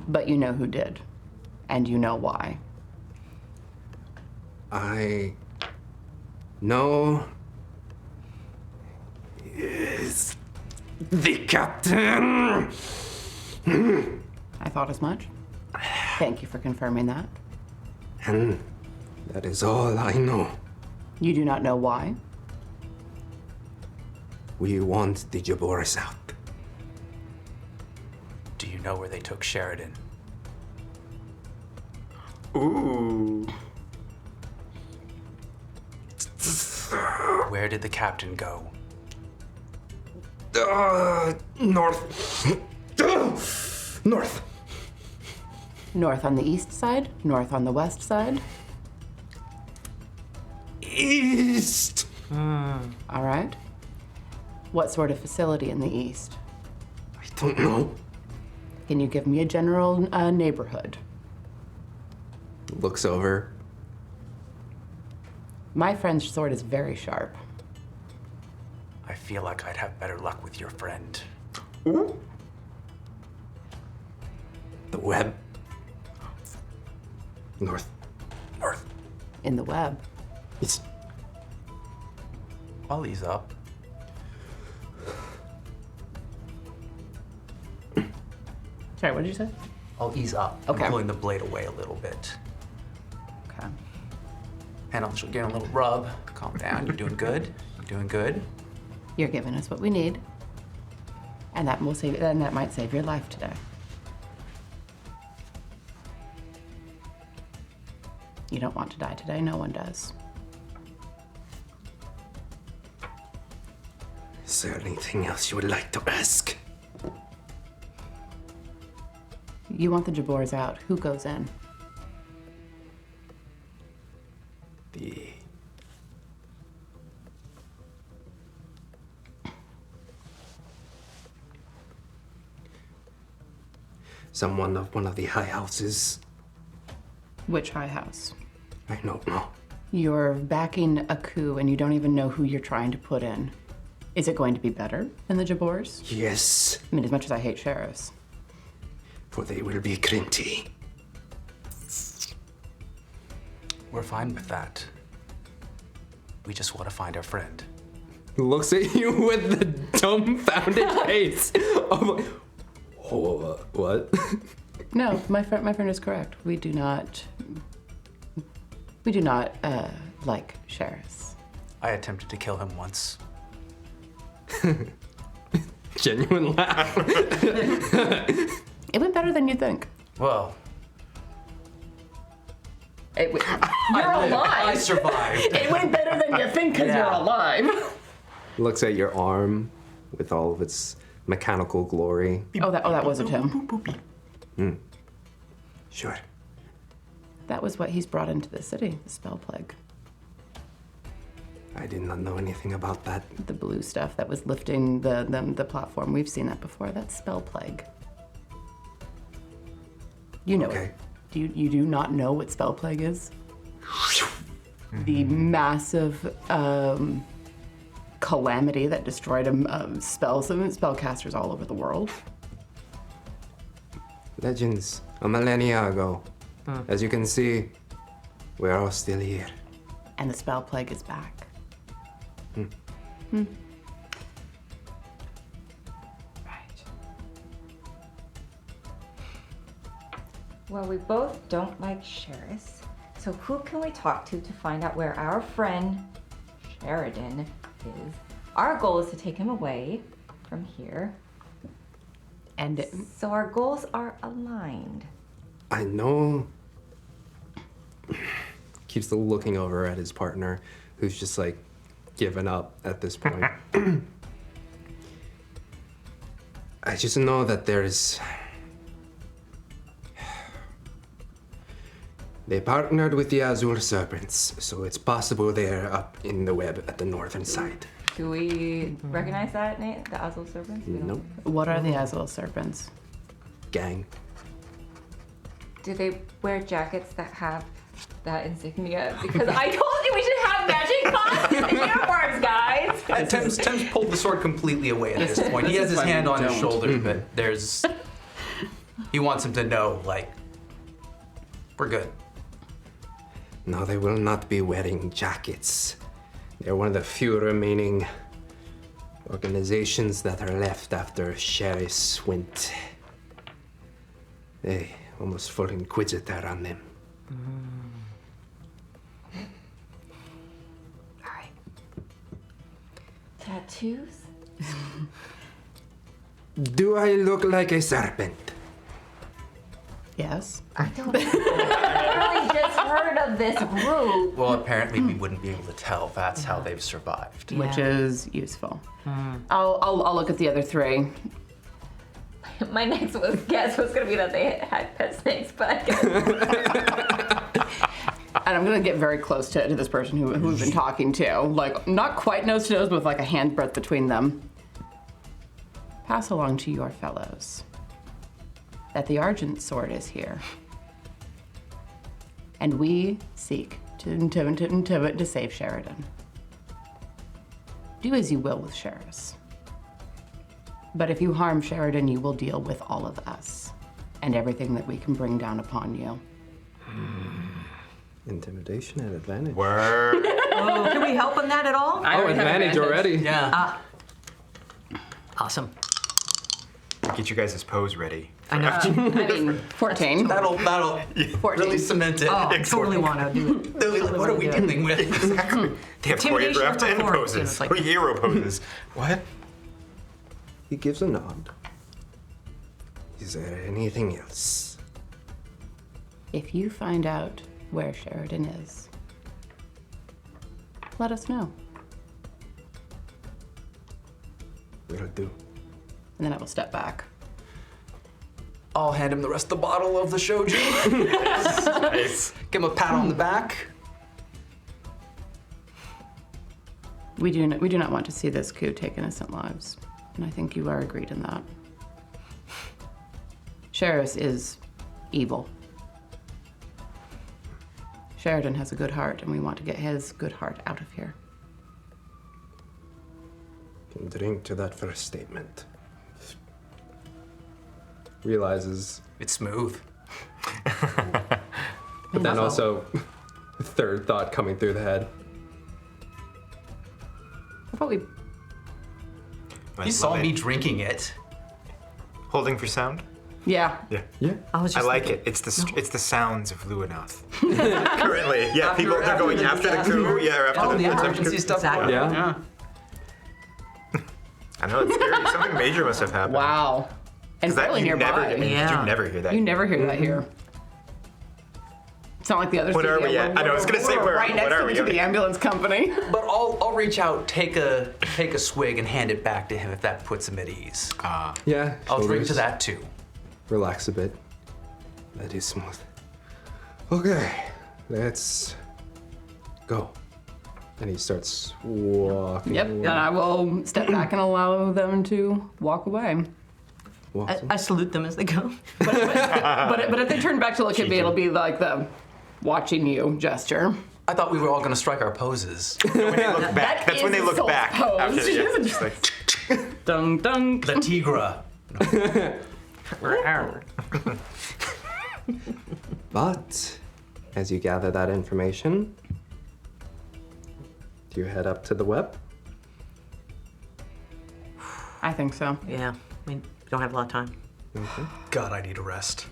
But you know who did, and you know why. I know is the captain. I thought as much. Thank you for confirming that. And that is all I know. You do not know why? We want the Jarbor out. Do you know where they took Sheridan? Ooh. Where did the captain go? North. North. North on the east side? North on the west side? East. All right. What sort of facility in the east? I don't know. Can you give me a general neighborhood? Looks over. My friend's sword is very sharp. I feel like I'd have better luck with your friend. The web. North. North. In the web. East. I'll ease up. Sorry, what did you say? I'll ease up. Okay. I'm pulling the blade away a little bit. Okay. And I'll get a little rub. Calm down. You're doing good. You're doing good. You're giving us what we need. And that will save and that might save your life today. You don't want to die today, no one does. Is there anything else you would like to ask? You want the Jarbors out. Who goes in? The someone of one of the high houses. Which high house? I don't know. You're backing a coup and you don't even know who you're trying to put in. Is it going to be better than the Jarbors? Yes, I mean, as much as I hate sheriffs. for they will be Crinty. We're fine with that. We just want to find our friend. Looks at you with the dumbfounded face. Of, oh, what? No, my friend is correct. We do not like sheriffs. I attempted to kill him once. Genuine laugh. It went better than you'd think. Well, You're I alive. survived. It went better than you think because Yeah. you're alive. Looks at your arm with all of its mechanical glory. That wasn't him. Sure. That was what he's brought into the city, the spell plague. I did not know anything about that. The blue stuff that was lifting the platform. We've seen that before. That's spell plague. You know Okay. it. You do not know what spell plague is? The massive calamity that destroyed spellcasters all over the world. Legends, a millennia ago. As you can see, we're all still here. And the spell plague is back. Right. Well, we both don't like sheriffs. So who can we talk to find out where our friend Sheridan is? Our goal is to take him away from here. And So our goals are aligned. I know. Keeps looking over at his partner, who's just like given up at this point. I just know that there's. They partnered with the Azure Serpents, so it's possible they're up in the web at the northern side. Do we recognize that, Nate? The Azul Serpents? We don't- Nope. what are the Azul Serpents? Gang. Do they wear jackets that have that insignia? Because I told you we should have matching costumes and uniforms, guys! Tim's pulled the sword completely away at this point. He has his hand on his shoulder, but there's. He wants him to know, like, we're good. No, they will not be wearing jackets. They're one of the few remaining organizations that are left after sheriffs went. They almost full inquisitor on them. Alright. Tattoos? Do I look like a serpent? Yes. I don't know. I literally just heard of this group. Well, apparently we wouldn't be able to tell. That's how they've survived. Which is useful. I'll look at the other three. My next guess was gonna be that they had pet snakes, but I guess. And I'm gonna get very close to this person who we've been talking to. Like, not quite nose to nose, but with like a hand breadth between them. Pass along to your fellows that the Argent Sword is here. And we seek to save Sheridan. Do as you will with sheriffs. But if you harm Sheridan, you will deal with all of us and everything that we can bring down upon you. Intimidation at advantage. Word. Oh, can we help on that at all? I already have advantage already. Yeah. Awesome. Get you guys' pose ready. I know. I mean, 14. That'll 14. really cement it. Oh, I totally want to do it. They'll be like, what are we dealing with? Exactly. They have Intimidation choreographed of end performance, poses. it's like- Hero poses. What? He gives a nod. Is there anything else? If you find out where Sheridan is, let us know. Will do. And then I will step back. I'll hand him the rest of the bottle of the shoju. Nice. Give him a pat on the back. We do not want to see this coup take innocent lives. And I think you are agreed in that. Sheriff is evil. Sheridan has a good heart, and we want to get his good heart out of here. Can drink to that first statement. Realizes, It's smooth. but then also, third thought coming through the head. How about we... You saw me drinking it. Holding for sound? Yeah. Yeah. Yeah. I was I just like it. It's the sounds of Luenath. Currently, yeah. People they're going after the coup. Yeah, or after Oh, the the emergency stuff. Exactly. Yeah. I know it's scary. Something major must have happened. Wow. And That fairly you nearby. never, Yeah. you never hear that. You never hear that here. It's not like the other What are we at? I know, I was gonna say, we're right what next are we? to the ambulance company. But I'll reach out, take a swig, and hand it back to him if that puts him at ease. Yeah. I'll drink shoulders to that too. Relax a bit. That is smooth. Okay, let's go. And he starts walking. Yep. And I will step back and allow them to walk away. Walks I salute them as they go. But if they turn back to look at me, it'll be like the watching you gesture. I thought we were all going to strike our poses. When they look back, that's when they is look Isolt's back. pose. After She the, doesn't just like, Dun dun. The Tigra. But as you gather that information, do you head up to the web? I think so. Yeah, we don't have a lot of time. God, I need a rest.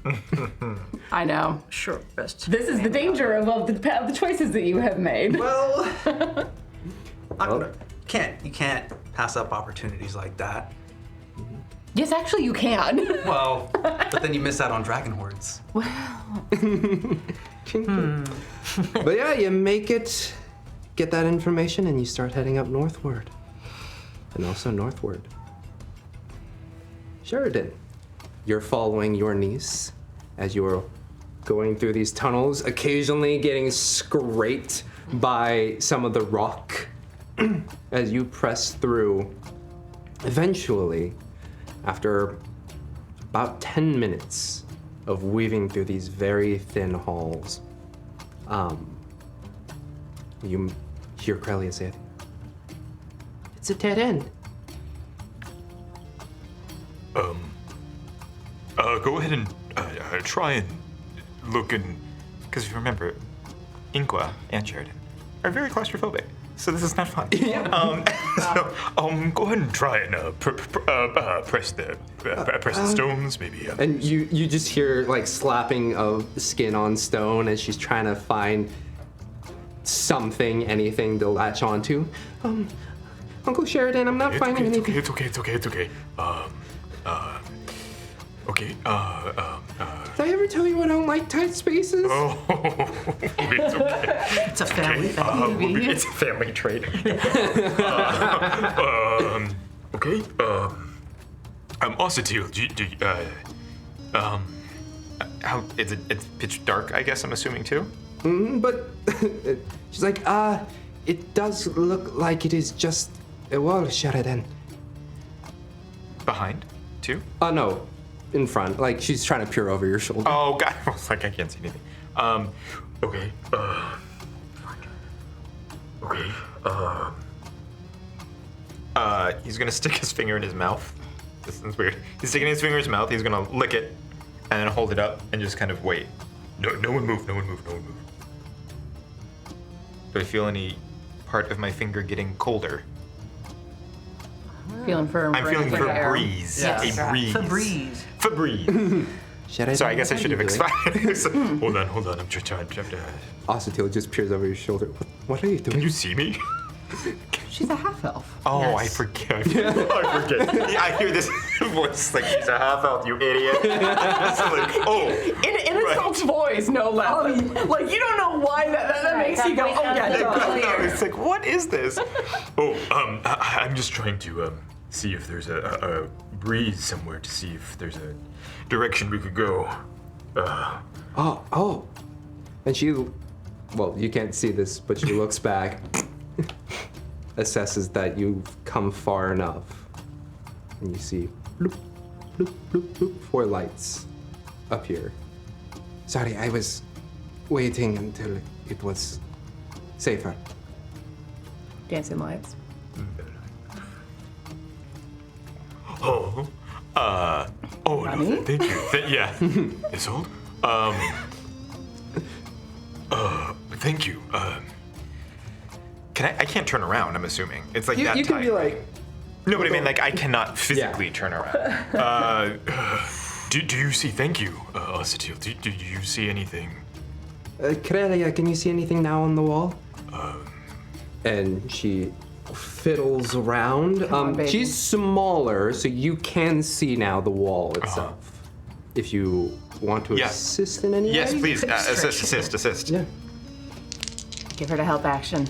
I know. Sure, best. This is the danger of the choices that you have made. Well, Well, you can't pass up opportunities like that. Yes, actually, you can. Well, but then you miss out on dragon hordes. But yeah, you make it, get that information, and you start heading up northward. And also northward. Sheridan, you're following your niece as you are going through these tunnels, occasionally getting scraped by some of the rock as you press through. Eventually, after about 10 minutes of weaving through these very thin halls, you hear Crelia say, "It's a dead end." Go ahead and try and look in, because if you remember, Inqua and Sheridan are very claustrophobic, so this is not fun. So go ahead and try and press the stones, maybe. And you just hear like slapping of skin on stone as she's trying to find something, anything to latch onto. Uncle Sheridan, I'm not finding anything. It's okay. Okay. Did I ever tell you I don't like tight spaces? Oh, it's okay. It's a family thing. It's a family trait. Okay. Osatil, how it's pitch dark, I guess I'm assuming too. But she's like, it does look like it is just a wall, Sheridan. Behind, too? No, in front. Like she's trying to peer over your shoulder. Oh God, I was like, I can't see anything. Okay. He's gonna stick his finger in his mouth. This is weird. He's sticking his finger in his mouth. He's gonna lick it, and then hold it up and just kind of wait. No one move. No one move. Do I feel any part of my finger getting colder? Feeling for I'm feeling air. Febreze. Yes. A breeze. Febreze. Sheridan, So I guess I what should are have you doing? expired. Hold on. I'm trying to. Osatil just peers over your shoulder. What are you doing? Can you see me? She's a half elf. Oh, Yes. I forget. I forget. Yeah, I hear this voice like she's a half elf, you idiot. It's like, oh. In Isolt's voice, no less. Like you don't know why that makes you go, oh yeah, no. It's like, what is this? Oh, I'm just trying to see if there's a breeze somewhere to see if there's a direction we could go. Oh. And she, well, you can't see this, but she looks back, assesses that you've come far enough, and you see bloop, bloop, bloop, bloop, 4 lights up here. Sorry, I was waiting until it was safer. Dancing lights. Oh, Money? no, thank you. Yeah, Isolt. Thank you. I can't turn around. I'm assuming it's like that You time. can be like, No, but I mean, like, I cannot physically turn around. Do you see? Thank you, Ossetil. Do you see anything? Corellia, can you see anything now on the wall? And she fiddles around. on, baby. She's smaller, so you can see now the wall itself. If you want to Yeah. assist in any Yes, way. please. Assist. Yeah. Give her the help action.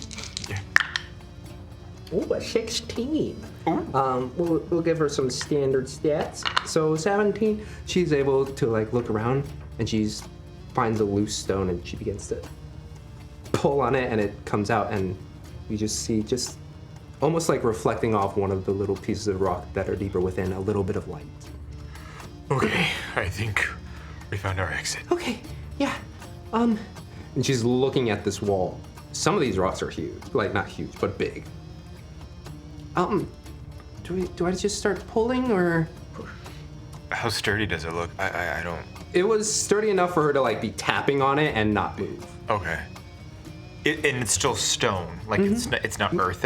Oh, a 16. We'll give her some standard stats. So 17, she's able to like look around and she's finds a loose stone and she begins to pull on it and it comes out and you just see just almost like reflecting off one of the little pieces of rock that are deeper within a little bit of light. Okay, I think we found our exit. Okay, yeah. And she's looking at this wall. Some of these rocks are huge, like not huge, but big. Do I just start pulling or? How sturdy does it look? I don't. It was sturdy enough for her to like be tapping on it and not move. Okay. And it's still stone, like it's not earth.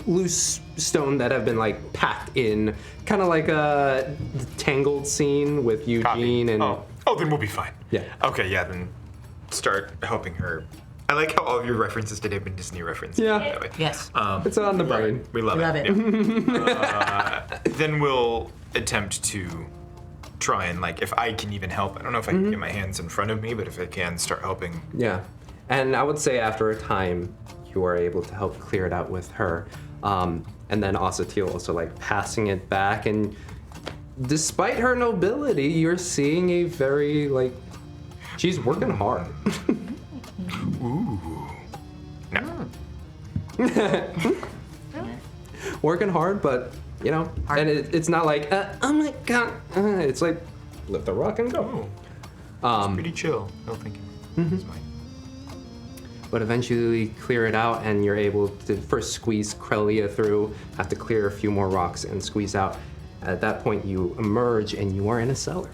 Loose stone that have been like packed in, kind of like a Tangled scene with Eugene and. Oh, then we'll be fine. Yeah. Okay, yeah, then start helping her. I like how all of your references today have been Disney references. Yeah. By the way. Yes. It's on the brain. We love Love it. it. Yeah. Then we'll attempt to try and like, if I can even help. I don't know if I can get my hands in front of me, but if I can, start helping. Yeah, and I would say after a time, you are able to help clear it out with her, and then Ossetil also like passing it back. And despite her nobility, you're seeing a very like, she's working hard. Ooh. No. Working hard, but you know, and it's not like, oh my god, it's like, lift the rock and go. It's pretty chill. No thinking. It's fine. But eventually clear it out and you're able to first squeeze Corellia through, have to clear a few more rocks and squeeze out. At that point you emerge and you are in a cellar.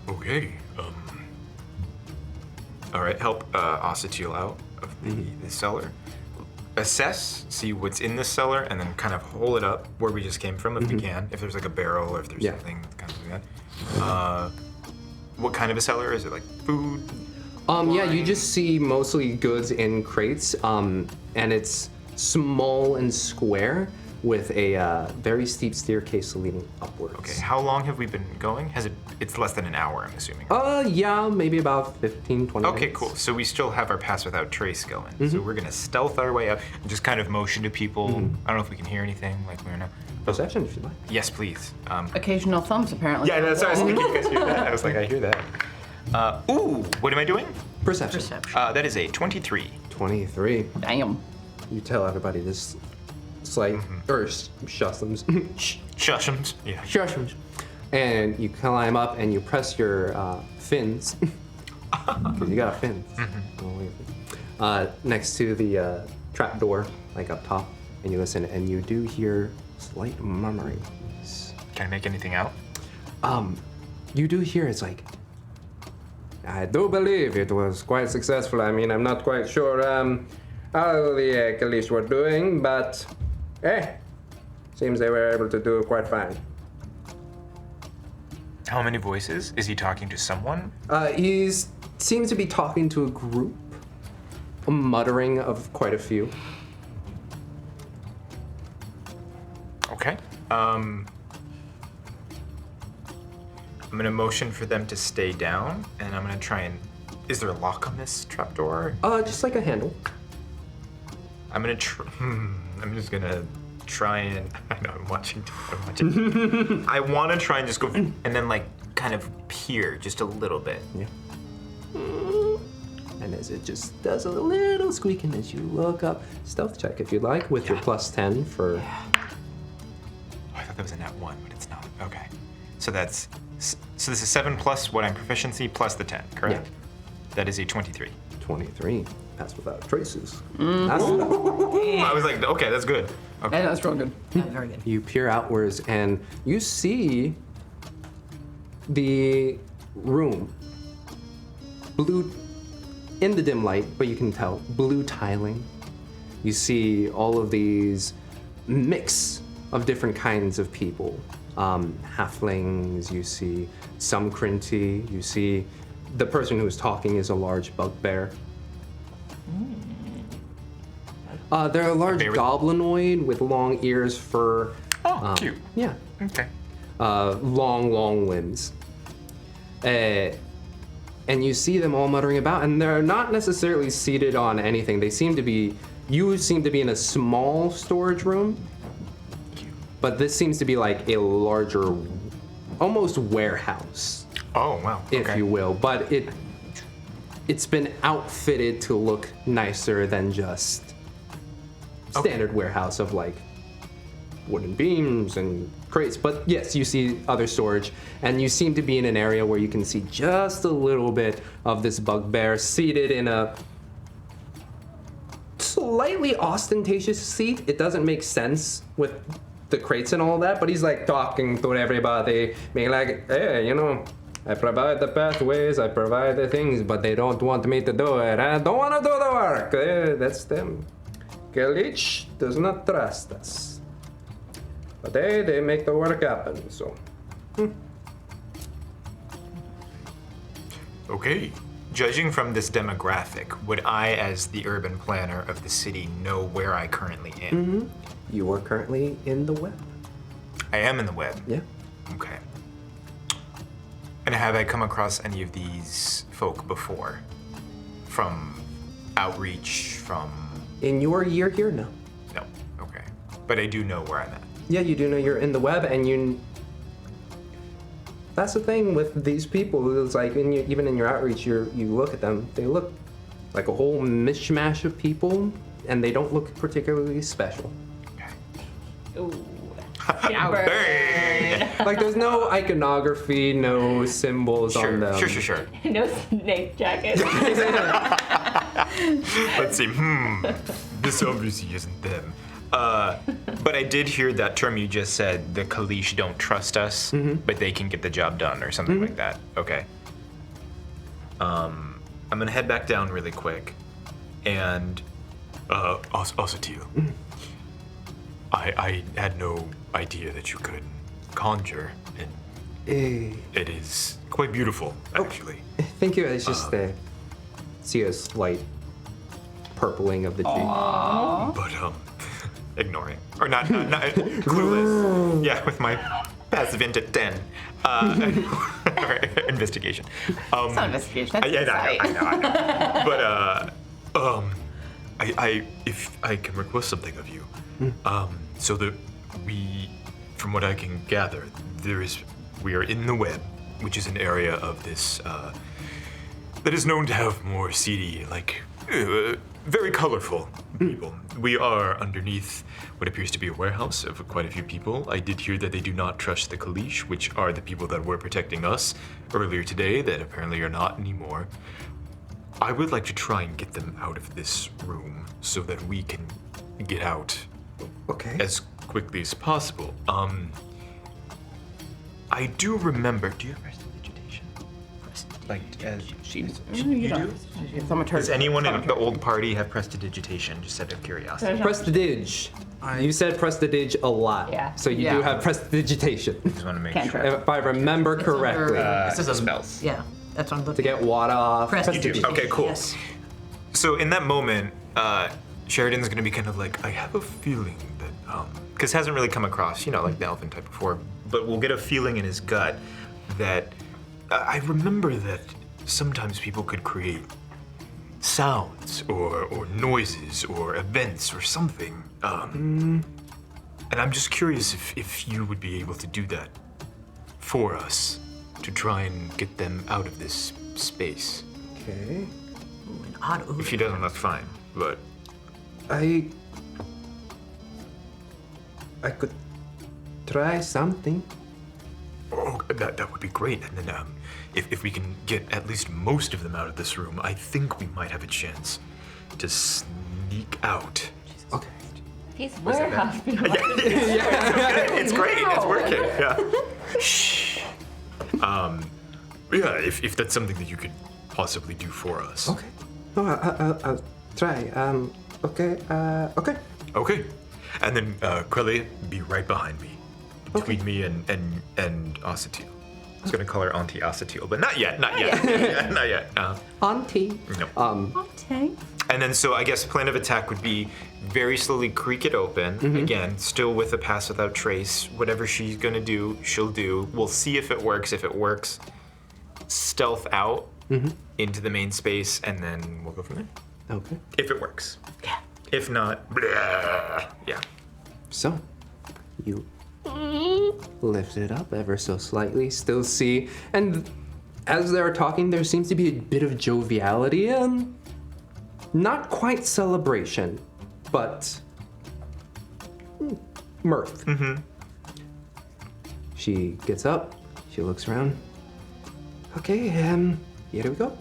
Okay. All right, help Ossetil out of the cellar. Assess, see what's in the cellar, and then kind of hole it up where we just came from, if we can. If there's like a barrel, or if there's something kind of like that. What kind of a cellar is it? Like food? Yeah, you just see mostly goods in crates, and it's small and square with a very steep staircase leading upwards. Okay, how long have we been going? It's less than an hour, I'm assuming. Yeah, maybe about 15, 20 Okay, minutes. cool. So we still have our pass without trace going. So we're gonna stealth our way up and just kind of motion to people. I don't know if we can hear anything, like we're not. Perception if you like. Yes, please. Occasional thumbs, apparently. Yeah, that's what I was thinking. You guys hear that? I was like, I hear that. Ooh, what am I doing? Perception. That is a 23. 23. Damn. You tell everybody this slight, or shushums. Shushums. Yeah. Shushums. And you climb up and you press your fins. Because you got fins. Next to the trap door, like up top, and you listen, and you do hear slight murmurings. Can I make anything out? You do hear it's like, I do believe it was quite successful. I mean, I'm not quite sure how the Kalish were doing, but seems they were able to do quite fine. How many voices? Is he talking to someone? He seems to be talking to a group, a muttering of quite a few. Okay. I'm gonna motion for them to stay down, and I'm gonna try and. Is there a lock on this trapdoor? Just like a handle. I'm gonna. I'm just gonna try and. I know I'm watching. I want to try and just go and then like kind of peer just a little bit. Yeah. And as it just does a little squeaking as you look up, stealth check if you'd like with your plus 10 for. Oh, I thought that was a nat 1, but it's not. Okay. So that's So this is 7 plus what I'm proficiency plus the 10, correct? That is a 23. 23. Pass without traces. I was like, okay, that's good. Okay. And that's real good. Yeah, very good. You peer outwards and you see the room. Blue in the dim light, but you can tell blue tiling. You see all of these mix of different kinds of people. Halflings, you see some Crinty, you see the person who's talking is a large bugbear. They're a large goblinoid with long ears, fur. Oh, cute. Yeah. Okay. Long limbs. And you see them all muttering about, and they're not necessarily seated on anything. You seem to be in a small storage room, but this seems to be like a larger, almost warehouse, Oh, wow. if Okay. you will. But it's been outfitted to look nicer than just standard warehouse of like wooden beams and crates. But yes, you see other storage, and you seem to be in an area where you can see just a little bit of this bugbear seated in a slightly ostentatious seat. It doesn't make sense with the crates and all that, but he's like talking to everybody, being like, hey, I provide the pathways, I provide the things, but they don't want me to do it. I don't want to do the work. That's them. Galich does not trust us. But they make the work happen, so. Okay. Judging from this demographic, would I, as the urban planner of the city, know where I currently am? You are currently in the web. I am in the web. Yeah. Okay. And have I come across any of these folk before? From outreach, from... In your year here, no. No. Okay. But I do know where I'm at. Yeah, you do know you're in the web, and that's the thing with these people. It's like, even in your outreach, you look at them, they look like a whole mishmash of people, and they don't look particularly special. Okay. Ooh. Burn! Like, there's no iconography, no symbols on them. Sure. No snake jacket. Let's see. This obviously isn't them. But I did hear that term you just said, the Kalish don't trust us, but they can get the job done or something like that. Okay. I'm gonna head back down really quick. And also to you. I had no idea that you could conjure, and it is quite beautiful, actually. Thank you. It's just see a slight purpling of the cheek. But ignoring or not clueless. Yeah, with my passive int at 10. Investigation. It's not investigation. That's I know. But if I can request something of you, so that from what I can gather, we are in the web, which is an area of this that is known to have more seedy, very colorful people. We are underneath what appears to be a warehouse of quite a few people. I did hear that they do not trust the Kalish, which are the people that were protecting us earlier today, that apparently are not anymore. I would like to try and get them out of this room so that we can get out as quickly as possible. I do remember. Do you have prestidigitation? You do? Does anyone in the old party have prestidigitation? Just out of curiosity. Prestidige. You said prestidige a lot. Yeah. So you do have prestidigitation. Just want to make sure. If I remember correctly. This is a spells. Yeah, that's what I'm To looking get water off. Prestidige. Okay, cool. Yes. So in that moment, Sheridan's gonna be kind of like, I have a feeling that, because hasn't really come across, like the elfin type before, but we'll get a feeling in his gut that I remember that sometimes people could create sounds or noises or events or something. And I'm just curious if you would be able to do that for us to try and get them out of this space. Okay. An odd odor. If he doesn't, that's fine, but... I could try something. Oh, that would be great. And then if we can get at least most of them out of this room, I think we might have a chance to sneak out. Okay. He's warehouse. It's great. It's working. Yeah. Shh. Yeah, if that's something that you could possibly do for us. Okay. No, I'll try. Okay. Okay. Okay. And then Crelly, be right behind me. Between me and Osatil. I was gonna call her Auntie Osatil, but not yet. Not yet. Not yet. Auntie. No. Okay. And then, so I guess plan of attack would be very slowly creak it open. Again, still with a pass without trace. Whatever she's gonna do, she'll do. We'll see if it works. If it works, stealth out into the main space, and then we'll go from there. Okay. If it works. Yeah. If not, blah. Yeah. So, you lift it up ever so slightly, still see, and as they're talking, there seems to be a bit of joviality and not quite celebration, but mirth. She gets up, she looks around. Okay, here we go.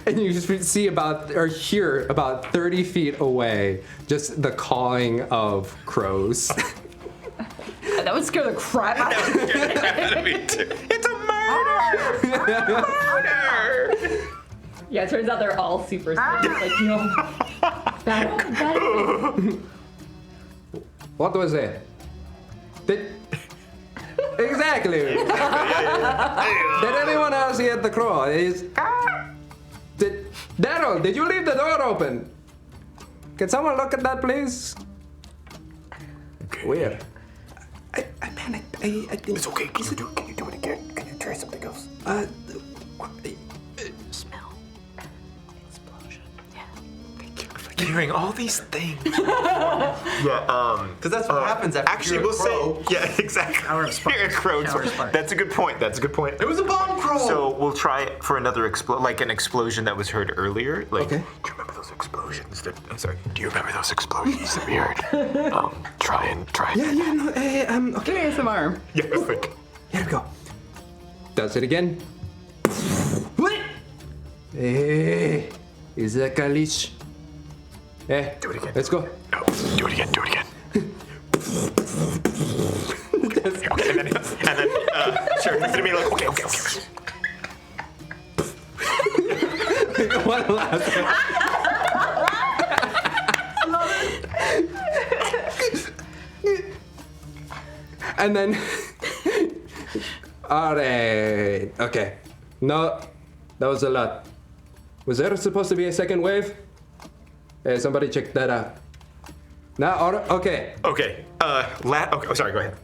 And you just see hear about 30 feet away, just the cawing of crows. That would scare the crap out of me. It's a murder! Yeah, it turns out they're all super smart. Like, you know, that What was it? Exactly. Did anyone else hear the crow? Daryl, did you leave the door open? Can someone look at that, please? Okay. Weird. I panicked. I think It's okay. Can you do it again? Can you try something else? Smell. Explosion. Hearing all these things. Because that's what happens after Actually, you're a we'll crow. say, yeah, exactly. Tower of Sparks. You're a crow. Tower of Sparks. That's a good point. That's a good point. It was a bomb crow. So we'll try it for another like an explosion that was heard earlier. Like, Okay. Do you remember those explosions that? I'm sorry. Do you remember those explosions that we heard? Try and. Yeah, no, okay. Give me some arm. yeah, like, Here we go. Does it again. Hey, is that Kalish? Hey, Do it again. let's go. No, do it again. Do it again. okay, and then Sheridan's gonna be like, okay. One last And then, all right, okay. No, that was a lot. Was there supposed to be a second wave? Hey, somebody check that out. No, all right, okay. Okay. Okay. Oh, sorry. Go ahead.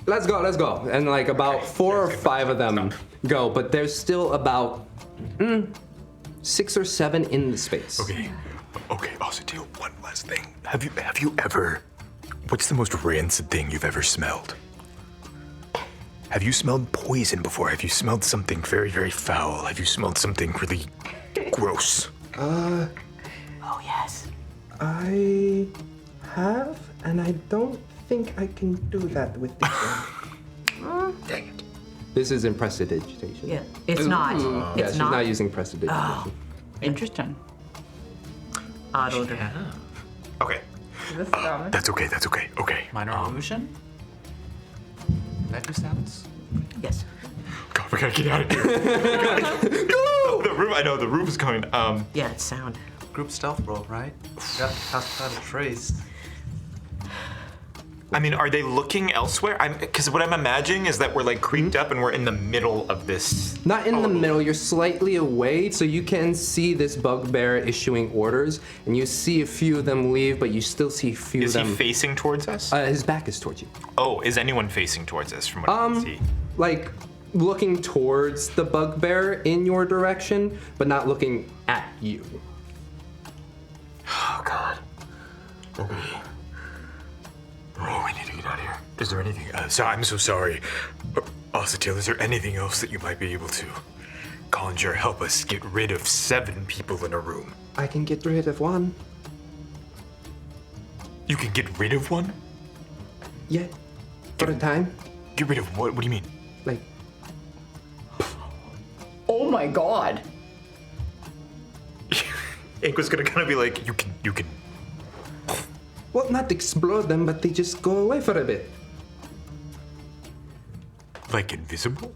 Let's go. And like about 4 or 5 of them go, but there's still about 6 or 7 in the space. Okay, Osatil, one last thing. Have you ever? What's the most rancid thing you've ever smelled? Have you smelled poison before? Have you smelled something very, very foul? Have you smelled something really gross? Oh, yes. I have, and I don't think I can do that with this one. Dang it. This is in prestidigitation. Yeah. It's not. Yeah, It's she's not. not using prestidigitation. Interesting. Odd odor. Okay. That's okay. Okay. Minor illusion? That do sounds? Yes. God, we gotta get out of here. The room. I know the room is coming. Yeah, it's sound. Group stealth roll, right? Yep, pass without a trace. I mean, are they looking elsewhere? Because what I'm imagining is that we're like creeped up and we're in the middle of this. Not in the middle, you're slightly away, so you can see this bugbear issuing orders, and you see a few of them leave, but you still see a few Is of he them. facing towards us? His back is towards you. Oh, is anyone facing towards us from what I can see? Like, looking towards the bugbear in your direction, but not looking at you. Oh God. Okay. Oh, we need to get out of here. Is there anything? I'm so sorry, Osatil. Is there anything else that you might be able to conjure? Help us get rid of 7 people in a room. I can get rid of one. You can get rid of one? Yeah, for a time. Get rid of what? What do you mean? Like, Oh my god. Inqua's gonna kind of be like, You can. well, not explode them, but they just go away for a bit. Like invisible?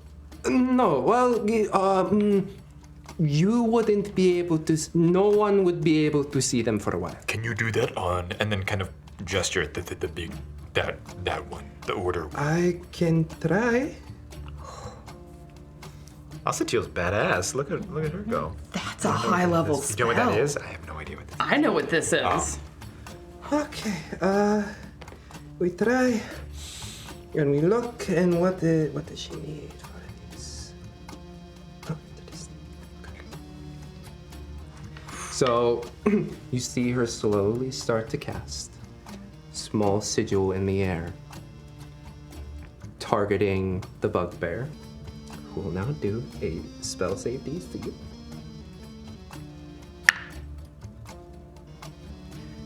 No, well, you wouldn't be able to. No one would be able to see them for a while. Can you do that on, and then kind of gesture at the big, that one, the order one? I can try. Osatil's badass. Look at her go. That's a high level You spell. know what that is? I have no idea what that is. I know what this is. Okay, we try, and we look, and what does she need for this? Oh, this. Okay. So, you see her slowly start to cast small sigil in the air, targeting the bugbear, who will now do a spell save DC.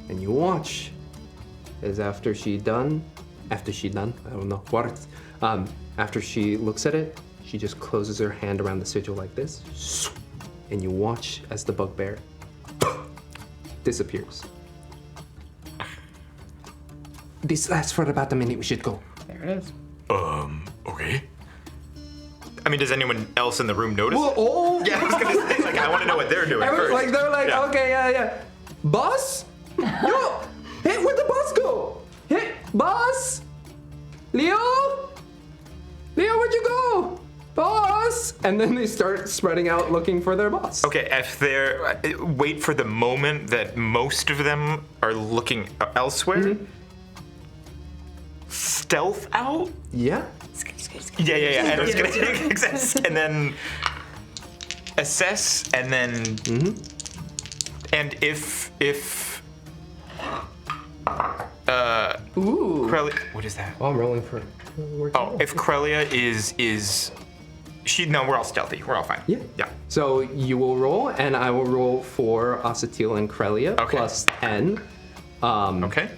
And you watch as after she done, I don't know what, after she looks at it, she just closes her hand around the sigil like this, and you watch as the bugbear disappears. This lasts for about a minute, we should go. There it is. Okay. I mean, does anyone else in the room notice? Well, oh, Yeah, I was gonna say, like, I want to know what they're doing first. like they're like, Yeah. okay, yeah. Boss? Yo! Hey, where'd the boss go? Hey, boss? Leo? Leo, where'd you go? Boss! And then they start spreading out looking for their boss. Okay, if they're wait for the moment that most of them are looking elsewhere. Stealth out. Yeah? Yeah. And I was gonna access, and then assess, and then and if Corellia, what is that? Oh, I'm rolling for. Oh, if Corellia is she? No, we're all stealthy. We're all fine. Yeah. Yeah. So you will roll, and I will roll for Osatil and Corellia Okay. plus 10. Okay.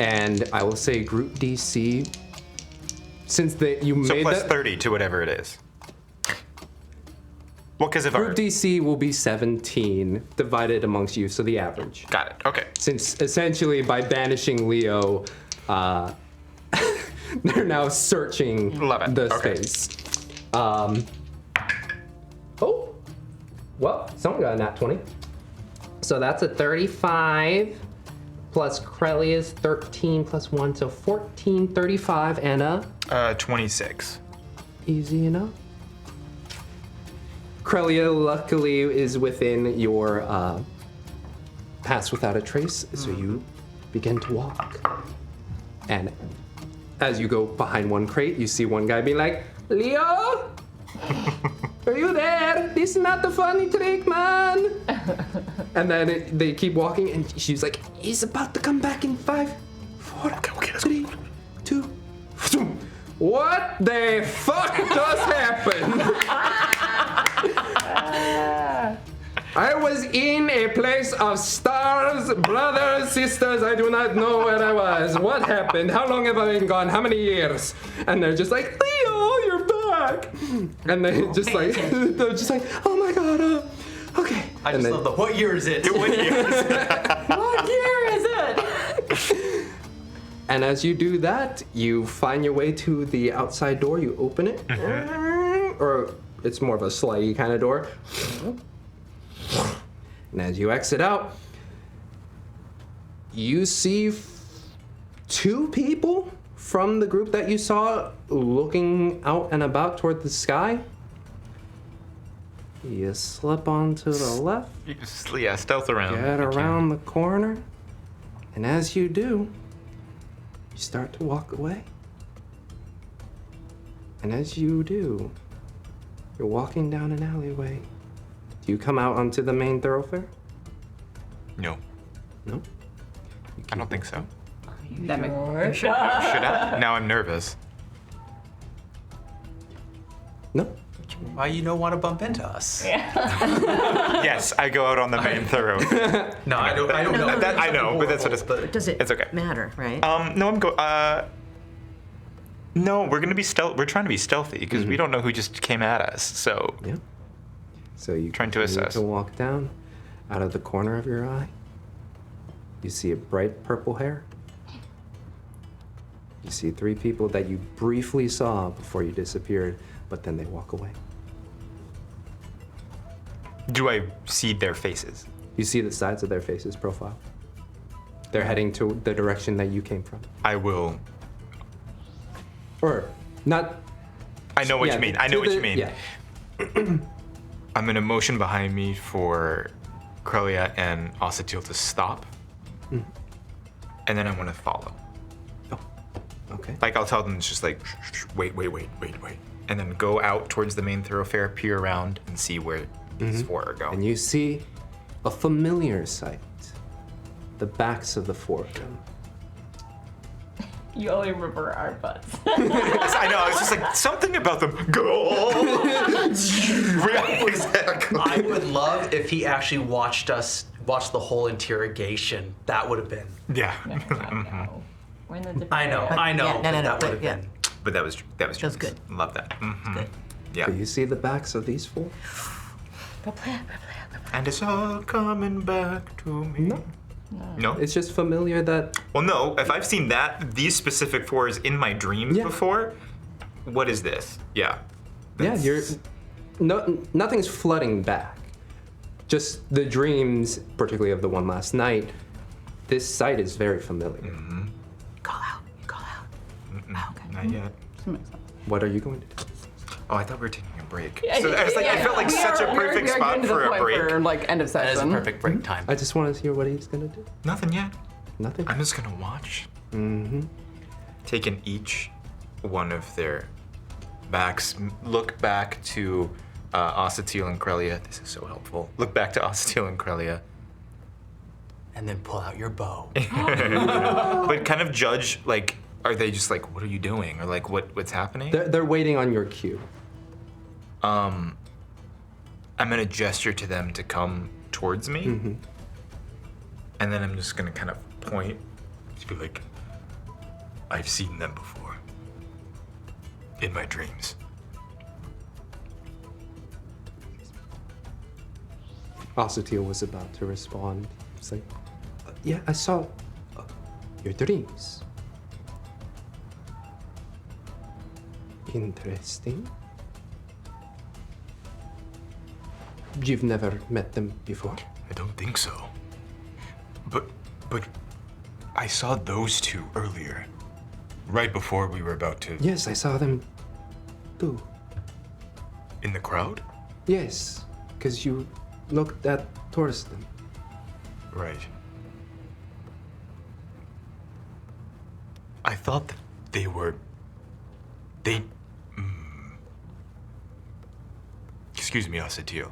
And I will say group DC. Since you So made plus that 30 to whatever it is. Well, because of our. group DC will be 17 divided amongst you, so the average. Got it. Okay. Since essentially by banishing Leo, they're now searching Love it. the Okay. space. Oh, well, someone got a nat 20. So that's a 35 plus Corellia's 13 plus 1, so 14, 35, and a 26. easy enough. Corellia luckily is within your pass without a trace, so you begin to walk. And as you go behind one crate, you see one guy be like, Leo? Are you there? This is not the funny trick, man. And then they keep walking, and she's like, he's about to come back in 5, 4, Okay, let's 3, 2. What the fuck just happened? I was in a place of stars, brothers, sisters, I do not know where I was. What happened? How long have I been gone? How many years? And they're just like, Leo, you're back. And they're just like, oh my god, okay. I just love the what year is it? What year is it? And as you do that, you find your way to the outside door, you open it, or it's more of a slidey kind of door. And as you exit out, you see two people from the group that you saw looking out and about toward the sky. You slip onto the left, Yeah, stealth around. get around the corner, and as you do, you start to walk away. And as you do, you're walking down an alleyway. Do you come out onto the main thoroughfare? No, No? I don't think so. That makes Should I? Now I'm nervous. No? Why you don't want to bump into us? Yes, I go out on the main thoroughfare. No, I don't know. I know, but that's what it's. But does it It's okay. matter, right? No, no, we're gonna be stealth. We're trying to be stealthy because we don't know who just came at us. So Yeah. So you Trying to continue assess. to walk down. Out of the corner of your eye, you see a bright purple hair. You see 3 people that you briefly saw before you disappeared, but then they walk away. do I see their faces? You see the sides of their faces profile. They're heading to the direction that you came from. I will. Or not. I know what yeah, you mean. I know to what the- you mean. Yeah. I'm gonna motion behind me for Krelia and Osatil to stop, and then I want to follow. Oh, okay. Like I'll tell them it's just like, wait, and then go out towards the main thoroughfare, peer around, and see where these 4 are going. And you see a familiar sight. The backs of the 4 of them. You only remember our butts. Yes, I know. I was just like something about them. Go. Exactly. I would love if he actually watch the whole interrogation. That would have been. Yeah. No. We're in the different I know. area. no, but no, that would have yeah. been. But that was That's genius. good. Love that. Good. Yeah. But you see the backs of these 4? And it's all coming back to me. No. It's just familiar that Well, no. If I've seen these specific 4s in my dreams Yeah. before, what is this? Yeah. yeah, you're nothing's flooding back. Just the dreams, particularly of the one last night. This sight is very familiar. Call out. Oh, okay. Not yet. What are you going to do? Oh, I thought we were taking a break. So I was like, I felt like such a perfect spot for a break. For, like, end of That is a session. perfect break time. I just want to hear what he's gonna do. Nothing yet. Nothing. I'm just gonna watch. Taking each one of their backs, look back to Osatil and Krelia. This is so helpful. Look back to Osatil and Krelia, And then pull out your bow. but kind of judge. Like, are they just like, what are you doing, or like, what's happening? They're waiting on your cue. I'm gonna gesture to them to come towards me, and then I'm just gonna kind of point to be like, I've seen them before in my dreams. Osatil was about to respond. It's like, yeah, I saw your dreams. Interesting. You've never met them before? I don't think so. But I saw those 2 earlier. Right before we were about to. Yes, I saw them too. In the crowd? Yes, because you looked at towards them. Right. I thought that they were. Excuse me, Osatil.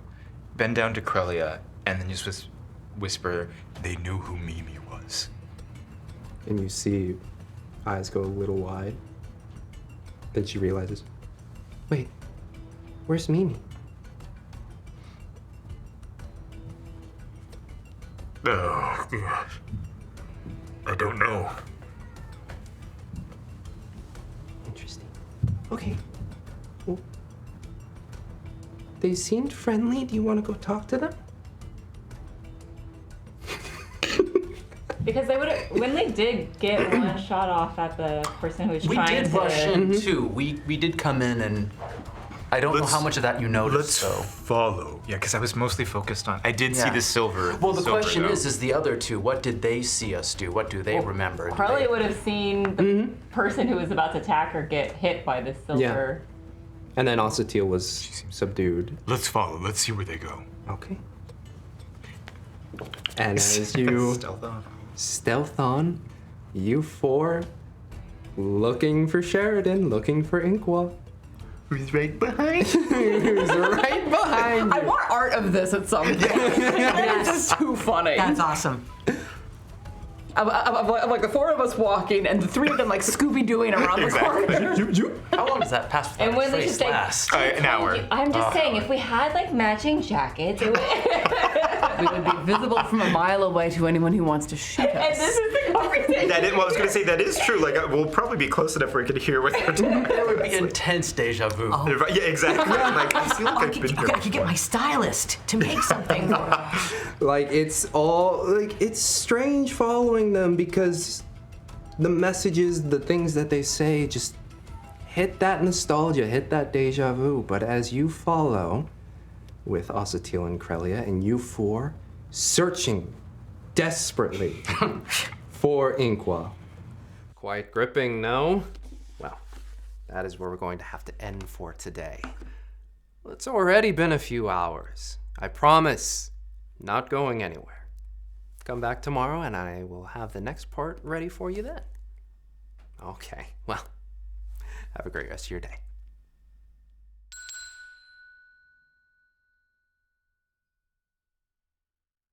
Bend down to Krelia, and then just whisper, They knew who Mimi was. And you see eyes go a little wide. Then she realizes, wait, where's Mimi? Oh, gosh. I don't know. Interesting. Okay. Well, they seemed friendly. Do you want to go talk to them? Because they would have, Wynnleigh did get one shot off at the person who was We trying did to. rush in too. We did come in, and I don't know how much of that you noticed. Let's So. follow. yeah, because I was mostly focused on. I did see Yeah. the silver. Well, the silver, question though. is the other 2? What did they see us do? What do they remember? Do Probably they- would have seen the person who was about to attack her get hit by this silver. And then Osatil was subdued. Let's follow. Let's see where they go. Okay. And as you Stealth on. stealth on, you 4 looking for Sheridan, looking for Inqua. Who's right behind? Who's right behind I you. want art of this at some point. It's just too funny. That's awesome. of like the four of us walking and the three of them like Scooby-Dooing around the corner. How long does that pass without And when a they trace should say- last? An hour. I'm just saying, if we had like matching jackets, it would. We would be visible from a mile away to anyone who wants to shoot us. And this is the conversation. Well, I was gonna say that is true. Like, we'll probably be close enough where we could hear what they're doing. There would be intense deja vu. Yeah, exactly. Like, I feel like I've been here I could get before. my stylist to make something. Like, it's all, like, it's strange following them because the messages, the things that they say just hit that nostalgia, hit that deja vu. But as you follow with Osatil and Krelia and you four searching desperately for Inqua. Quite gripping, no? Well, that is where we're going to have to end for today. It's already been a few hours. I promise, not going anywhere. Come back tomorrow and I will have the next part ready for you then. Okay, well, have a great rest of your day.